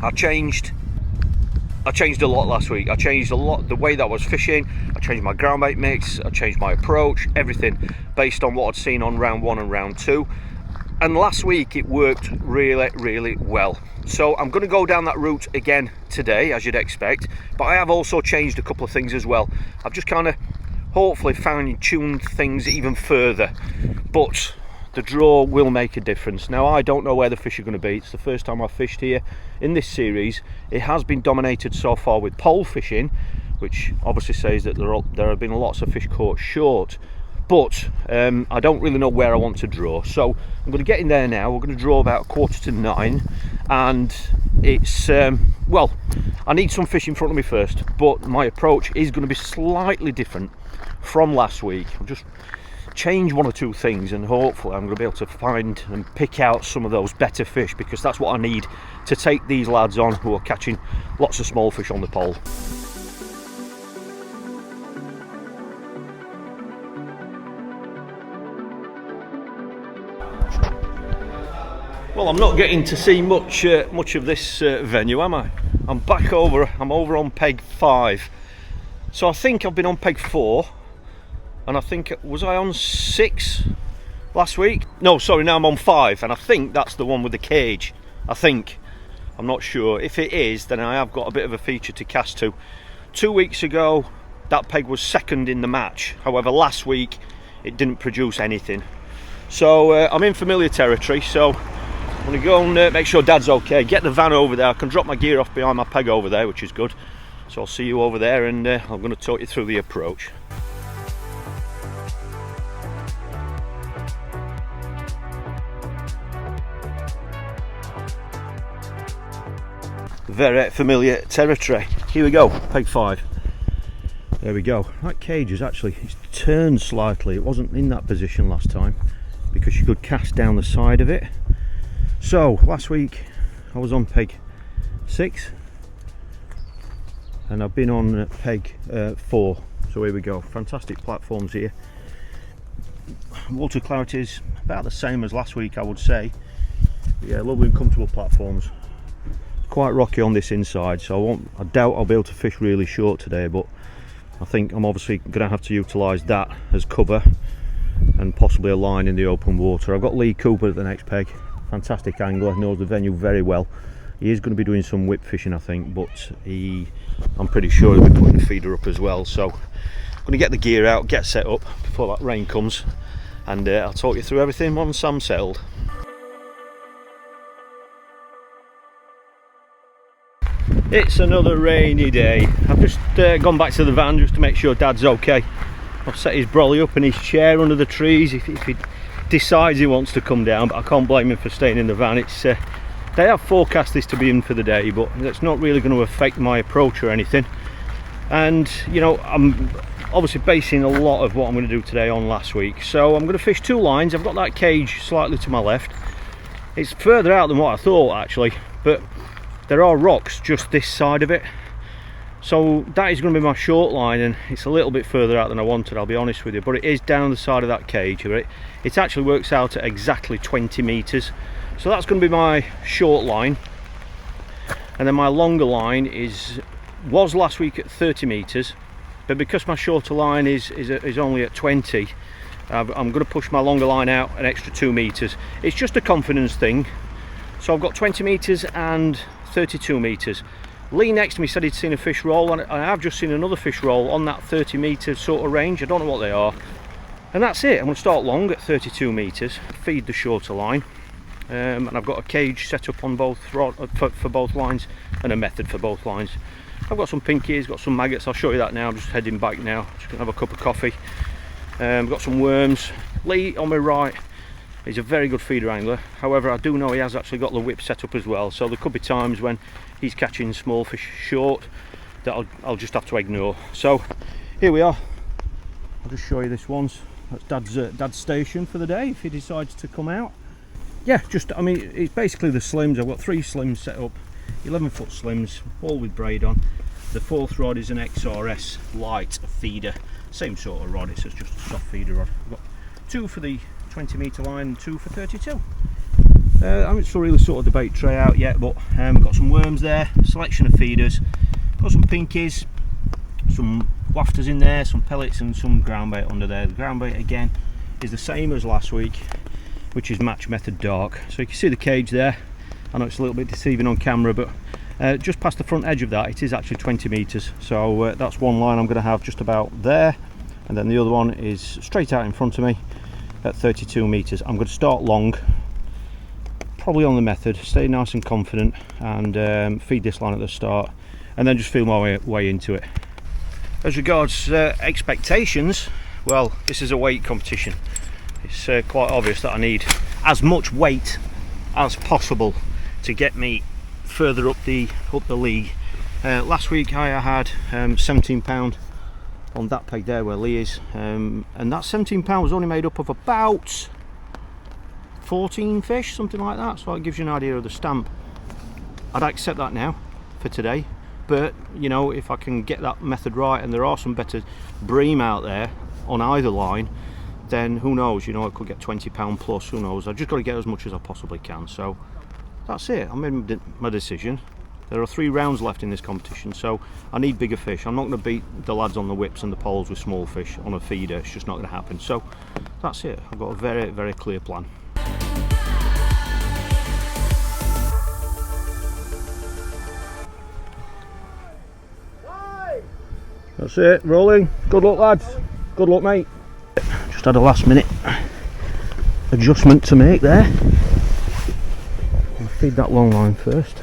I changed a lot last week. I changed a lot the way that I was fishing. I changed my ground bait mix, I changed my approach, everything based on what I'd seen on round 1 and round 2. And last week it worked really well. So I'm going to go down that route again today, as you'd expect, but I have also changed a couple of things as well. I've just kind of hopefully fine-tuned things even further, but the draw will make a difference. Now, I don't know where the fish are going to be. It's the first time I've fished here in this series. It has been dominated so far with pole fishing, which obviously says that there have been lots of fish caught short, but I don't really know where I want to draw. So I'm going to get in there now. We're going to draw about 8:45, and it's well, I need some fish in front of me first, but my approach is going to be slightly different from last week. I'll just change 1 or 2 things, and hopefully I'm going to be able to find and pick out some of those better fish, because that's what I need to take these lads on who are catching lots of small fish on the pole. Well, I'm not getting to see much of this venue, am I? I'm over on peg 5. So I think I've been on peg 4. And I think, was I on 6 last week? No, sorry, now I'm on 5, and I think that's the one with the cage. I think. I'm not sure. If it is, then I have got a bit of a feature to cast to. 2 weeks ago, that peg was 2nd in the match. However, last week, it didn't produce anything. So I'm in familiar territory, so I'm going to go and make sure Dad's okay. Get the van over there. I can drop my gear off behind my peg over there, which is good. So I'll see you over there, and I'm going to talk you through the approach. Very familiar territory. Here we go, peg 5. There we go. That cage is actually, it's turned slightly. It wasn't in that position last time because you could cast down the side of it. So last week I was on peg 6 and I've been on peg 4. So here we go. Fantastic platforms here. Water clarity is about the same as last week, I would say. Yeah, lovely and comfortable platforms. Quite rocky on this inside, so I doubt I'll be able to fish really short today, but I think I'm obviously going to have to utilise that as cover and possibly a line in the open water. I've got Lee Cooper at the next peg, fantastic angler, knows the venue very well. He is going to be doing some whip fishing, I think, but I'm pretty sure he'll be putting a feeder up as well. So I'm going to get the gear out, get set up before that rain comes, and I'll talk you through everything once I'm settled. It's another rainy day. I've just gone back to the van just to make sure Dad's okay. I've set his brolly up in his chair under the trees if he decides he wants to come down, but I can't blame him for staying in the van. It's they have forecast this to be in for the day, but it's not really going to affect my approach or anything. And you know, I'm obviously basing a lot of what I'm going to do today on last week. So I'm going to fish 2 lines. I've got that cage slightly to my left. It's further out than what I thought actually, but there are rocks just this side of it, so that is going to be my short line, and it's a little bit further out than I wanted, I'll be honest with you, but it is down the side of that cage. It actually works out at exactly 20 metres So that's going to be my short line, and then my longer line was last week at 30 meters, but because my shorter line is only at 20, I'm going to push my longer line out an extra 2 meters. It's just a confidence thing. So I've got 20 meters and 32 meters. Lee next to me said he'd seen a fish roll, and I have just seen another fish roll on that 30 meter sort of range. I don't know what they are, and that's it. I'm going to start long at 32 meters, feed the shorter line, and I've got a cage set up on both for both lines, and a method for both lines. I've got some pinkies, got some maggots. I'll show you that now. I'm just heading back now. Just gonna have a cup of coffee. I've got some worms. Lee on my right is a very good feeder angler. However, I do know he has actually got the whip set up as well, so there could be times when he's catching small fish short that I'll just have to ignore. So here we are. I'll just show you this once. That's Dad's station for the day if he decides to come out. Yeah, I mean, it's basically the slims. I've got 3 slims set up, 11-foot slims, all with braid on. The 4th rod is an XRS light feeder, same sort of rod. It's just a soft feeder rod. I've got 2 for the 20 meter line and 2 for 32. I haven't still really sorted the bait tray out yet, but I've got some worms there, selection of feeders, got some pinkies, some wafters in there, some pellets and some ground bait under there. The ground bait again is the same as last week, which is match method dark. So you can see the cage there. I know it's a little bit deceiving on camera, but just past the front edge of that it is actually 20 meters. So that's one line I'm going to have just about there, and then the other one is straight out in front of me at 32 meters. I'm going to start long, probably on the method, stay nice and confident, and feed this line at the start, and then just feel my way into it. As regards expectations, well, this is a weight competition. It's quite obvious that I need as much weight as possible to get me further up the league. Last week I had 17 pound on that peg there where Lee is, and that 17 pound was only made up of about 14 fish, something like that, so it gives you an idea of the stamp. I'd accept that now for today, but you know, if I can get that method right and there are some better bream out there on either line, then who knows, you know, I could get 20 pound plus, who knows. I've just got to get as much as I possibly can. So that's it, I made my decision. There are 3 rounds left in this competition, so I need bigger fish. I'm not going to beat the lads on the whips and the poles with small fish on a feeder. It's just not going to happen. So that's it, I've got a very, very clear plan. That's it, rolling. Good luck, lads. Good luck, mate. Just had a last minute adjustment to make there. I'll feed that long line first.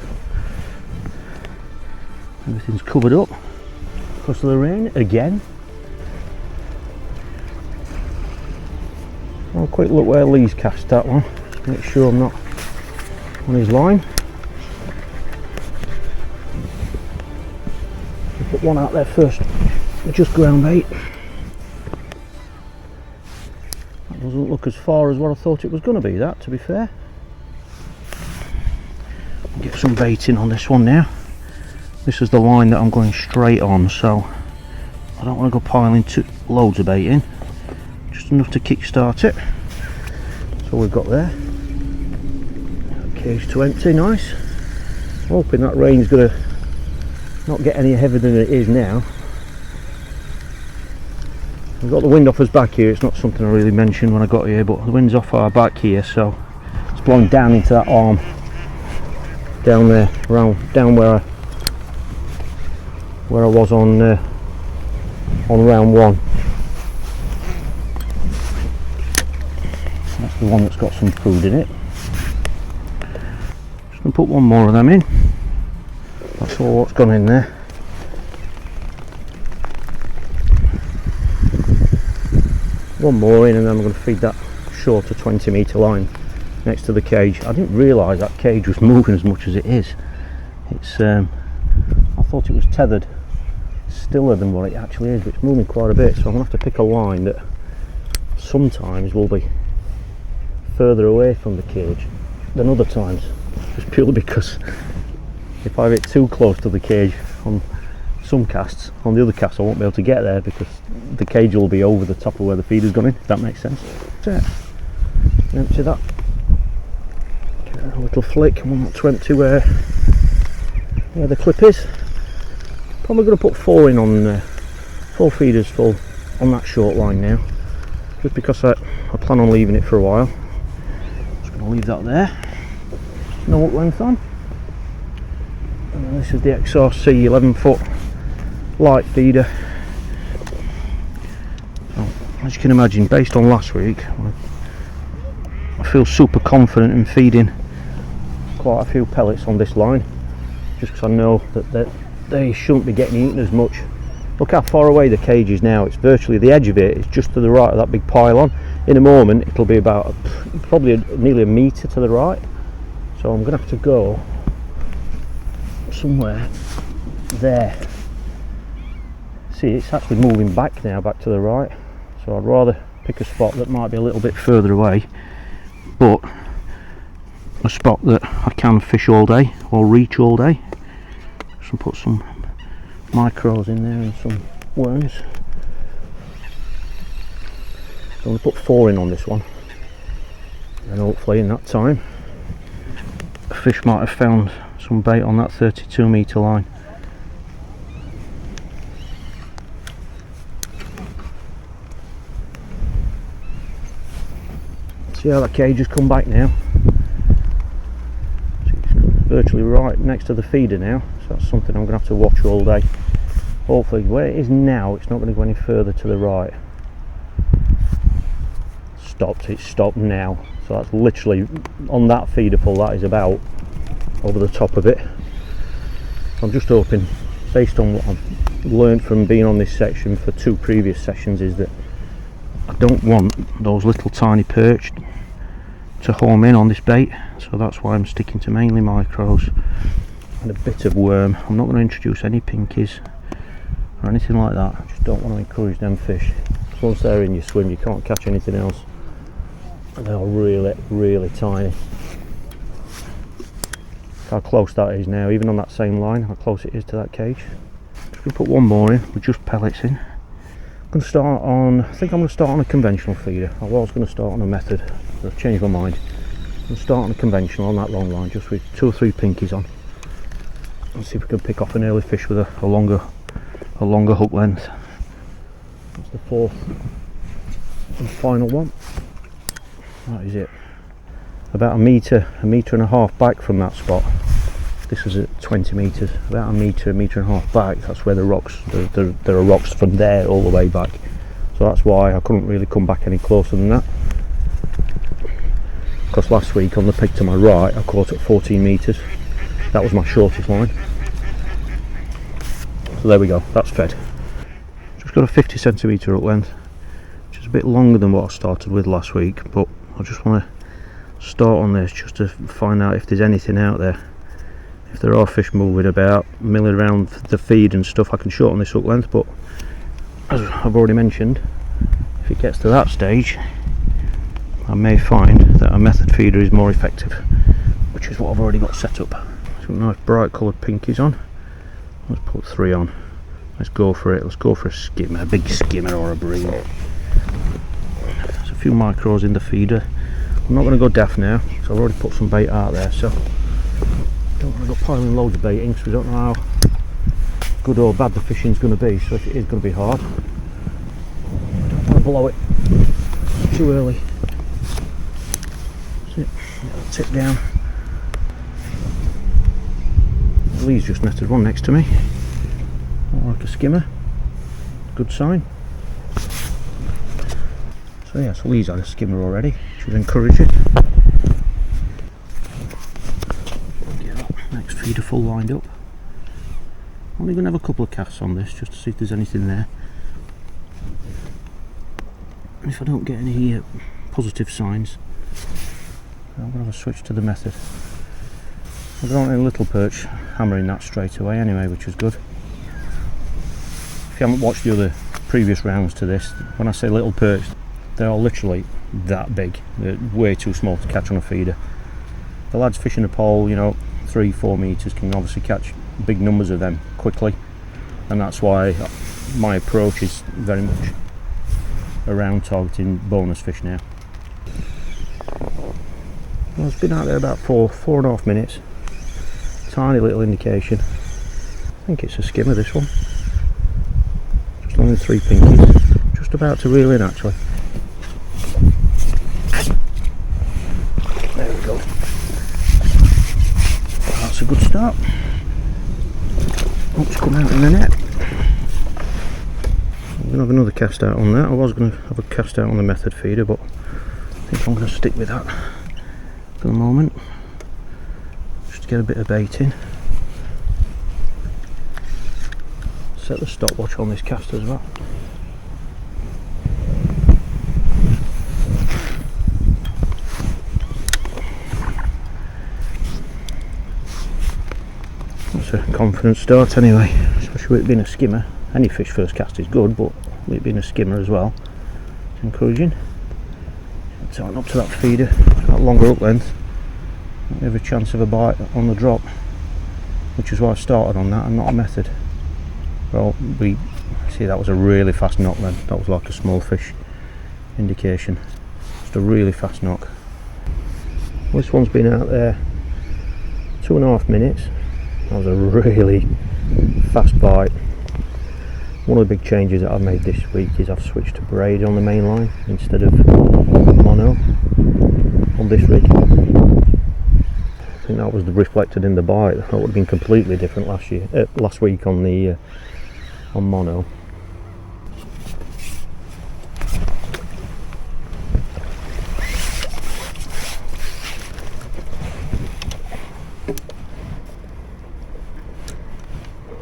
Everything's covered up because of the rain again. I'll have a quick look where Lee's cast that one. Make sure I'm not on his line. I'll put one out there first. Just ground bait. That doesn't look as far as what I thought it was going to be, that, to be fair. I'll get some bait in on this one now. This is the line that I'm going straight on, so I don't want to go piling loads of bait in. Just enough to kickstart it. So we've got there. Cage to empty, nice. Hoping that rain's going to not get any heavier than it is now. We've got the wind off us back here. It's not something I really mentioned when I got here, but the wind's off our back here, so it's blowing down into that arm down there, down where I was on round 1. That's the one that's got some food in it. Just gonna put one more of them in. That's all what's gone in there. One more in, and then I'm going to feed that shorter 20 metre line next to the cage. I didn't realise that cage was moving as much as it is. It's I thought it was tethered stiller than what it actually is, but it's moving quite a bit, so I'm going to have to pick a line that sometimes will be further away from the cage than other times, just purely because if I have it too close to the cage on some casts, on the other casts I won't be able to get there because the cage will be over the top of where the feeder's gone in, if that makes sense. That's it. Empty that. Get a little flick. I want that to empty where the clip is. Probably going to put 4 in on 4 feeders full on that short line now, just because I plan on leaving it for a while. Just going to leave that there. No hook length on. And this is the XRC 11-foot light feeder. So, as you can imagine, based on last week, I feel super confident in feeding quite a few pellets on this line, just because I know that they shouldn't be getting eaten as much. Look how far away the cage is now. It's virtually, the edge of it is just to the right of that big pylon. In a moment it'll be about probably nearly a metre to the right, so I'm going to have to go somewhere there. See, it's actually moving back now, back to the right, so I'd rather pick a spot that might be a little bit further away, but a spot that I can fish all day or reach all day. So put some micros in there and some worms. I'm going to put 4 in on this one, and hopefully in that time a fish might have found some bait on that 32 metre line. See how that cage has come back now? It's virtually right next to the feeder now, so that's something I'm going to have to watch all day. Hopefully where it is now it's not going to go any further to the right. It's stopped now, so that's literally on that feeder full, that is about over the top of it. I'm just hoping, based on what I've learned from being on this section for 2 previous sessions, is that I don't want those little tiny perch to home in on this bait, so that's why I'm sticking to mainly micros and a bit of worm. I'm not going to introduce any pinkies or anything like that. I just don't want to encourage them fish. Once they're in your swim you can't catch anything else, and they're really tiny. How close that is now, even on that same line, how close it is to that cage. Just going to put one more in with just pellets in. I'm going to start on, I think I'm going to start on a conventional feeder. I was going to start on a method, but I've changed my mind. I'm going to start on a conventional on that long line, just with 2 or 3 pinkies on. Let's see if we can pick off an early fish with a longer hook length. That's the 4th and final one. That is it. About a metre and a half back from that spot. This was at 20 metres. About a metre and a half back. That's where the rocks. There are rocks from there all the way back. So that's why I couldn't really come back any closer than that. Because last week on the pig to my right, I caught at 14 metres. That was my shortest line. So there we go. That's fed. Just got a 50 centimetre hook length, which is a bit longer than what I started with last week. But I just want to start on this just to find out if there's anything out there. If there are fish moving about, milling around the feed and stuff, I can shorten this hook length, but as I've already mentioned, if it gets to that stage I may find that a method feeder is more effective, which is what I've already got set up. Some nice bright coloured pinkies on. Let's put 3 on. Let's go for it. Let's go for a skimmer, a big skimmer or a bream. There's a few micros in the feeder. I'm not going to go deaf now, so I've already put some bait out there, so I don't want to go piling loads of bait in, because we don't know how good or bad the fishing's going to be. So if it is going to be hard, I don't want to blow it too early. That's it. Tip down. Lee's just netted one next to me, like a skimmer. Good sign. So yeah, so Lee's had a skimmer already, which is encouraging. Get that next feeder full lined up. Only going to have a couple of casts on this just to see if there's anything there. And if I don't get any positive signs, I'm going to have a switch to the method. I don't want any little perch hammering that straight away anyway, which was good. If you haven't watched the other previous rounds to this, when I say little perch, they're all literally that big. They're way too small to catch on a feeder. The lads fishing a pole, 3-4 metres, can obviously catch big numbers of them quickly, and that's why my approach is very much around targeting bonus fish now. Well, it's been out there about 4.5 minutes. Tiny little indication. I think it's a skimmer, this one. Just only 3 pinkies. Just about to reel in, actually. There we go. That's a good start. Hope to come out in the net. I'm going to have another cast out on that. I was going to have a cast out on the method feeder, but I think I'm going to stick with that for the moment. Just to get a bit of bait in. Set the stopwatch on this cast as well. That's a confident start anyway, especially with it being a skimmer. Any fish first cast is good, but with it being a skimmer as well, it's encouraging. Tighten up to that feeder, that longer up length. We have a chance of a bite on the drop, which is why I started on that and not a method. Well, we see that was a really fast knock then. That was like a small fish indication. Just a really fast knock. This one's been out there 2.5 minutes. That was a really fast bite. One of the big changes that I've made this week is I've switched to braid on the main line instead of mono on this rig. I think that was reflected in the bite. That would have been completely different last week on the on mono.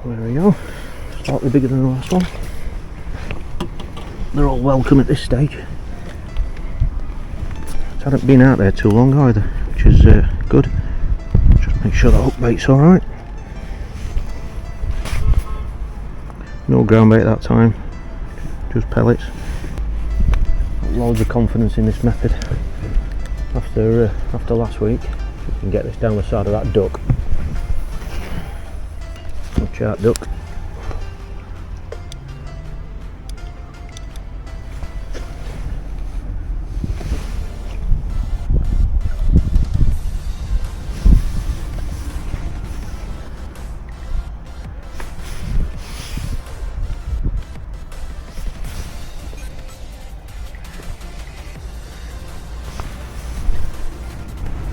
There we go. Slightly bigger than the last one. They're all welcome at this stage. It hadn't been out there too long either, which is good. Just make sure the hook bait's alright. No ground bait that time, just pellets. Got loads of confidence in this method after last week. We can get this down the side of that duck. Watch out, duck.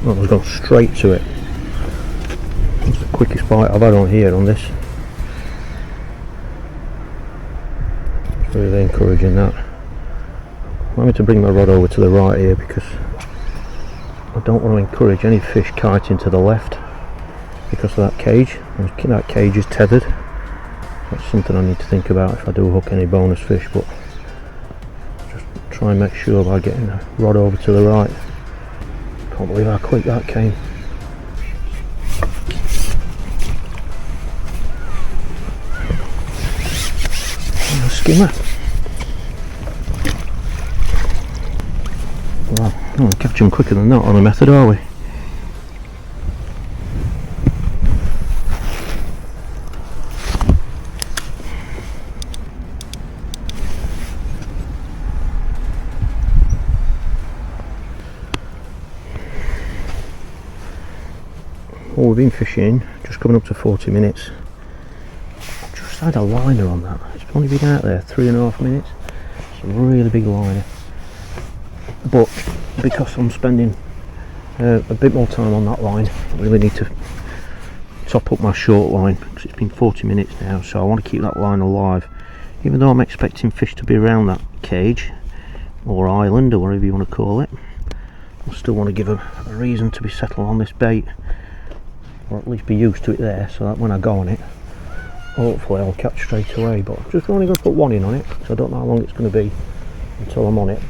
Well, I've gone straight to it. That's the quickest bite I've had on here on this. It's really encouraging that. I'm going to bring my rod over to the right here because I don't want to encourage any fish kiting to the left because of that cage. That cage is tethered. That's something I need to think about if I do hook any bonus fish, but just try and make sure by getting the rod over to the right. Can't believe how quick that came. And a skimmer. Well, I don't catch them quicker than that on a method, are we? Well, we've been fishing, just coming up to 40 minutes. I've just had a liner on that. It's only been out there 3.5 minutes. It's a really big liner. But because I'm spending a bit more time on that line, I really need to top up my short line because it's been 40 minutes now, so I want to keep that line alive. Even though I'm expecting fish to be around that cage or island or whatever you want to call it, I still want to give them a reason to be settled on this bait, or at least be used to it there, so that when I go on it, hopefully I'll catch straight away. But I'm just only going to put one in on it, so I don't know how long it's going to be until I'm on it.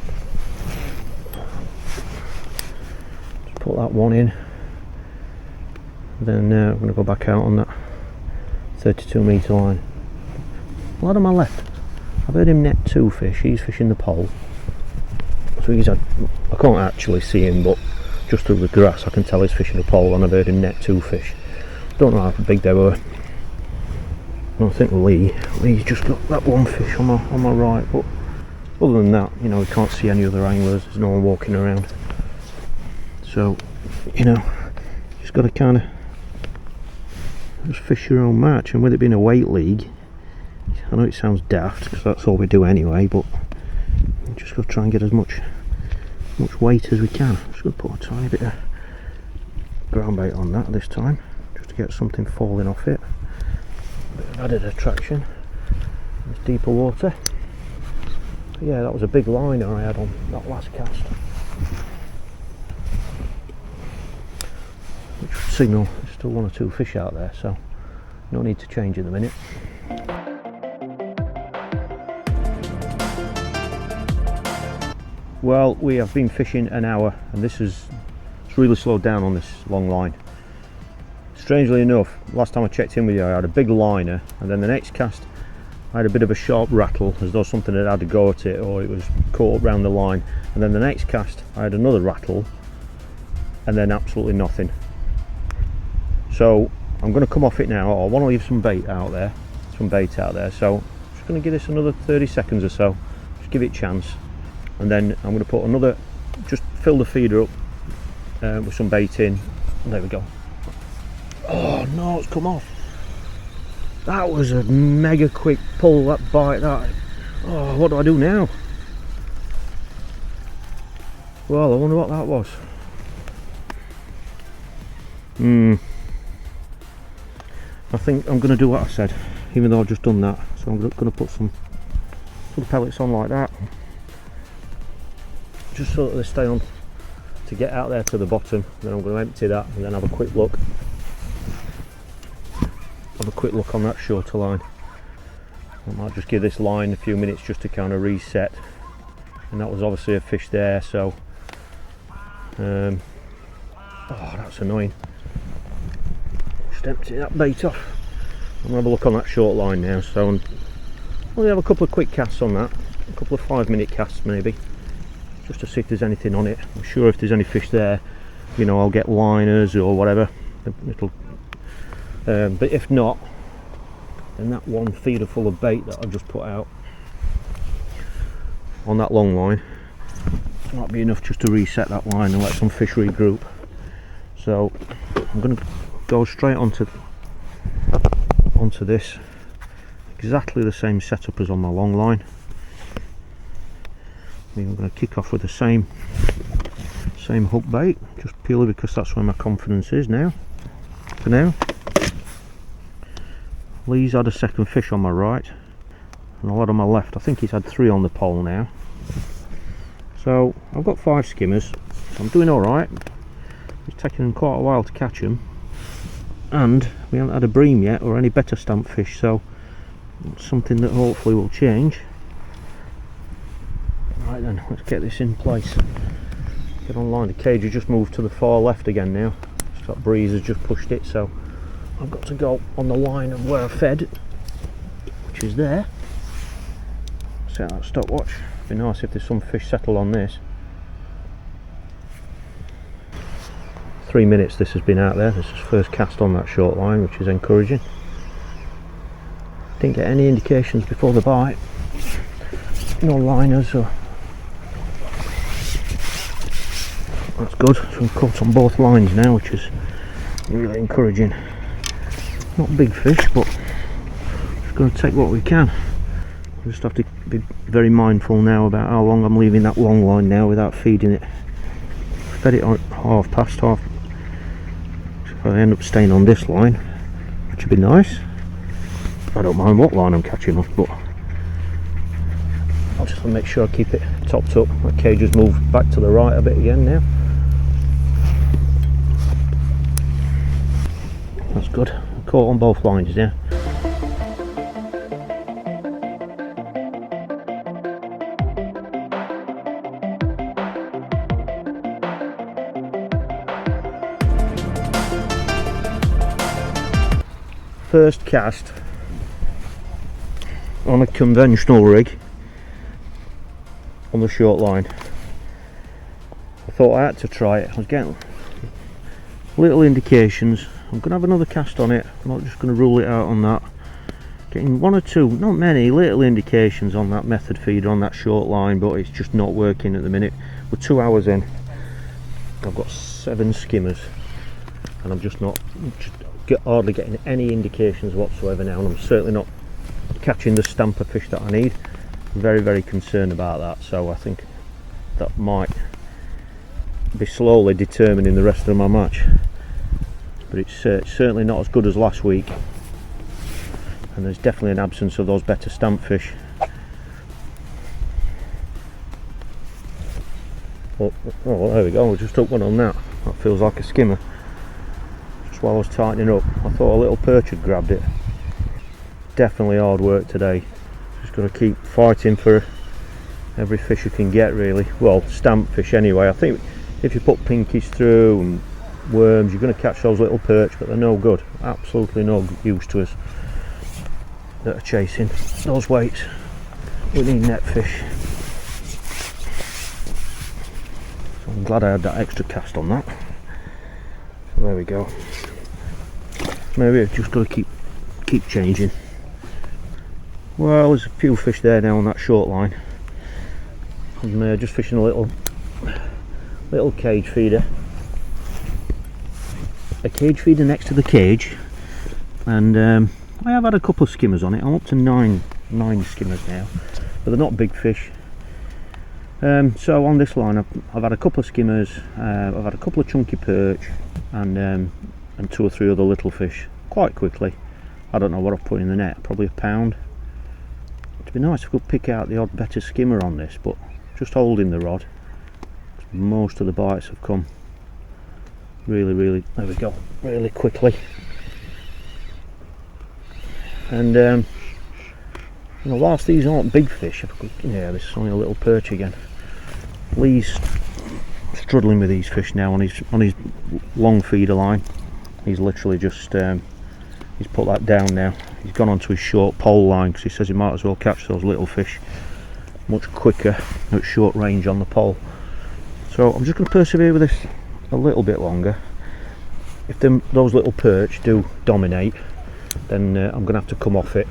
Just put that one in, then I'm going to go back out on that 32 metre line. Lad on my left, I've heard him net 2 fish. He's fishing the pole, so I can't actually see him, but just through the grass I can tell he's fishing a pole, and I've heard him net 2 fish. Don't know how big they were. I think Lee's just got that one fish on my right, but other than that, you know, we can't see any other anglers, there's no one walking around. So you know, just got to kind of just fish your own match. And with it being a weight league, I know it sounds daft because that's all we do anyway, but we just got to try and get as much weight as we can. Just going to put a tiny bit of ground bait on that this time, just to get something falling off it. A bit of added attraction. It's deeper water. But yeah, that was a big liner I had on that last cast, which would signal there's still 1 or 2 fish out there, so no need to change in a minute. Well, we have been fishing an hour, and it's really slowed down on this long line. Strangely enough, last time I checked in with you I had a big liner, and then the next cast I had a bit of a sharp rattle, as though something had had a go at it or it was caught up round the line, and then the next cast I had another rattle, and then absolutely nothing. So I'm going to come off it now. I want to leave some bait out there, so I'm just going to give this another 30 seconds or so, just give it a chance, and then I'm going to put another, just fill the feeder up with some bait in. There we go. Oh no, it's come off. That was a mega quick pull, that bite. That. Oh, what do I do now? Well, I wonder what that was. I think I'm going to do what I said, even though I've just done that. So I'm going to put some pellets on like that, just so that they stay on to get out there to the bottom. Then I'm going to empty that and then have a quick look. On that shorter line. I might just give this line a few minutes just to kind of reset. And that was obviously a fish there, so oh, that's annoying. Just empty that bait off. I'm going to have a look on that short line now, so I'll only have a couple of quick casts on that, a couple of 5-minute casts maybe, just to see if there's anything on it. I'm sure if there's any fish there, you know, I'll get liners or whatever. But if not, then that one feeder full of bait that I just put out on that long line might be enough just to reset that line and let some fish regroup. So I'm going to go straight onto this, exactly the same setup as on my long line. I'm going to kick off with the same hook bait, just purely because that's where my confidence is now. For now, Lee's had a second fish on my right and a lot on my left. I think he's had 3 on the pole now. So I've got 5 skimmers, so I'm doing alright. It's taken them quite a while to catch them, and we haven't had a bream yet or any better stamp fish, so it's something that hopefully will change. Right then, let's get this in place. Get online. The cage has just moved to the far left again now. That breeze has just pushed it, so I've got to go on the line of where I fed, which is there. Set that stopwatch. It'd be nice if there's some fish settled on this. 3 minutes this has been out there. This is first cast on that short line, which is encouraging. Didn't get any indications before the bite. No liners or... That's good. So I'm caught on both lines now, which is really encouraging. Not big fish, but just going to take what we can. I just have to be very mindful now about how long I'm leaving that long line now without feeding it. Fed it on half. If I end up staying on this line, which would be nice. I don't mind what line I'm catching off, but I'll just make sure I keep it topped up. My cage has moved back to the right a bit again now. That's good. I'm caught on both lines, yeah. First cast on a conventional rig on the short line. I thought I had to try it. I was getting little indications. I'm going to have another cast on it. I'm not just going to rule it out on that. Getting 1 or 2, not many, little indications on that method feeder on that short line, but it's just not working at the minute. We're 2 hours in. I've got 7 skimmers, and I'm just hardly getting any indications whatsoever now, and I'm certainly not catching the stamper fish that I need. I'm very, very concerned about that, so I think that might be slowly determining the rest of my match. But it's certainly not as good as last week, and there's definitely an absence of those better stamp fish. Oh, there we go, we just took one on that. That feels like a skimmer. Just while I was tightening up, I thought a little perch had grabbed it. Definitely hard work today. Just got to keep fighting for every fish you can get, really. Well, stamp fish anyway. I think if you put pinkies through and worms, you're going to catch those little perch, but they're no good. Absolutely no use to us that are chasing those weights. We need net fish. So I'm glad I had that extra cast on that. So there we go. Maybe I've just got to keep changing. Well, there's a few fish there now on that short line. I'm just fishing a little cage feeder. A cage feeder next to the cage, and I have had a couple of skimmers on it. I'm up to nine skimmers now, but they're not big fish. So on this line I've had a couple of skimmers, I've had a couple of chunky perch, and 2 or 3 other little fish quite quickly. I don't know what I've put in the net, probably a pound. It'd be nice if we could pick out the odd better skimmer on this, but just holding the rod. Most of the bites have come really, there we go, really quickly. And you know, whilst these aren't big fish, yeah, this is only a little perch again. Lee's struggling with these fish now on his long feeder line. He's literally just he's put that down now. He's gone onto his short pole line because he says he might as well catch those little fish much quicker at short range on the pole. So I'm just going to persevere with this a little bit longer. If those little perch do dominate, then I'm going to have to come off it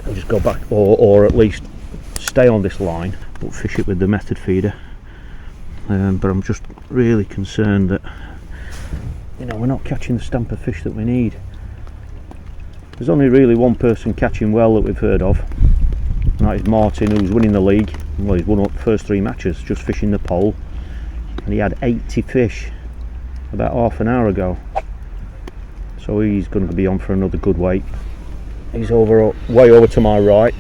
and just go back, or at least stay on this line but fish it with the method feeder. But I'm just really concerned that, you know, we're not catching the stamper fish that we need. There's only really one person catching well that we've heard of, and that is Martin, who's winning the league. Well, he's won up the first 3 matches just fishing the pole, and he had 80 fish about half an hour ago, so he's going to be on for another good weight. He's way over to my right.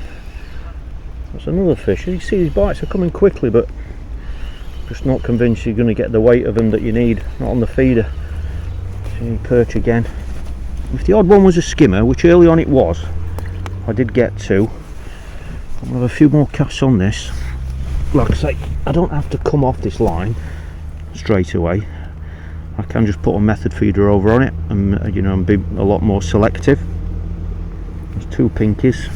That's another fish. You see, these bites are coming quickly, but just not convinced you're going to get the weight of them that you need, not on the feeder. See, perch again. If the odd one was a skimmer, which early on it was, I did get 2. I'm going to have a few more casts on this. Like I say, I don't have to come off this line straight away. I can just put a method feeder over on it, and you know, and be a lot more selective. There's 2 pinkies.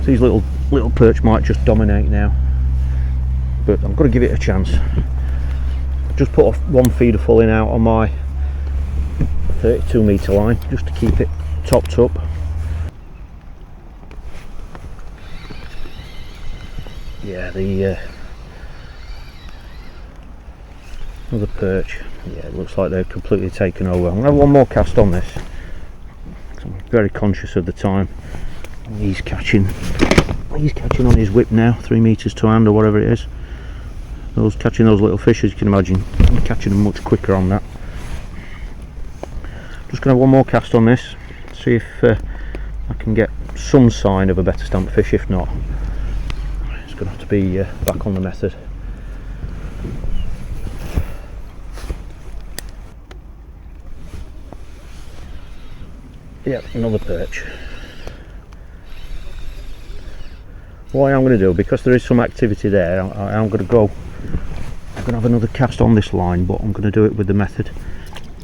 These little perch might just dominate now, but I'm going to give it a chance. I've just put one feeder full in out on my 32 metre line just to keep it topped up. Yeah, another perch. Yeah, it looks like they've completely taken over. I'm going to have one more cast on this. I'm very conscious of the time. He's catching on his whip now, 3 metres to hand or whatever it is. Catching those little fish, as you can imagine, I'm catching them much quicker on that. Just going to have one more cast on this, see if I can get some sign of a better stamp fish. If not, it's going to have to be back on the method. Yep, another perch. What I'm going to do, because there is some activity there, I'm going to have another cast on this line, but I'm going to do it with the method,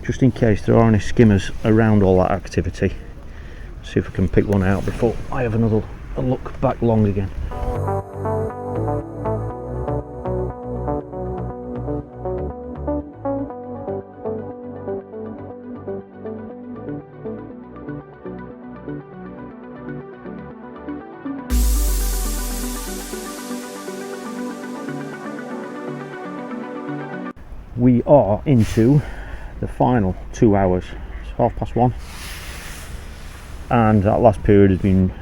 just in case there are any skimmers around all that activity. See if I can pick one out before I have a look back long again. we are into the final 2 hours. It's 1:30, and that last period has been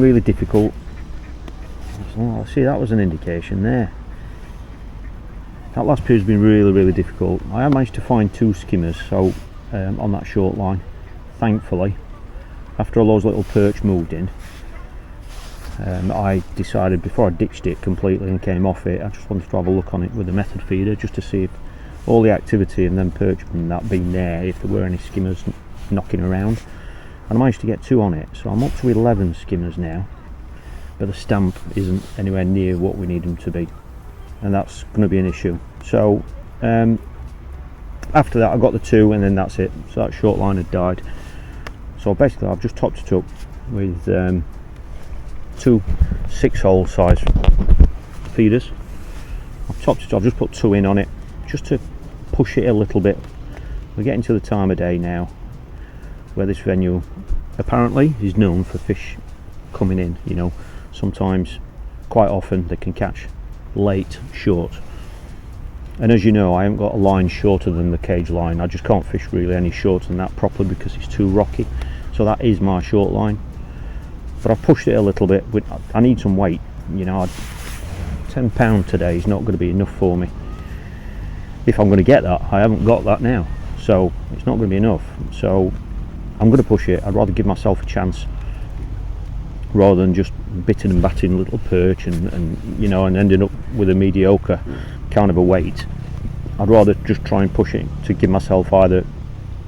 really difficult. Oh, see, that was an indication there. That last period has been really difficult. I have managed to find 2 skimmers, so on that short line, thankfully. After all those little perch moved in, I decided, before I ditched it completely and came off it, I just wanted to have a look on it with the method feeder, just to see if all the activity and then perch and that being there, if there were any skimmers knocking around. And I managed to get 2 on it, so I'm up to 11 skimmers now, but the stamp isn't anywhere near what we need them to be, and that's going to be an issue. So after that I got the 2, and then that's it. So that short line had died. So basically I've just topped it up with 2 6-hole size feeders. I've just put 2 in on it, just to push it a little bit. We're getting to the time of day now where this venue apparently is known for fish coming in. You know, sometimes, quite often, they can catch late short, and as you know, I haven't got a line shorter than the cage line. I just can't fish really any shorter than that properly because it's too rocky. So that is my short line, but I've pushed it a little bit. I need some weight, you know. £10 today is not going to be enough for me. If I'm going to get that, I haven't got that now, so it's not going to be enough. So I'm going to push it. I'd rather give myself a chance rather than just bitting and batting little perch and you know, and ending up with a mediocre kind of a weight. I'd rather just try and push it to give myself either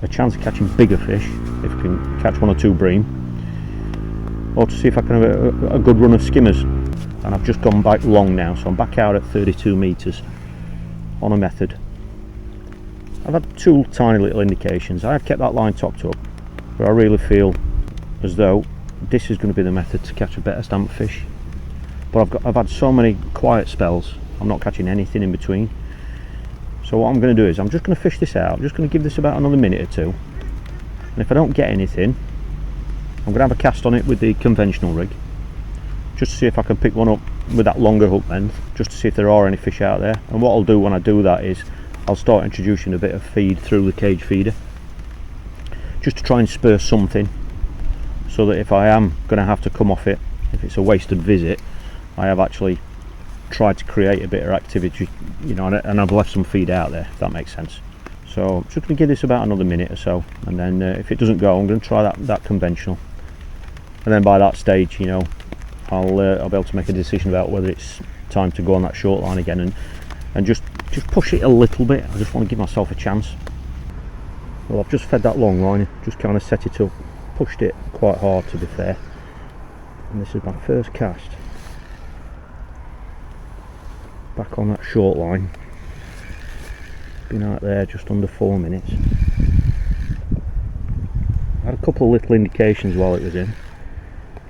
a chance of catching bigger fish, if I can catch 1 or 2 bream, or to see if I can have a good run of skimmers. And I've just gone back long now, so I'm back out at 32 metres on a method. I've had 2 tiny little indications. I have kept that line topped up, but I really feel as though this is going to be the method to catch a better stamp fish. But I've had so many quiet spells, I'm not catching anything in between. So what I'm going to do is I'm just going to fish this out. I'm just going to give this about another minute or 2, and if I don't get anything, I'm going to have a cast on it with the conventional rig, just to see if I can pick one up with that longer hook length, just to see if there are any fish out there. And what I'll do when I do that is I'll start introducing a bit of feed through the cage feeder, just to try and spur something, so that if I am going to have to come off it, if it's a wasted visit, I have actually tried to create a bit of activity, you know, and I've left some feed out there, if that makes sense. So I'm just going to give this about another minute or so, and then if it doesn't go, I'm going to try that conventional, and then by that stage, you know, I'll be able to make a decision about whether it's time to go on that short line again and just push it a little bit. I just want to give myself a chance. Well, I've just fed that long line, just kind of set it up, pushed it quite hard to be fair, and this is my first cast back on that short line. Been out there just under 4 minutes. I had a couple of little indications while it was in.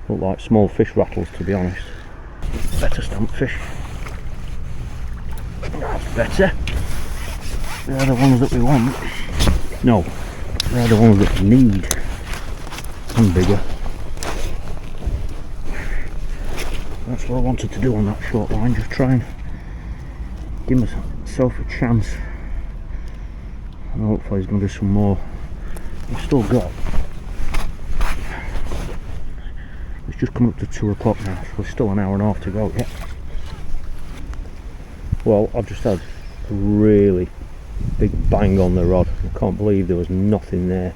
Looked like small fish rattles, to be honest. Better stamp fish. That's better. They're the ones that we want. No, they're the ones that we need. And bigger. That's what I wanted to do on that short line, just try and give myself a chance. And hopefully there's going to be some more. We've still got, it's just coming up to 2 o'clock now, so there's still an hour and a half to go yet. Well, I've just had a really big bang on the rod. I can't believe there was nothing there.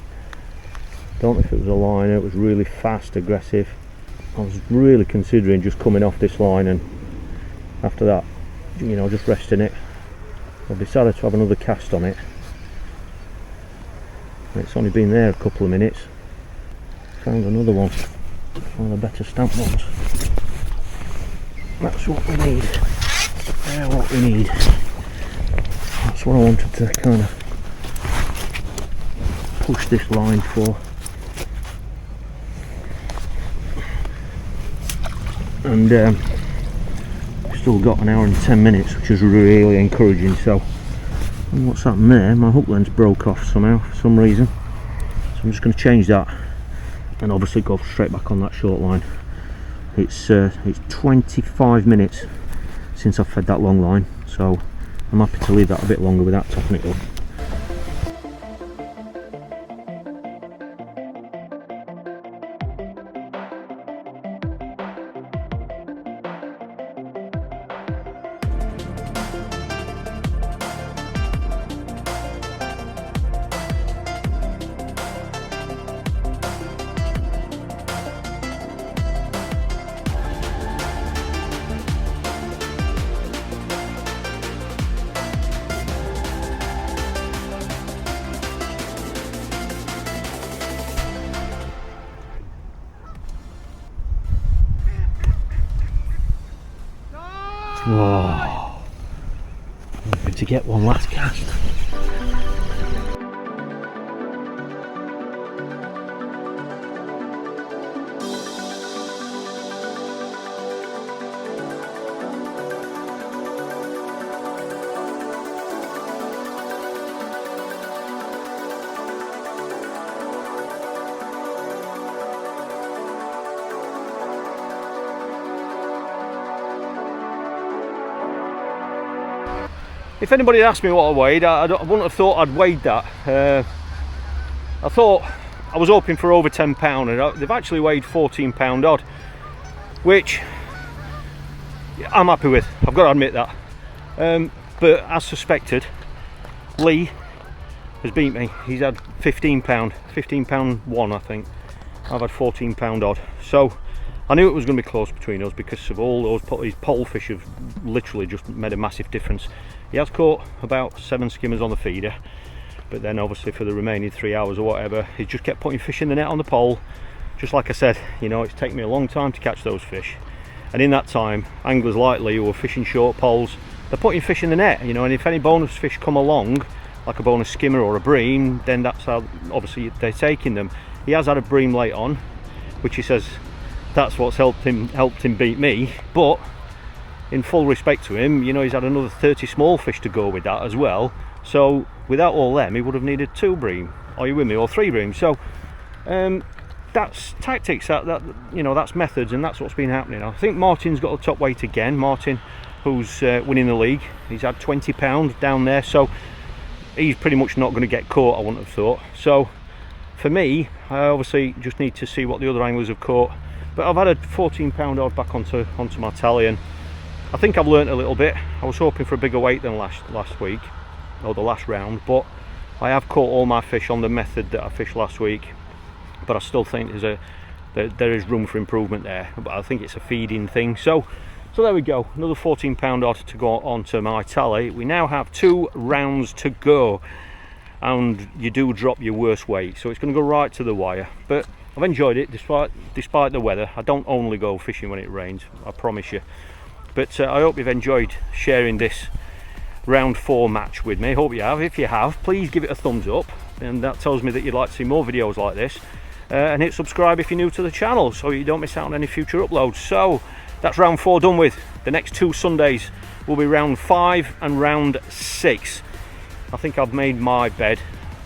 Don't know if it was a liner. It was really fast, aggressive. I was really considering just coming off this line, and after that, you know, just resting it. I've decided to have another cast on it. It's only been there a couple of minutes. Found another one of the better stamp ones. That's what we need. Yeah, what we need. That's what I wanted to kind of push this line for. And still got an hour and 10 minutes, which is really encouraging. So what's happened there? My hook length broke off somehow for some reason, so I'm just going to change that and obviously go straight back on that short line. It's 25 minutes since I've fed that long line, so I'm happy to leave that a bit longer without topping it up. Oh, hoping to get one last cast. If anybody had asked me what I weighed, I wouldn't have thought I'd weighed that. I thought I was hoping for over £10, and they've actually weighed £14 odd, which I'm happy with. I've got to admit that. But as suspected, Lee has beat me. He's had £15 one, I think. I've had £14 odd. So I knew it was going to be close between us because of all those pole fish have literally just made a massive difference. He has caught about 7 skimmers on the feeder, but then obviously for the remaining 3 hours or whatever, he just kept putting fish in the net on the pole. Just like I said, you know, it's taken me a long time to catch those fish, and in that time, anglers like Lee who are fishing short poles, they're putting fish in the net, you know, and if any bonus fish come along, like a bonus skimmer or a bream, then that's how obviously they're taking them. He has had a bream late on, which he says that's what's helped him beat me, but in full respect to him, you know, he's had another 30 small fish to go with that as well. So without all them, he would have needed 2 bream. Are you with me? Or 3 bream. So that's tactics. That you know, that's methods, and that's what's been happening. I think Martin's got the top weight again. Martin, who's winning the league, he's had £20 down there. So he's pretty much not going to get caught, I wouldn't have thought. So for me, I obviously just need to see what the other anglers have caught. But I've had a £14 odd back onto my tally, and I think I've learnt a little bit. I was hoping for a bigger weight than last week, or the last round, but I have caught all my fish on the method that I fished last week. But I still think there is room for improvement there. But I think it's a feeding thing. So there we go. Another £14 odd to go onto my tally. We now have 2 rounds to go, and you do drop your worst weight, so it's going to go right to the wire. But I've enjoyed it despite the weather. I don't only go fishing when it rains, I promise you. But I hope you've enjoyed sharing this round 4 match with me. Hope you have. If you have, please give it a thumbs up, and that tells me that you'd like to see more videos like this. And hit subscribe if you're new to the channel so you don't miss out on any future uploads. So that's round 4 done with. The next 2 Sundays will be round 5 and round 6. I think I've made my bed.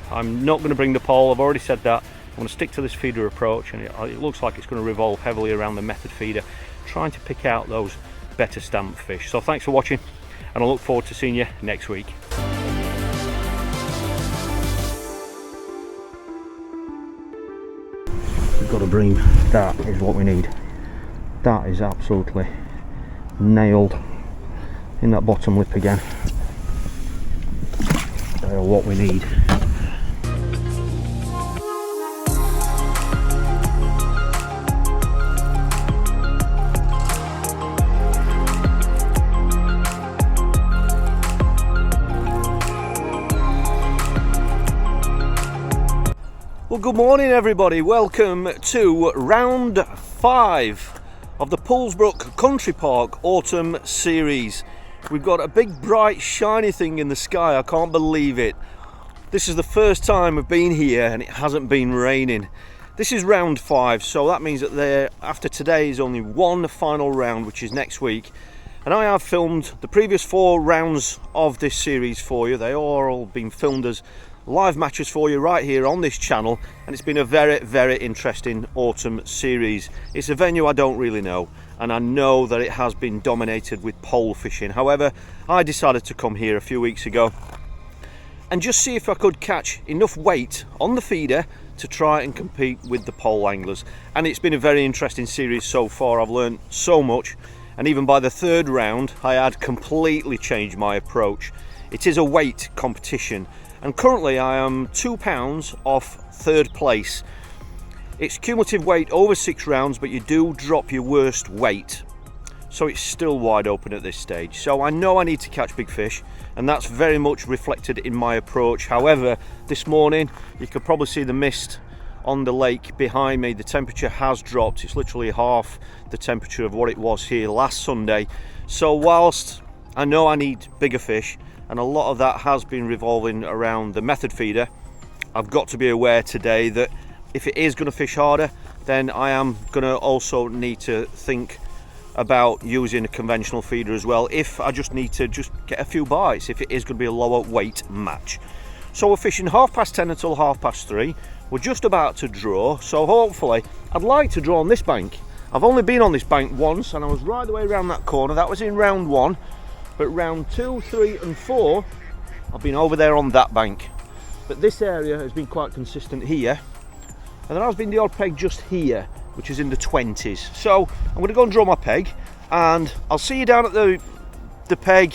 I'm not going to bring the pole, I've already said that. I'm going to stick to this feeder approach, and it looks like it's going to revolve heavily around the method feeder, trying to pick out those better stamp fish. So thanks for watching, and I look forward to seeing you next week. We've got a bream. That is what we need. That is absolutely nailed in that bottom lip again. They are what we need. Well, good morning everybody, welcome to round 5 of the Poolsbrook Country Park Autumn Series. We've got a big bright shiny thing in the sky, I can't believe it. This is the first time we've been here and it hasn't been raining. This is round 5, so that means that after today is only one final round, which is next week. And I have filmed the previous 4 rounds of this series for you. They are all been filmed as live matches for you right here on this channel, and it's been a very interesting autumn series. It's a venue I don't really know, and I know that it has been dominated with pole fishing. However, I decided to come here a few weeks ago and just see if I could catch enough weight on the feeder to try and compete with the pole anglers. And it's been a very interesting series so far. I've learned so much, and even by the third round I had completely changed my approach. It is a weight competition, and currently I am £2 off third place. It's cumulative weight over 6 rounds, but you do drop your worst weight, so it's still wide open at this stage. So I know I need to catch big fish, and that's very much reflected in my approach. However, this morning you could probably see the mist on the lake behind me. The temperature has dropped. It's literally half the temperature of what it was here last Sunday. So whilst I know I need bigger fish, and a lot of that has been revolving around the method feeder, I've got to be aware today that if it is going to fish harder, then I am going to also need to think about using a conventional feeder as well, if I just need to just get a few bites, if it is going to be a lower weight match. So we're fishing 10:30 until 3:30. We're just about to draw, so hopefully I'd like to draw on this bank. I've only been on this bank once, and I was right the way around that corner. That was in round 1, but round 2, 3 and 4 I've been over there on that bank. But this area has been quite consistent here, and there has been the odd peg just here, which is in the 20s. So I'm going to go and draw my peg, and I'll see you down at the peg.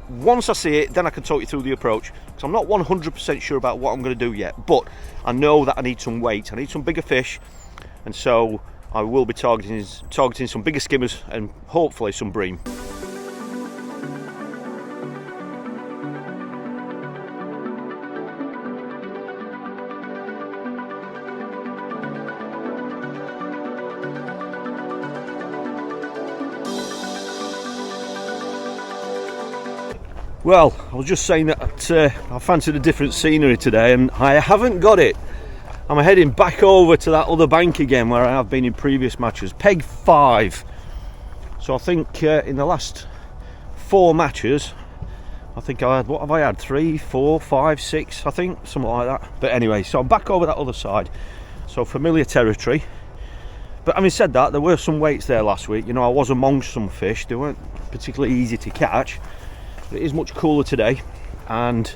Once I see it, then I can talk you through the approach, because I'm not 100% sure about what I'm going to do yet, but I know that I need some weight. I need some bigger fish, and so I will be targeting some bigger skimmers and hopefully some bream. Well, I was just saying that I fancied a different scenery today, and I haven't got it. I'm heading back over to that other bank again where I have been in previous matches. Peg 5. So I think in the last 4 matches, I think I had, what have I had? 3, 4, 5, 6, I think, something like that. But anyway, so I'm back over that other side. So familiar territory. But having said that, there were some weights there last week. You know, I was amongst some fish. They weren't particularly easy to catch. It is much cooler today, and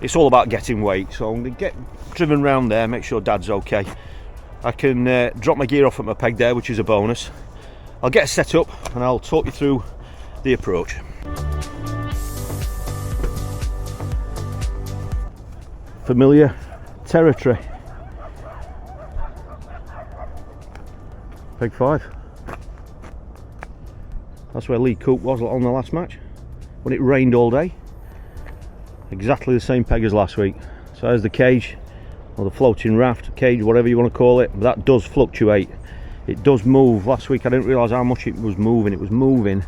it's all about getting weight. So I'm going to get driven round there, make sure Dad's okay. I can drop my gear off at my peg there, which is a bonus. I'll get set up and I'll talk you through the approach. Familiar territory. Peg 5. That's where Lee Coop was on the last match, when it rained all day. Exactly the same peg as last week. So there's the cage, or the floating raft, cage, whatever you want to call it. But that does fluctuate. It does move. Last week I didn't realise how much it was moving. It was moving.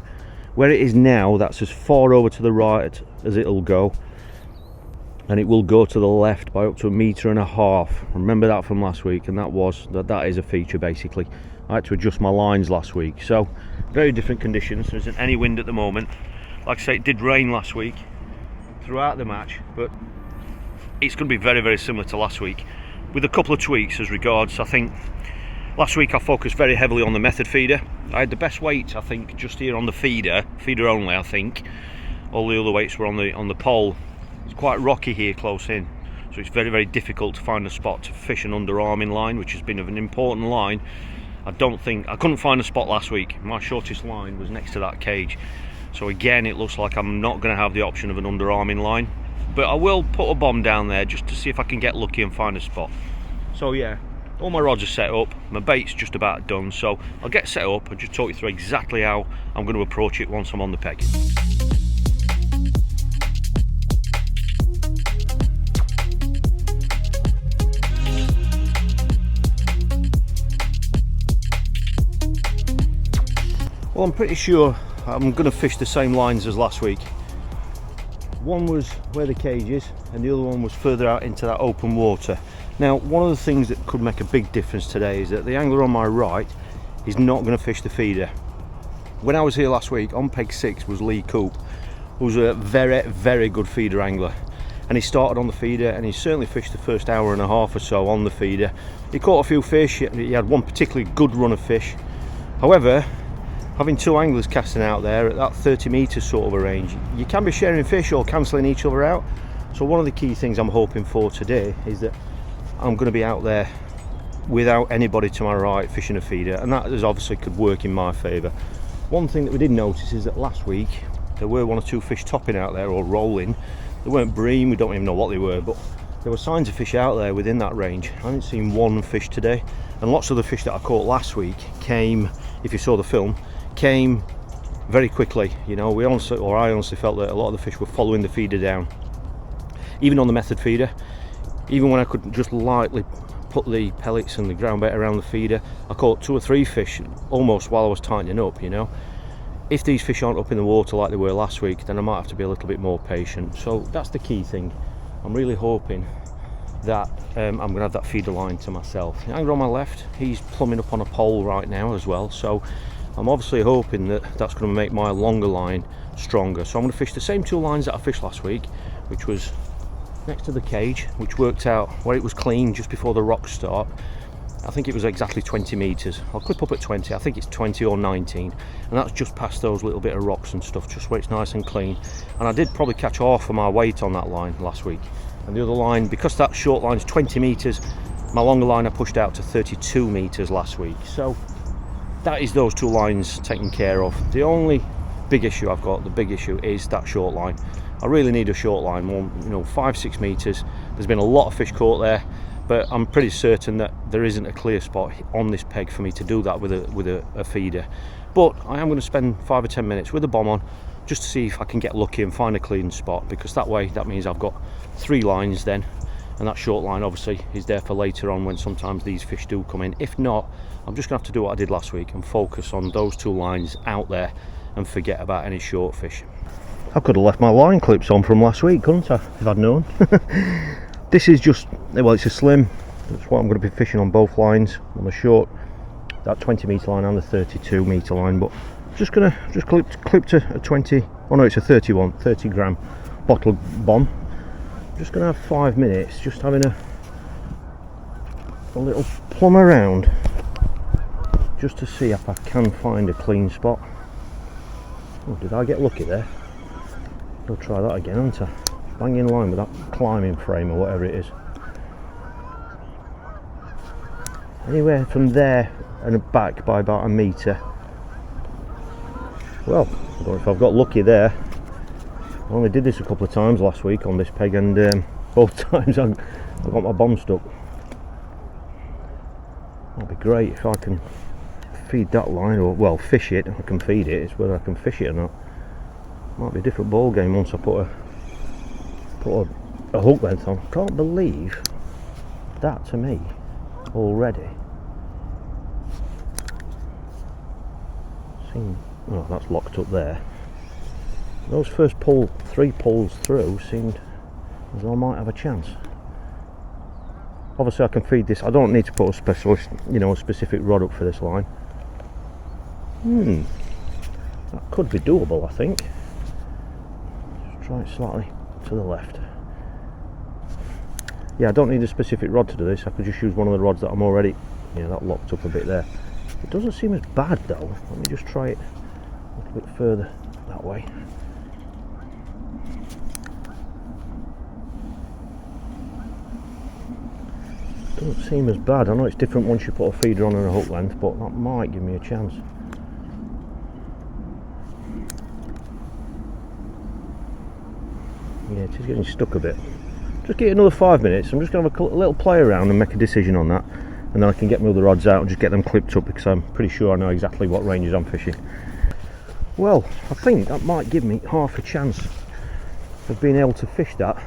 Where it is now, that's as far over to the right as it'll go. And it will go to the left by up to 1.5 meters. Remember that from last week, and that is a feature basically. I had to adjust my lines last week. So very different conditions. There isn't any wind at the moment. Like I say, it did rain last week throughout the match, but it's going to be very similar to last week, with a couple of tweaks as regards. I think last week I focused very heavily on the method feeder. I had the best weights, I think, just here on the feeder only. I think all the other weights were on the pole. It's quite rocky here close in, so it's very difficult to find a spot to fish an underarming line, which has been an important line. I couldn't find a spot last week. My shortest line was next to that cage. So again, it looks like I'm not going to have the option of an underarming line, but I will put a bomb down there just to see if I can get lucky and find a spot. So yeah, all my rods are set up, my bait's just about done, so I'll get set up and just talk you through exactly how I'm going to approach it once I'm on the peg. Well, I'm pretty sure I'm going to fish the same lines as last week. One was where the cage is, and the other one was further out into that open water. Now, one of the things that could make a big difference today is that the angler on my right is not going to fish the feeder. When I was here last week, on peg 6 was Lee Coop, who's a very good feeder angler. and he started on the feeder, and he certainly fished the first hour and a half or so on the feeder. He caught a few fish. He had one particularly good run of fish. However, having two anglers casting out there at that 30 metres sort of a range, you can be sharing fish or cancelling each other out. So one of the key things I'm hoping for today is that I'm going to be out there without anybody to my right fishing a feeder, and that is obviously could work in my favour. One thing that we did notice is that last week there were one or two fish topping out there or rolling. They weren't bream, we don't even know what they were, but there were signs of fish out there within that range. I haven't seen one fish today, and lots of the fish that I caught last week came, if you saw the film, came very quickly. You know, I honestly felt that a lot of the fish were following the feeder down, even on the method feeder. Even when I could just lightly put the pellets and the ground bait around the feeder, I caught 2 or 3 fish almost while I was tightening up, you know. If these fish aren't up in the water like they were last week, then I might have to be a little bit more patient. So that's the key thing. I'm really hoping that I'm going to have that feeder line to myself. The angler on my left, he's plumbing up on a pole right now as well, so I'm obviously hoping that that's going to make my longer line stronger. So I'm going to fish the same 2 lines that I fished last week, which was next to the cage, which worked out where it was clean just before the rocks start. I think it was exactly 20 metres. I'll clip up at 20, I think it's 20 or 19, and that's just past those little bit of rocks and stuff, just where it's nice and clean. And I did probably catch half of my weight on that line last week. And the other line, because that short line is 20 metres, my longer line I pushed out to 32 metres last week. So that is those 2 lines taken care of. The only big issue I've got, the big issue, is that short line. I really need a short line, one, you know, 5-6 metres. There's been a lot of fish caught there, but I'm pretty certain that there isn't a clear spot on this peg for me to do that with a feeder. But I am going to spend 5 or 10 minutes with the bomb on, just to see if I can get lucky and find a clean spot, because that way, that means I've got 3 lines then, and that short line obviously is there for later on when sometimes these fish do come in. If not, I'm just going to have to do what I did last week and focus on those 2 lines out there and forget about any short fish. I could have left my line clips on from last week, couldn't I, if I'd known. This is just, well, it's a slim. That's what I'm going to be fishing on both lines, on the short, that 20 metre line and the 32 metre line. But just going to clip to a 20, oh no, it's a 30 gram bottle bomb. Just going to have 5 minutes just having a little plumb around, just to see if I can find a clean spot. Oh, did I get lucky there? I'll try that again, aren't I? Bang in line with that climbing frame or whatever it is. Anywhere from there and back by about 1 metre. Well, I don't know if I've got lucky there. I only did this a couple of times last week on this peg, and both times I got my bomb stuck. That'd be great if I can feed that line, or well, fish it. I can feed it, it's whether I can fish it or not. Might be a different ball game once I put a hook length on. Can't believe that to me already. Oh, that's locked up there. Those first 3 pulls through seemed as though I might have a chance. Obviously I can feed this. I don't need to put a specialist, you know, a specific rod up for this line. That could be doable, I think. Just try it slightly to the left. Yeah, I don't need a specific rod to do this. I could just use one of the rods that I'm already, yeah, that locked up a bit there. It doesn't seem as bad though. Let me just try it a little bit further that way. Doesn't seem as bad. I know it's different once you put a feeder on and a hook length, but that might give me a chance. Yeah, it is getting stuck a bit. Just get another 5 minutes. I'm just going to have a little play around and make a decision on that, and then I can get my other rods out and just get them clipped up, because I'm pretty sure I know exactly what ranges I'm fishing. Well, I think that might give me half a chance of being able to fish that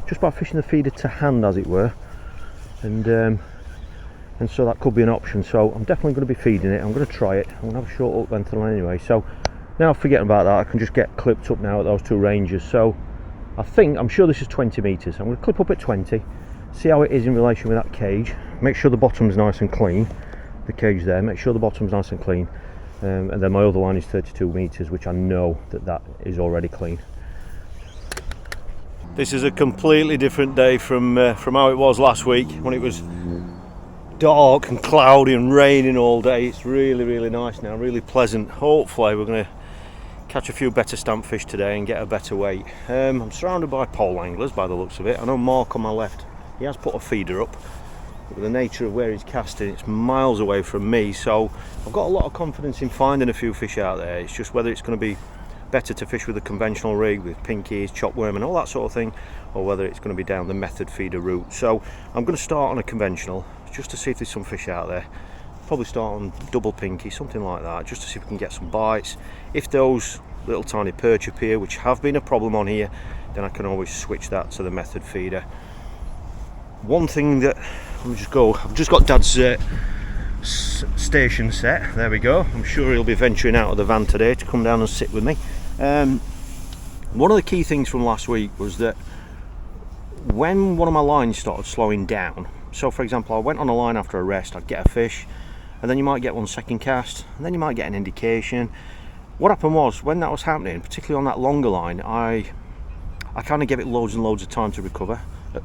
just by fishing the feeder to hand, as it were, and so that could be an option. So I'm definitely going to be feeding it. I'm going to try it. I'm going to have a short hook length on anyway, so now forgetting about that, I can just get clipped up now at those 2 ranges. So I'm sure this is 20 metres. I'm going to clip up at 20, see how it is in relation with that cage, make sure the bottom's nice and clean, the cage there, make sure the bottom's nice and clean, and then my other line is 32 metres, which I know that is already clean. This is a completely different day from how it was last week when it was dark and cloudy and raining all day. It's really nice now, really pleasant. Hopefully we're going to catch a few better stamp fish today and get a better weight. I'm surrounded by pole anglers by the looks of it. I know Mark on my left, he has put a feeder up, but with the nature of where he's casting, it's miles away from me, so I've got a lot of confidence in finding a few fish out there. It's just whether it's going to be better to fish with a conventional rig with pinkies, chopworm and all that sort of thing, or whether it's going to be down the method feeder route. So I'm going to start on a conventional just to see if there's some fish out there. Probably start on double pinky, something like that, just to see if we can get some bites. If those little tiny perch appear, which have been a problem on here, then I can always switch that to the method feeder. One thing that, I've just got Dad's station set. There we go. I'm sure he'll be venturing out of the van today to come down and sit with me. One of the key things from last week was that when one of my lines started slowing down, so for example I went on a line after a rest, I'd get a fish and then you might get one second cast and then you might get an indication. What happened was, when that was happening, particularly on that longer line, I kind of gave it loads and loads of time to recover,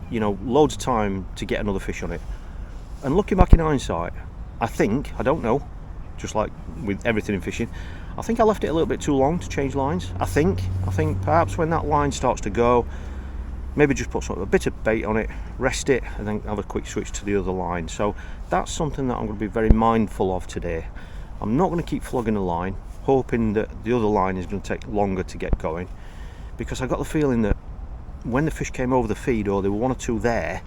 you know, loads of time to get another fish on it. And looking back in hindsight, I don't know, just like with everything in fishing, I think I left it a little bit too long to change lines. I think perhaps when that line starts to go, maybe just put a bit of bait on it, rest it, and then have a quick switch to the other line. So that's something that I'm going to be very mindful of today. I'm not going to keep flogging the line, hoping that the other line is going to take longer to get going, because I got the feeling that when the fish came over the feed, or there were one or two there,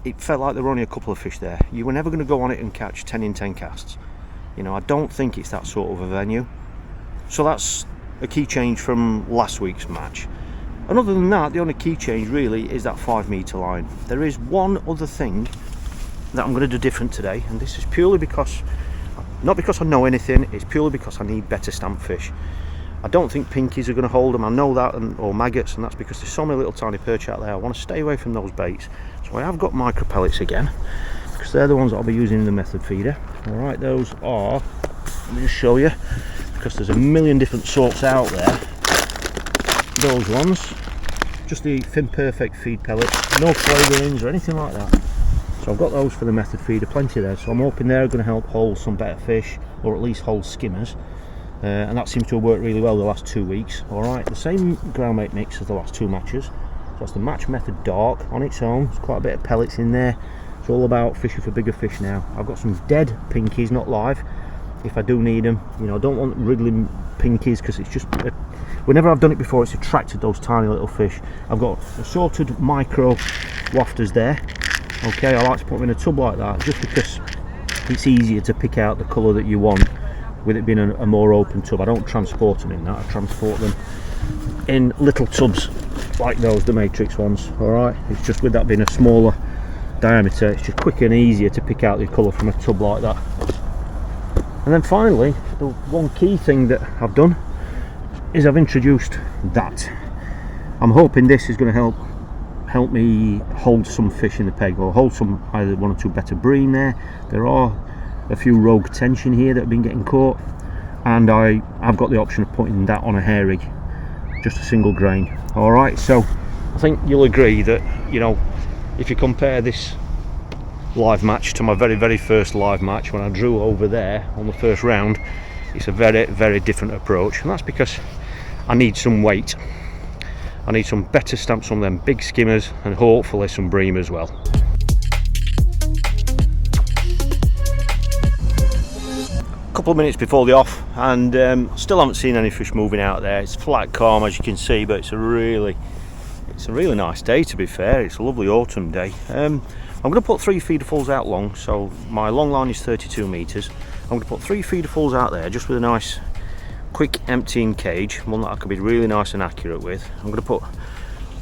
it felt like there were only a couple of fish there. You were never going to go on it and catch 10 in 10 casts. You know, I don't think it's that sort of a venue. So that's a key change from last week's match. And other than that, the only key change really is that 5 metre line. There is one other thing that I'm going to do different today, and this is purely because, not because I know anything, it's purely because I need better stamp fish. I don't think pinkies are going to hold them, I know that, or maggots, and that's because there's so many little tiny perch out there. I want to stay away from those baits. So I have got micro pellets again, because they're the ones that I'll be using in the method feeder. Alright, those are, let me just show you, because there's a million different sorts out there. Those ones, just the Thin Perfect feed pellets, no flavourings or anything like that. So I've got those for the method feeder, plenty there, so I'm hoping they're going to help hold some better fish, or at least hold skimmers. And that seems to have worked really well the last 2 weeks. Alright, the same ground bait mix as the last 2 matches. So that's the Match Method Dark on its own. There's quite a bit of pellets in there. It's all about fishing for bigger fish now. I've got some dead pinkies, not live, if I do need them. You know, I don't want wriggling pinkies, because it's just, whenever I've done it before, it's attracted those tiny little fish. I've got assorted micro wafters there. Okay, I like to put them in a tub like that, just because it's easier to pick out the colour that you want with it being a more open tub. I don't transport them in that, I transport them in little tubs like those, the Matrix ones. Alright, it's just with that being a smaller diameter, it's just quicker and easier to pick out the colour from a tub like that. And then finally, the one key thing that I've done is I've introduced that. I'm hoping this is going to help me hold some fish in the peg, or hold some, either 1 or 2 better bream there. There are a few rogue tension here that have been getting caught, and I've got the option of putting that on a hair rig, just a single grain. Alright, so I think you'll agree that, you know, if you compare this live match to my very first live match when I drew over there on the first round, it's a very different approach, and that's because I need some weight. I need some better stamps, some of them big skimmers, and hopefully some bream as well. Couple of minutes before the off, and still haven't seen any fish moving out there. It's flat calm, as you can see, but it's a really nice day, to be fair. It's a lovely autumn day. I'm going to put 3 feederfuls out long, so my long line is 32 metres. I'm going to put 3 feederfuls out there, just with a nice quick emptying cage, one that I can be really nice and accurate with. I'm going to put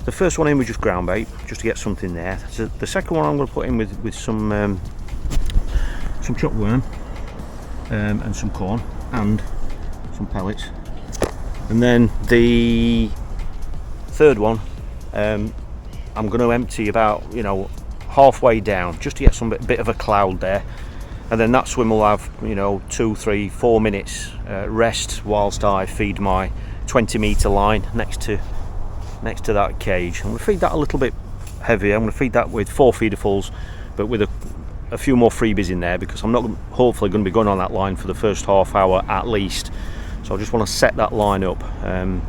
the first one in with just ground bait, just to get something there. So the second one I'm going to put in with some chopworm, and some corn and some pellets, and then the third one I'm going to empty about, you know, halfway down, just to get some bit of a cloud there, and then that swim will have, you know, 2, 3, 4 minutes rest whilst I feed my 20 metre line next to next to that cage. I'm going to feed that a little bit heavier. I'm going to feed that with 4 feederfuls, but with a few more freebies in there, because I'm not hopefully going to be going on that line for the first half hour at least. So I just want to set that line up, and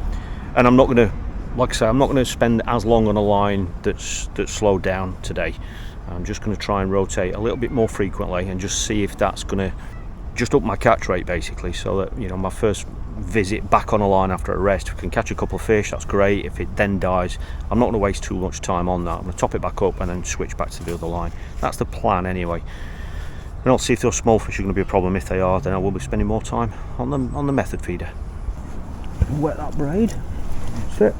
I'm not going to, like I say, I'm not going to spend as long on a line that's slowed down today. I'm just going to try and rotate a little bit more frequently and just see if that's going to just up my catch rate, basically, so that, you know, my first visit back on a line after a rest, if I can catch a couple of fish, that's great. If it then dies, I'm not going to waste too much time on that. I'm going to top it back up and then switch back to the other line. That's the plan anyway. And I'll see if those small fish are going to be a problem. If they are, then I will be spending more time on the method feeder. Wet that braid. That's it.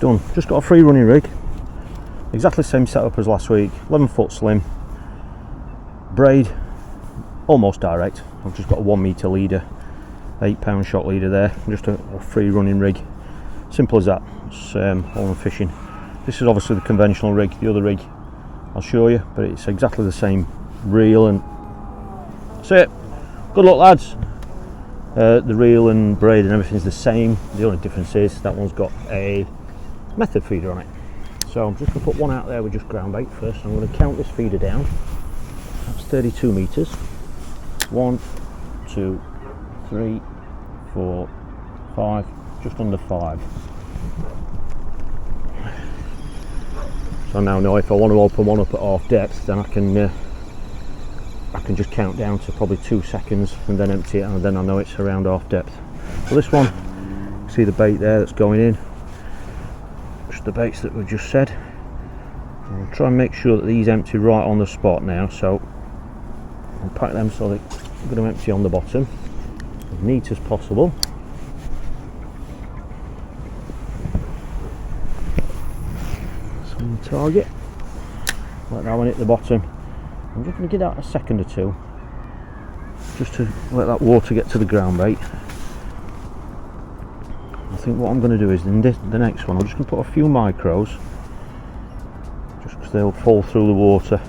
Done. Just got a free running rig. Exactly the same setup as last week. 11-foot slim. Braid. Almost direct. I've just got a 1 metre leader. 8-pound shot leader there. Just a free running rig. Simple as that. It's all I'm fishing. This is obviously the conventional rig. The other rig I'll show you, but it's exactly the same reel, and that's it. Good luck, lads. The reel and braid and everything's the same. The only difference is that one's got a method feeder on it. So I'm just going to put one out there with just ground bait first. I'm going to count this feeder down. That's 32 metres. 1, 2, 3, 4, 5, just under 5. So I now know if I want to open one up at half depth, then I can just count down to probably 2 seconds and then empty it, and then I know it's around half depth. So this one, see the bait there that's going in, just the baits that we've just said. I'll try and make sure that these empty right on the spot now, so I'll pack them so they're going to empty on the bottom as neat as possible. So on the target, let that one hit the bottom. I'm just going to give that a second or two just to let that water get to the ground bait. I think what I'm going to do is in the next one I'm just going to put a few micros, just because they'll fall through the water,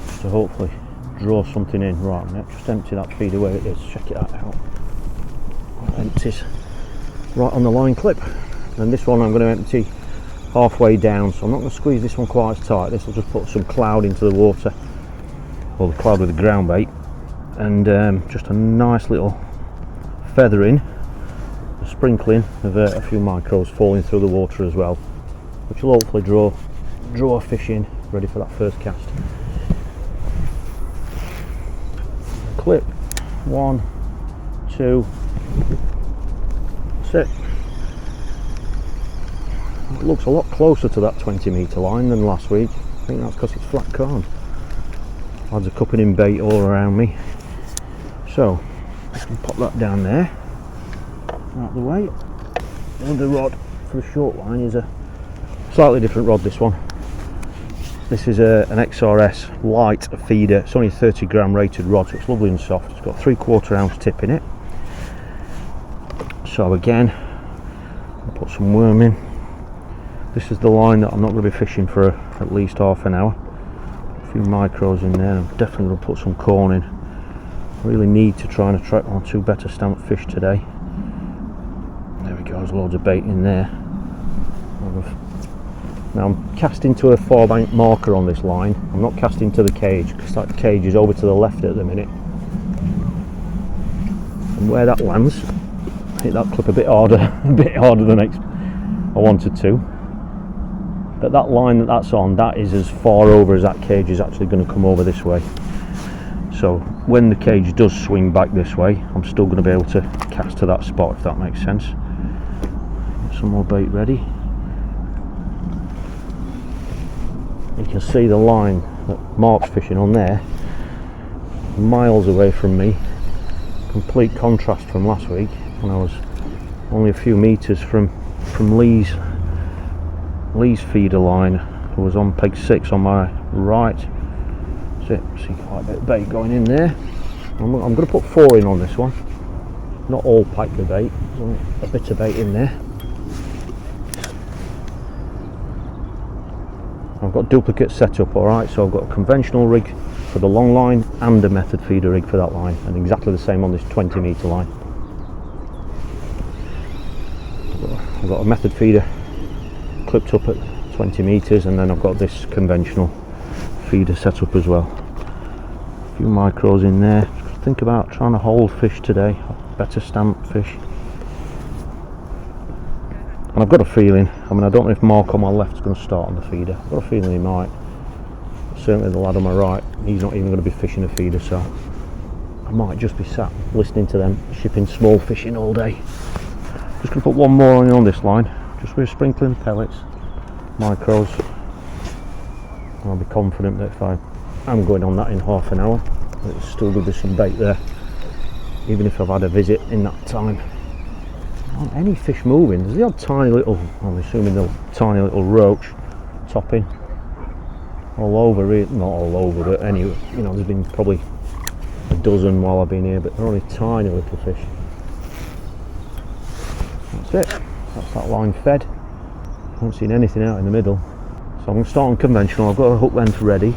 just to hopefully draw something in. Right, now just empty that feeder where it is. Check it out. That empties right on the line clip. And this one I'm going to empty halfway down, so I'm not going to squeeze this one quite as tight. This will just put some cloud into the water, or the cloud with the ground bait, and just a nice little feathering, a sprinkling of a few micros falling through the water as well, which will hopefully draw a fish in, ready for that first cast. Clip 1, 2, that's it. It looks a lot closer to that 20 metre line than last week. I think that's because it's flat calm. Lads are cupping in bait all around me. So, I can pop that down there, out the way. And the rod for the short line is a slightly different rod, this one. This is an XRS light feeder. It's only a 30 gram rated rod, so it's lovely and soft. It's got a 3/4 ounce tip in it. So again, I'll put some worm in. This is the line that I'm not going to be fishing for at least half an hour. A few micros in there. I'm definitely going to put some corn in. I really need to try and attract 1 or 2 better stamp fish today. There we go, there's loads of bait in there. Now I'm casting to a 4-bank marker on this line. I'm not casting to the cage, because that cage is over to the left at the minute. And where that lands, I hit that clip a bit harder than I wanted to. But that line that's on, that is as far over as that cage is actually going to come over this way. So when the cage does swing back this way, I'm still going to be able to cast to that spot, if that makes sense. Get some more bait ready. You can see the line that Mark's fishing on there, miles away from me. Complete contrast from last week when I was only a few metres from Lee's feeder line, who was on peg 6 on my right. That's it. See quite a bit of bait going in there. I'm going to put 4 in on this one. Not all packed with bait, there's only a bit of bait in there. I've got duplicate setup, alright, so I've got a conventional rig for the long line and a method feeder rig for that line, and exactly the same on this 20 metre line. I've got a method feeder clipped up at 20 metres, and then I've got this conventional feeder set up as well. A few micros in there. Think about trying to hold fish today, better stamp fish. And I've got a feeling, I mean, I don't know if Mark on my left is going to start on the feeder. I've got a feeling he might. Certainly the lad on my right, he's not even going to be fishing a feeder, so I might just be sat listening to them shipping small fish in all day. Just going to put one more on this line, just with sprinkling pellets, micros, and I'll be confident that if I'm going on that in half an hour, it'll still be some bait there, even if I've had a visit in that time. Not any fish moving. There's the odd tiny little, I'm assuming the tiny little roach topping all over it, not all over, but anyway, you know, there's been probably a dozen while I've been here, but they're only tiny little fish. That's it. That's that line fed. I haven't seen anything out in the middle, so I'm going to start on conventional. I've got a hook length ready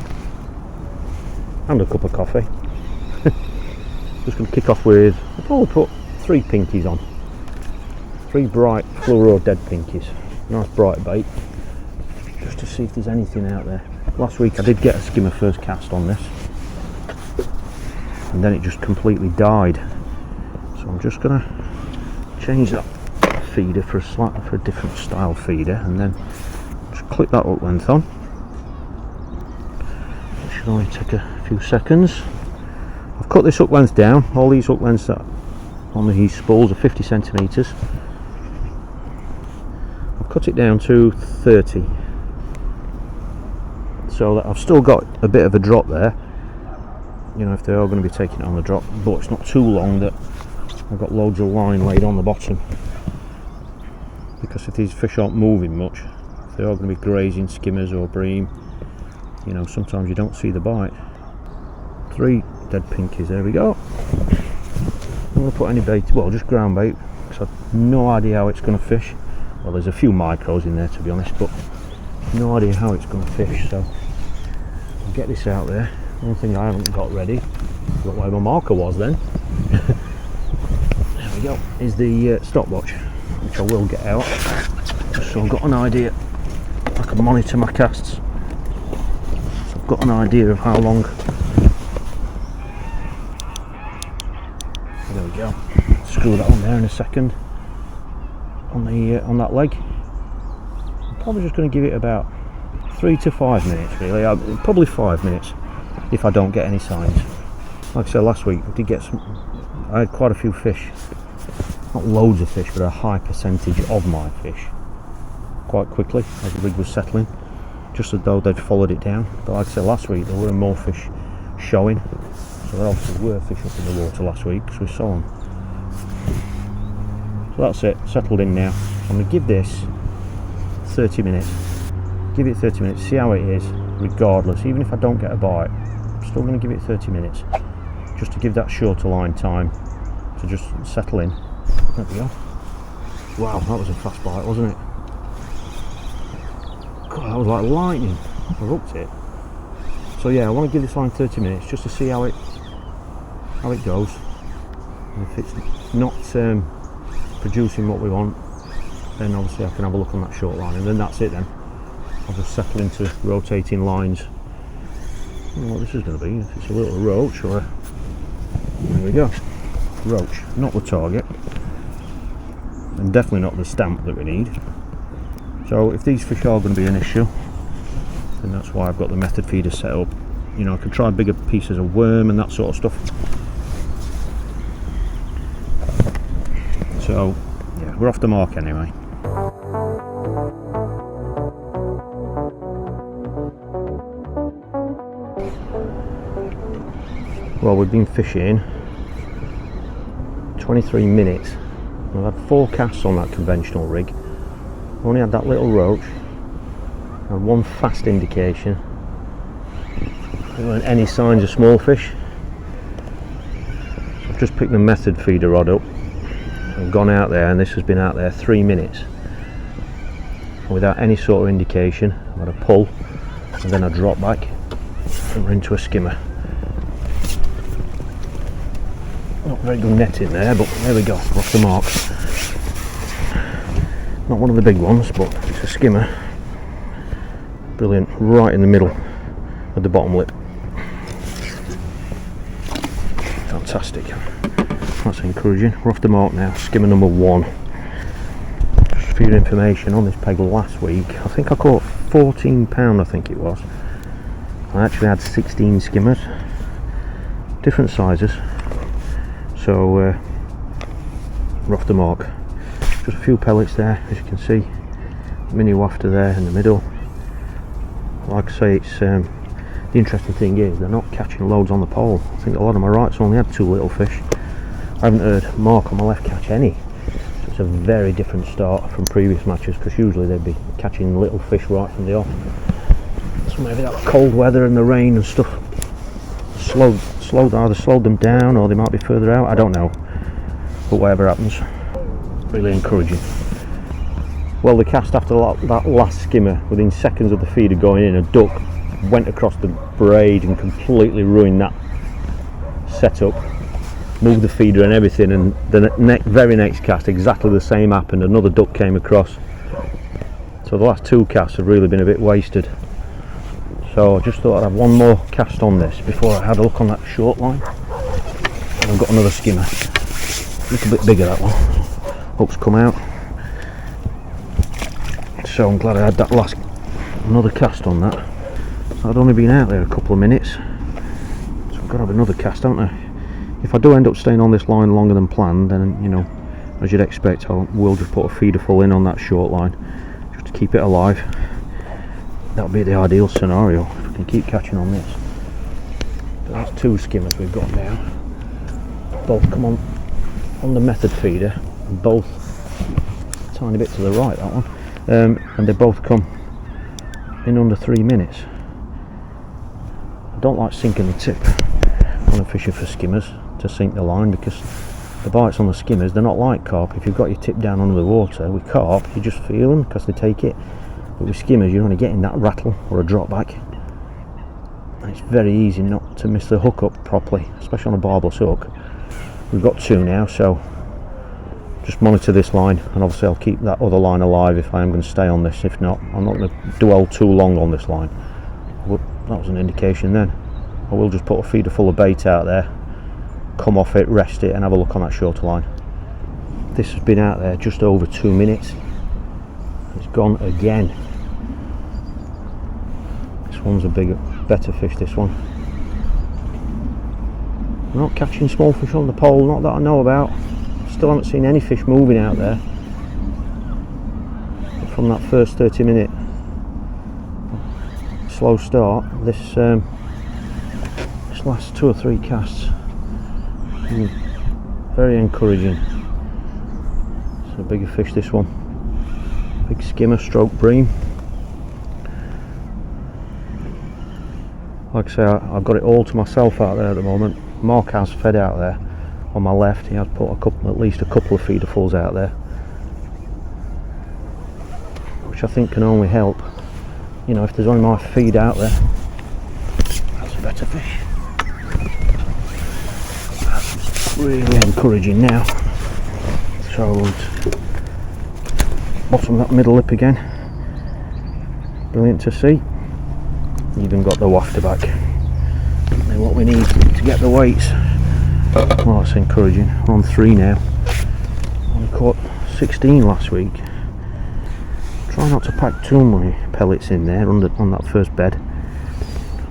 and a cup of coffee. Just going to kick off with, I'll probably put 3 pinkies on, 3 bright fluoro dead pinkies, nice bright bait, just to see if there's anything out there. Last week I did get a skimmer first cast on this, and then it just completely died, so I'm just going to change that feeder for a different style feeder, and then just clip that hook length on. It should only take a few seconds. I've cut this hook length down. All these hook lengths that on these spools are 50 centimetres. I've cut it down to 30, so that I've still got a bit of a drop there, you know, if they are going to be taking it on the drop, but it's not too long that I've got loads of line laid on the bottom, because if these fish aren't moving much, if they are going to be grazing skimmers or bream, you know, sometimes you don't see the bite. 3 dead pinkies, there we go. I'm going to put any bait, well, just ground bait, because I've no idea how it's going to fish. Well, there's a few micros in there, to be honest, but no idea how it's going to fish, so I'll get this out there. One thing I haven't got ready, look where my marker was then. There we go, is the stopwatch, which I will get out, just so I've got an idea. I can monitor my casts, so I've got an idea of how long. There we go. Screw that on there in a second. On that leg. I'm probably just going to give it about 3 to 5 minutes, really. Probably 5 minutes if I don't get any signs. Like I said last week, I did get I had quite a few fish. Not loads of fish, but a high percentage of my fish quite quickly as the rig was settling, just as though they'd followed it down. But like I said last week, there were more fish showing, so there obviously were fish up in the water last week because we saw them. So that's it, settled in now. I'm going to give this 30 minutes. Give it 30 minutes, see how it is, regardless. Even if I don't get a bite, I'm still going to give it 30 minutes, just to give that shorter line time to just settle in. There we go. Wow, that was a fast bite, wasn't it? God, that was like lightning. I hooked it. So yeah, I want to give this line 30 minutes just to see how it goes. And if it's not producing what we want, then obviously I can have a look on that short line, and then that's it then. I'll just settle into rotating lines. I don't know what this is going to be, if it's a little roach or a... There we go. Roach, not the target, and definitely not the stamp that we need. So if these fish are going to be an issue, then that's why I've got the method feeder set up. You know, I can try bigger pieces of worm and that sort of stuff. So yeah, we're off the mark anyway. Well, we've been fishing 23 minutes. I've had 4 casts on that conventional rig. I've only had that little roach and 1 fast indication. There weren't any signs of small fish. So I've just picked the method feeder rod up and gone out there, and this has been out there 3 minutes. And without any sort of indication, I've had a pull and then a drop back and we're into a skimmer. Not very good netting there, but there we go, we're off the mark. Not one of the big ones, but it's a skimmer. Brilliant, right in the middle of the bottom lip. Fantastic, that's encouraging. We're off the mark now, skimmer number 1. Just for your information, on this peg last week, I think I caught £14, I think it was. I actually had 16 skimmers, different sizes, so we're off the mark. Just a few pellets there, as you can see, mini wafter there in the middle. Like I say, it's the interesting thing is they're not catching loads on the pole. I think a lot of my rights only had 2 little fish. I haven't heard Mark on my left catch any, so it's a very different start from previous matches, because usually they'd be catching little fish right from the off. So maybe that cold weather and the rain and stuff either slowed them down, or they might be further out, I don't know, but whatever happens, really encouraging. Well, the cast after that last skimmer, within seconds of the feeder going in, a duck went across the braid and completely ruined that setup, moved the feeder and everything, and the very next cast exactly the same happened. Another duck came across, so the last 2 casts have really been a bit wasted. So I just thought I'd have one more cast on this before I had a look on that short line. And I've got another skimmer, a little bit bigger that one, hooks come out. So I'm glad I had that another cast on that. I'd only been out there a couple of minutes, so I've got to have another cast, haven't I? If I do end up staying on this line longer than planned, then, you know, as you'd expect, I will just put a feeder full in on that short line just to keep it alive. That would be the ideal scenario if we can keep catching on this. But that's 2 skimmers we've got now. Both come on the method feeder, and both a tiny bit to the right, that one. And they both come in under 3 minutes. I don't like sinking the tip when I'm fishing for skimmers, to sink the line, because the bites on the skimmers, they're not like carp. If you've got your tip down under the water, with carp you just feel them because they take it, but with skimmers you're only getting that rattle or a drop back, and it's very easy not to miss the hook up properly, especially on a barbless hook. We've got 2 now, so just monitor this line, and obviously I'll keep that other line alive if I am going to stay on this. If not, I'm not going to dwell too long on this line. Well, that was an indication then. I will just put a feeder full of bait out there, come off it, rest it, and have a look on that shorter line. This has been out there just over 2 minutes. It's gone again. This one's a better fish, this one. We're not catching small fish on the pole, not that I know about. Still haven't seen any fish moving out there from that first 30-minute slow start. This last 2 or 3 casts, very encouraging. It's a bigger fish, this one, big skimmer stroke bream. Like I say, I've got it all to myself out there at the moment. Mark has fed out there on my left. He has put at least a couple of feederfuls out there, which I think can only help. You know, if there's only my feed out there, that's a better fish. That's really encouraging now. So we'll bottom that middle lip again. Brilliant to see. Even got the wafter back. Now what we need to get the weights. Well, that's encouraging. We're on 3 now. I caught 16 last week. Try not to pack too many pellets in there on that first bed.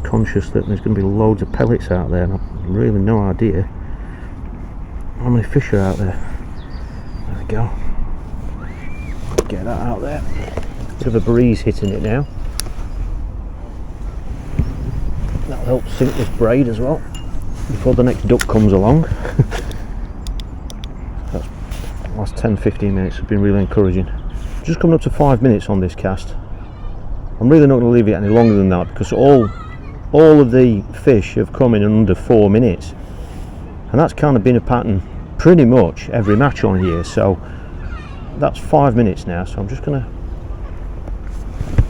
Conscious that there's going to be loads of pellets out there, and I've really no idea how many fish are out there. There we go. Get that out there. Bit of a breeze hitting it now. That'll help sink this braid as well before the next duck comes along. That's the last 10-15 minutes have been really encouraging. Just coming up to 5 minutes on this cast. I'm really not going to leave it any longer than that, because all of the fish have come in under 4 minutes, and that's kind of been a pattern pretty much every match on here. So that's 5 minutes now, so I'm just going to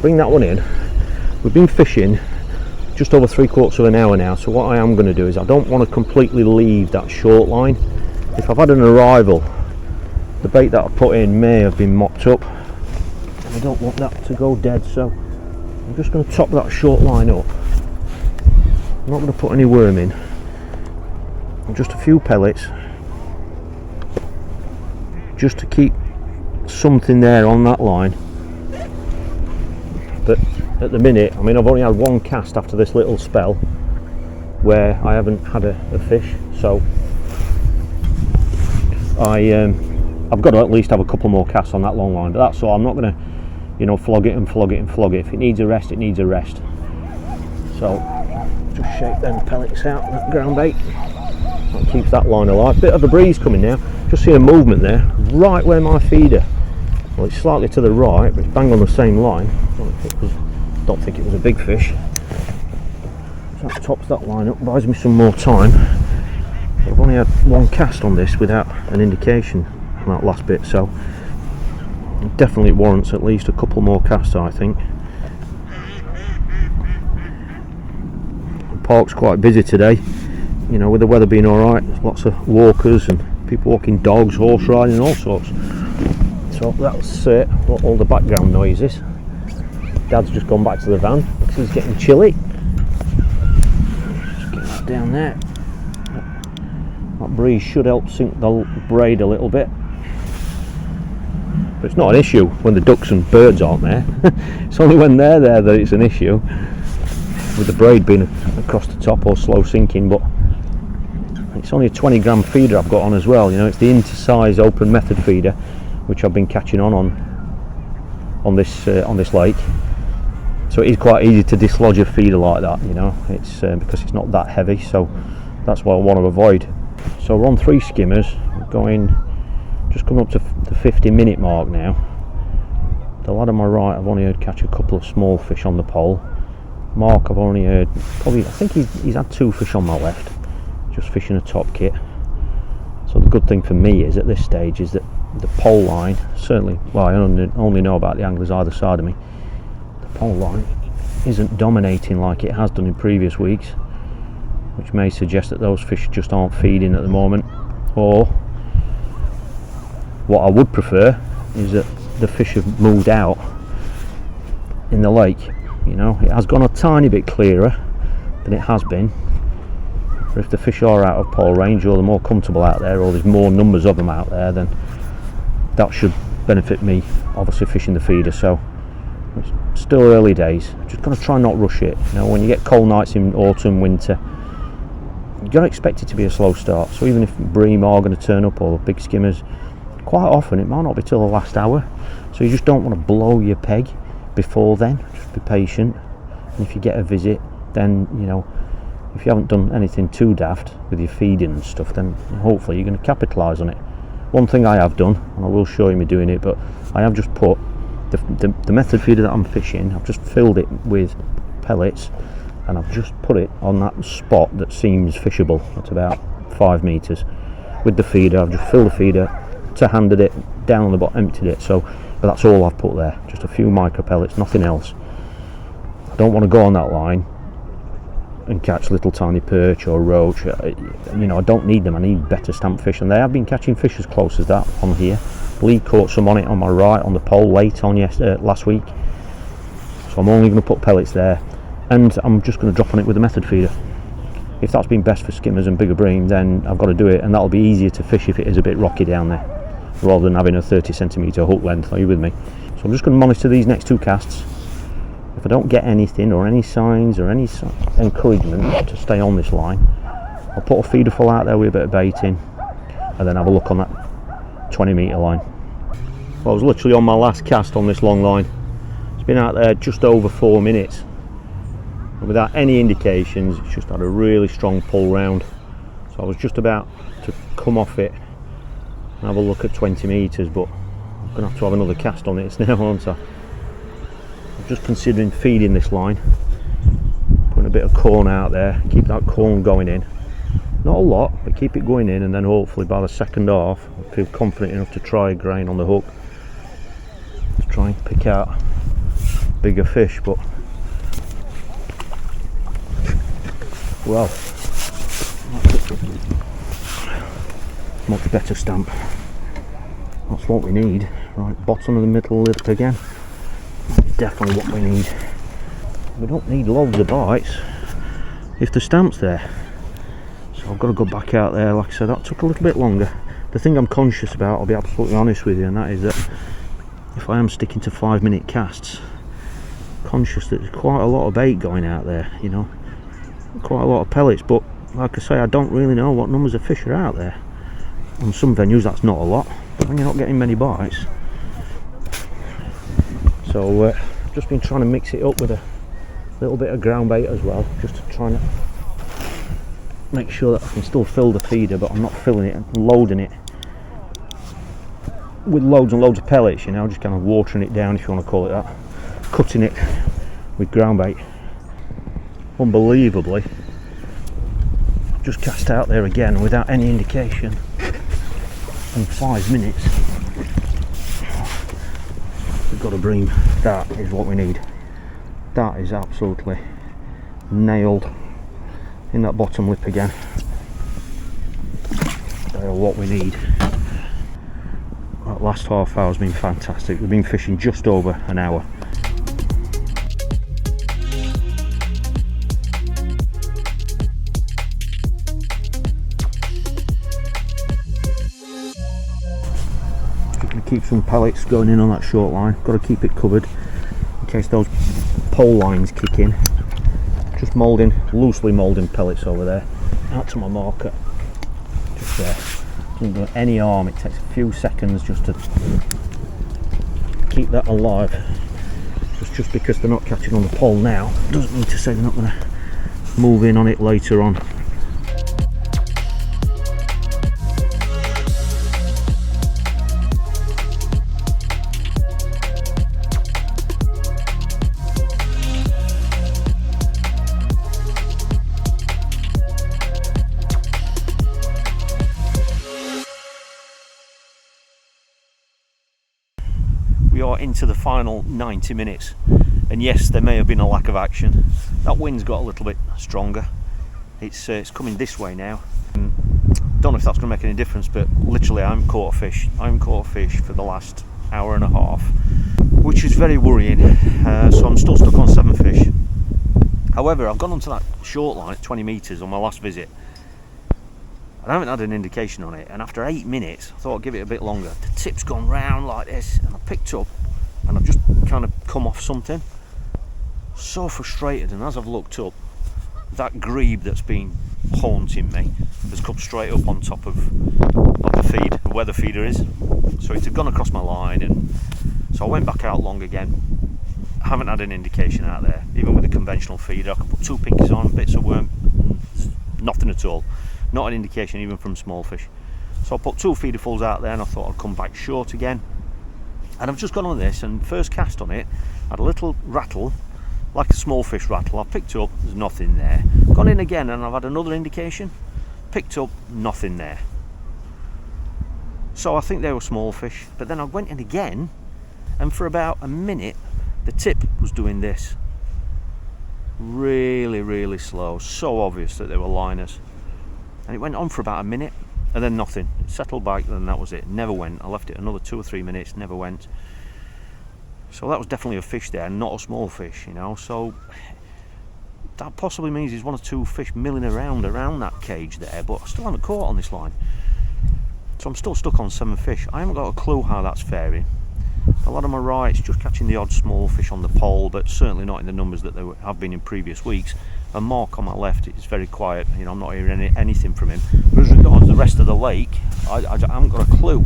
bring that one in. We've been fishing just over 3/4 of an hour now, so what I am going to do is I don't want to completely leave that short line. If I've had an arrival, the bait that I put in may have been mopped up, and I don't want that to go dead, so I'm just going to top that short line up. I'm not going to put any worm in, just a few pellets, just to keep something there on that line. But at the minute, I mean, I've only had one cast after this little spell where I haven't had a fish, so I've got to at least have a couple more casts on that long line. But that's all. I'm not going to, you know, flog it and flog it and flog it. If it needs a rest, it needs a rest. So just shake them pellets out, that ground bait. That keeps that line alive. Bit of a breeze coming now. Just see a movement there, right where my feeder. Well, it's slightly to the right, but it's bang on the same line. Don't think it was a big fish. So that tops that line up, buys me some more time. I've only had one cast on this without an indication on that last bit, so it definitely warrants at least a couple more casts, I think. The park's quite busy today, you know, with the weather being alright. There's lots of walkers and people walking dogs, horse riding and all sorts. So that's all the background noises. Dad's just gone back to the van because it's getting chilly. Just get that down there. That breeze should help sink the braid a little bit. But it's not an issue when the ducks and birds aren't there. It's only when they're there that it's an issue, with the braid being across the top or slow sinking. But it's only a 20 gram feeder I've got on as well. You know, it's the inter-size open method feeder which I've been catching on this lake. So it is quite easy to dislodge a feeder like that, you know. It's because it's not that heavy, so that's what I want to avoid. So we're on 3 skimmers. We're going, just coming up to the 50-minute mark now. The lad on my right, I've only heard catch a couple of small fish on the pole. Mark, I've only heard probably, I think he's had 2 fish on my left, just fishing a top kit. So the good thing for me is at this stage is that the pole line, certainly, well, I only know about the anglers either side of me. The pole line isn't dominating like it has done in previous weeks, which may suggest that those fish just aren't feeding at the moment. Or what I would prefer is that the fish have moved out in the lake. You know, it has gone a tiny bit clearer than it has been. But if the fish are out of pole range, or they're more comfortable out there, or there's more numbers of them out there, then that should benefit me, obviously fishing the feeder. So it's still early days. Just got to try not rush it. You know, when you get cold nights in autumn, winter, you've got to expect it to be a slow start. So even if bream are going to turn up, or big skimmers, quite often it might not be till the last hour. So you just don't want to blow your peg before then. Just be patient. And if you get a visit, then, you know, if you haven't done anything too daft with your feeding and stuff, then hopefully you're going to capitalise on it. One thing I have done, and I will show you me doing it, but I have just put the method feeder that I'm fishing, I've just filled it with pellets, and I've just put it on that spot that seems fishable. That's about 5 metres. With the feeder, I've just filled the feeder, two-handed it down on the bottom, emptied it. So, but that's all I've put there. Just a few micro pellets, nothing else. I don't want to go on that line and catch little tiny perch or roach. You know, I don't need them. I need better stamp fish, and they have been catching fish as close as that on here. Lee caught some on it on my right on the pole late on last week. So I'm only going to put pellets there, and I'm just going to drop on it with a method feeder. If that's been best for skimmers and bigger bream, then I've got to do it, and that'll be easier to fish if it is a bit rocky down there, rather than having a 30cm hook length. Are you with me? So I'm just going to monitor these next 2 casts. If I don't get anything, or any signs, or any encouragement to stay on this line, I'll put a feeder full out there with a bit of bait in, and then have a look on that 20-metre line. Well, I was literally on my last cast on this long line. It's been out there just over 4 minutes, and without any indications, it's just had a really strong pull round. So I was just about to come off it and have a look at 20 metres, but I'm going to have another cast on it now, aren't I? Just considering feeding this line, putting a bit of corn out there, keep that corn going in, not a lot, but keep it going in, and then hopefully by the second half I feel confident enough to try a grain on the hook to try and pick out bigger fish. But well, much better stamp, that's what we need. Right, bottom of the middle lip again. Definitely what we need. we don't need loads of bites if the stamp's there. So I've got to go back out there. Like I said, that took a little bit longer. The thing I'm conscious about, I'll be absolutely honest with you, and that is that if I am sticking to 5-minute casts, conscious that there's quite a lot of bait going out there, you know, quite a lot of pellets, but like I say, I don't really know what numbers of fish are out there. On some venues that's not a lot, but when you're not getting many bites. So I've just been trying to mix it up with a little bit of ground bait as well, just to try and make sure that I can still fill the feeder, but I'm not filling it and loading it with loads and loads of pellets, you know, just kind of watering it down, if you want to call it that, cutting it with ground bait. Unbelievably, I've just cast out there again without any indication in 5 minutes. We've got a bream. That is what we need. That is absolutely nailed in that bottom lip again. They are what we need. That last half hour has been fantastic. We've been fishing just over an hour. Just going to keep some pellets going in on that short line. Got to keep it covered in case those pole lines kick in. Just moulding, loosely moulding pellets over there, out to my marker, just there. Doesn't do any harm, it takes a few seconds just to keep that alive. Just because they're not catching on the pole now, doesn't mean to say they're not going to move in on it later on. We are into the final 90 minutes, and yes, there may have been a lack of action. That wind's got a little bit stronger. It's coming this way now. Don't know if that's going to make any difference, but literally I haven't caught a fish. I haven't caught a fish for the last hour and a half, which is very worrying. So I'm still stuck on 7 fish. However, I've gone onto that short line at 20 metres on my last visit. I haven't had an indication on it, and after 8 minutes I thought I'd give it a bit longer. The tip's gone round like this, and I picked up and I've just kind of come off something. So frustrated, and as I've looked up, that grebe that's been haunting me has come straight up on top of the feed, where the feeder is. So it had gone across my line, and so I went back out long again. I haven't had an indication out there, even with the conventional feeder. I could put 2 pinkies on, bits of worm, nothing at all. Not an indication even from small fish. So I put 2 feederfuls out there, and I thought I'd come back short again. And I've just gone on this, and first cast on it had a little rattle, like a small fish rattle. I picked up, there's nothing there. Gone in again, and I've had another indication. Picked up, nothing there. So I think they were small fish. But then I went in again, and for about a minute the tip was doing this. Really, really slow. So obvious that they were liners. And it went on for about a minute, and then nothing. It settled back, and that was it. Never went. I left it another 2 or 3 minutes, never went. So that was definitely a fish there, not a small fish, you know. So that possibly means there's 1 or 2 fish milling around that cage there, but I still haven't caught on this line. So I'm still stuck on 7 fish. I haven't got a clue how that's faring. A lot of my right's just catching the odd small fish on the pole, but certainly not in the numbers that they have been in previous weeks. And Mark on my left is very quiet, you know, I'm not hearing anything from him. But as regards the rest of the lake, I haven't got a clue.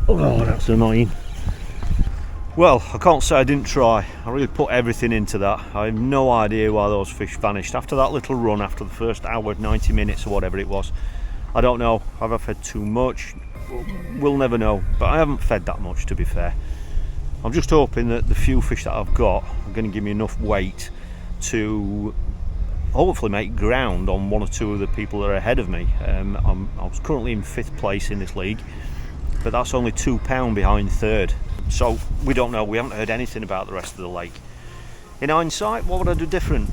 Oh, that's annoying. Well, I can't say I didn't try. I really put everything into that. I have no idea why those fish vanished after that little run, after the first hour, 90 minutes or whatever it was. I don't know. Have I fed too much? We'll never know. But I haven't fed that much, to be fair. I'm just hoping that the few fish that I've got are going to give me enough weight to hopefully make ground on 1 or 2 of the people that are ahead of me. I was currently in 5th place in this league, but that's only £2 behind 3rd. So we don't know, we haven't heard anything about the rest of the lake. In hindsight, what would I do different?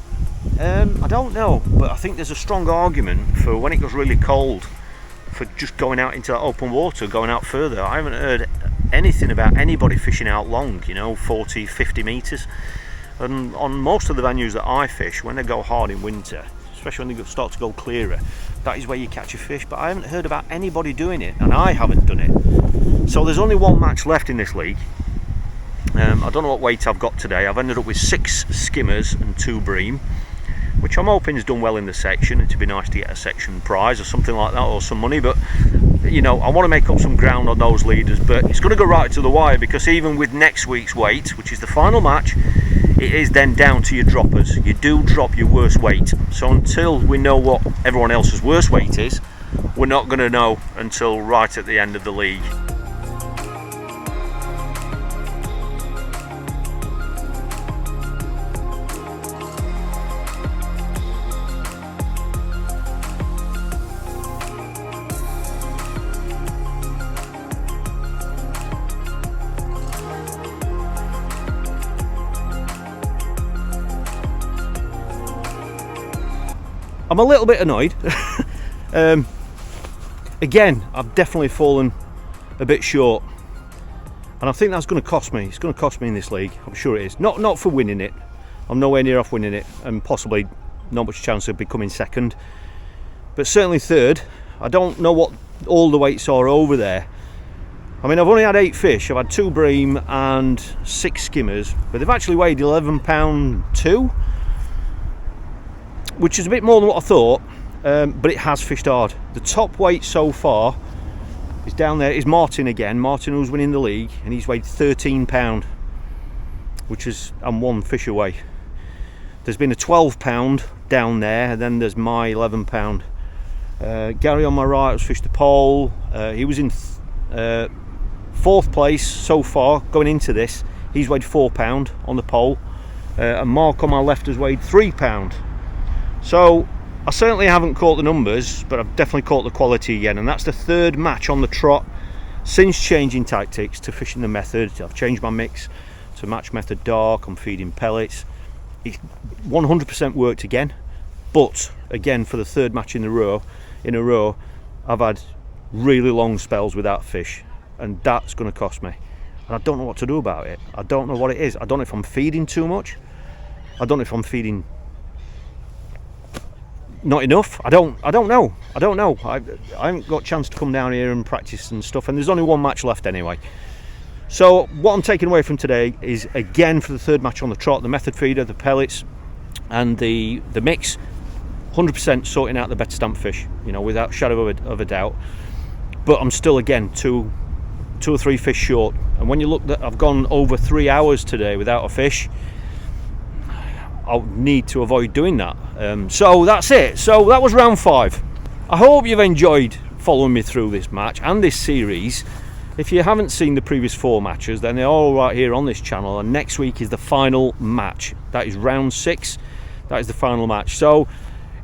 I don't know, but I think there's a strong argument for when it goes really cold for just going out into that open water, going out further. I haven't heard anything about anybody fishing out long, 40, 50 metres. And on most of the venues that I fish, when they go hard in winter, especially when they start to go clearer, that is where you catch a fish. But I haven't heard about anybody doing it, and I haven't done it. So there's only one match left in this league. I don't know what weight I've got today. I've ended up with 6 skimmers and 2 bream, which I'm hoping has done well in the section. It'd be nice to get a section prize or something like that, or some money. But I want to make up some ground on those leaders. But it's going to go right to the wire, because even with next week's weight, which is the final match, it is then down to your droppers. You do drop your worst weight. So until we know what everyone else's worst weight is, we're not going to know until right at the end of the league. I'm a little bit annoyed. Again, I've definitely fallen a bit short, and I think that's going to cost me. It's going to cost me in this league. I'm sure it is. Not for winning it. I'm nowhere near off winning it, and possibly not much chance of becoming second, but certainly third. I don't know what all the weights are over there. I mean, I've only had 8 fish. I've had 2 bream and 6 skimmers, but they've actually weighed 11 pound 2. Which is a bit more than what I thought, but it has fished hard. The top weight so far is down there, is Martin again. Martin, who's winning the league, and he's weighed 13 pound, which is, I'm 1 fish away. There's been a 12 pound down there, and then there's my 11 pound. Gary on my right has fished the pole. He was in 4th place so far going into this. He's weighed 4 pound on the pole, and Mark on my left has weighed 3 pound. So I certainly haven't caught the numbers, but I've definitely caught the quality again, and that's the 3rd match on the trot since changing tactics to fishing the method. I've changed my mix to match method dark. I'm feeding pellets. It's 100% worked again, but again for the 3rd match in a row, I've had really long spells without fish, and that's going to cost me, and I don't know what to do about it. I don't know what it is. I don't know if I'm feeding too much. I don't know if I'm feeding not enough. I don't know. I haven't got a chance to come down here and practice and stuff, and there's only 1 match left anyway. So what I'm taking away from today is, again, for the 3rd match on the trot, the method feeder, the pellets and the mix, 100% sorting out the better stamp fish, without shadow of a doubt. But I'm still, again, two or three fish short, and when you look that I've gone over 3 hours today without a fish, I'll need to avoid doing that. So that's it. So that was round 5. I hope you've enjoyed following me through this match and this series. If you haven't seen the previous 4 matches, then they're all right here on this channel, and next week is the final match. That is round 6. That is the final match. So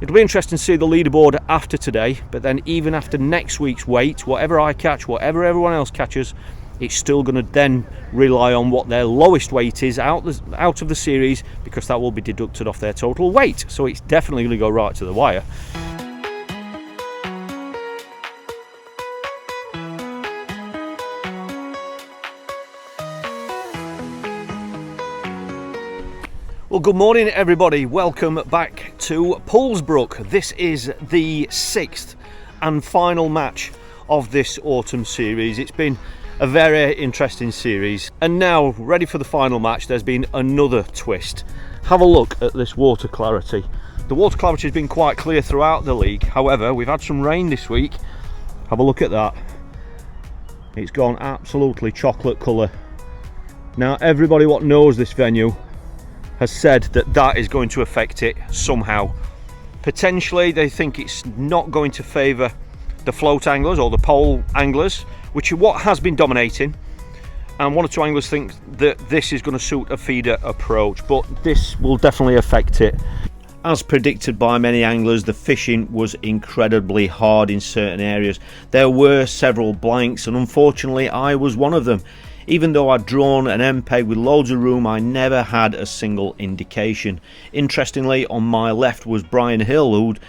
it'll be interesting to see the leaderboard after today, but then even after next week's weight, whatever I catch, whatever everyone else catches, it's still going to then rely on what their lowest weight is out of the series, because that will be deducted off their total weight. So it's definitely going to go right to the wire. Well, good morning everybody. Welcome back to Poolsbrook. This is the 6th and final match of this autumn series. It's been a very interesting series, and now ready for the final match. There's been another twist. Have a look at this water clarity. The water clarity has been quite clear throughout the league. However, we've had some rain this week. Have a look at that. It's gone absolutely chocolate colour. Now everybody what knows this venue has said that that is going to affect it somehow. Potentially they think it's not going to favour the float anglers or the pole anglers, which is what has been dominating, and 1 or 2 anglers think that this is going to suit a feeder approach, but this will definitely affect it. As predicted by many anglers, the fishing was incredibly hard in certain areas. There were several blanks, and unfortunately I was one of them. Even though I'd drawn an MPEG with loads of room, I never had a single indication. Interestingly, on my left was Brian Hill, who'd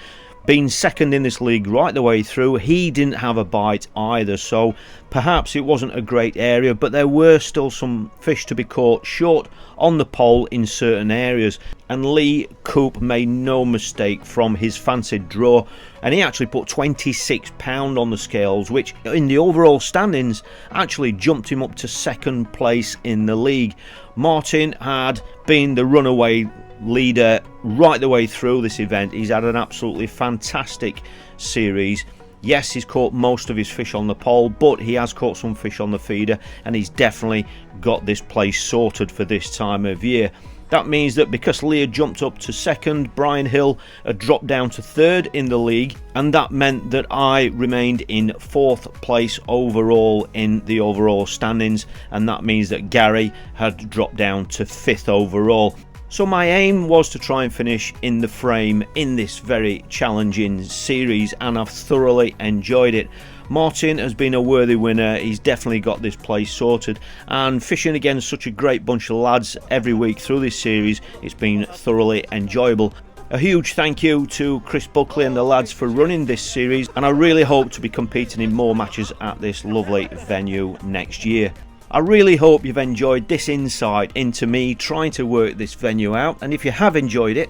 been second in this league right the way through. He didn't have a bite either, so perhaps it wasn't a great area, but there were still some fish to be caught short on the pole in certain areas. And Lee Coop made no mistake from his fancied draw, and he actually put 26 pounds on the scales, which in the overall standings actually jumped him up to second place in the league. Martin had been the runaway leader right the way through this event. He's had an absolutely fantastic series. Yes, he's caught most of his fish on the pole, but he has caught some fish on the feeder, and he's definitely got this place sorted for this time of year. That means that because Lee had jumped up to second, Brian Hill had dropped down to third in the league, and that meant that I remained in fourth place overall in the overall standings, and that means that Gary had dropped down to fifth overall. So my aim was to try and finish in the frame in this very challenging series, and I've thoroughly enjoyed it. Martin has been a worthy winner. He's definitely got this place sorted, and fishing against such a great bunch of lads every week through this series, it's been thoroughly enjoyable. A huge thank you to Chris Buckley and the lads for running this series, and I really hope to be competing in more matches at this lovely venue next year. I really hope you've enjoyed this insight into me trying to work this venue out, and if you have enjoyed it,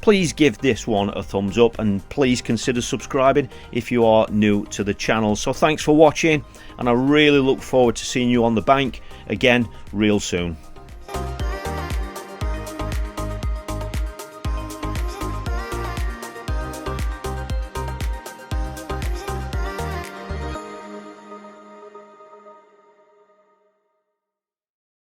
please give this one a thumbs up, and please consider subscribing if you are new to the channel. So thanks for watching, and I really look forward to seeing you on the bank again real soon.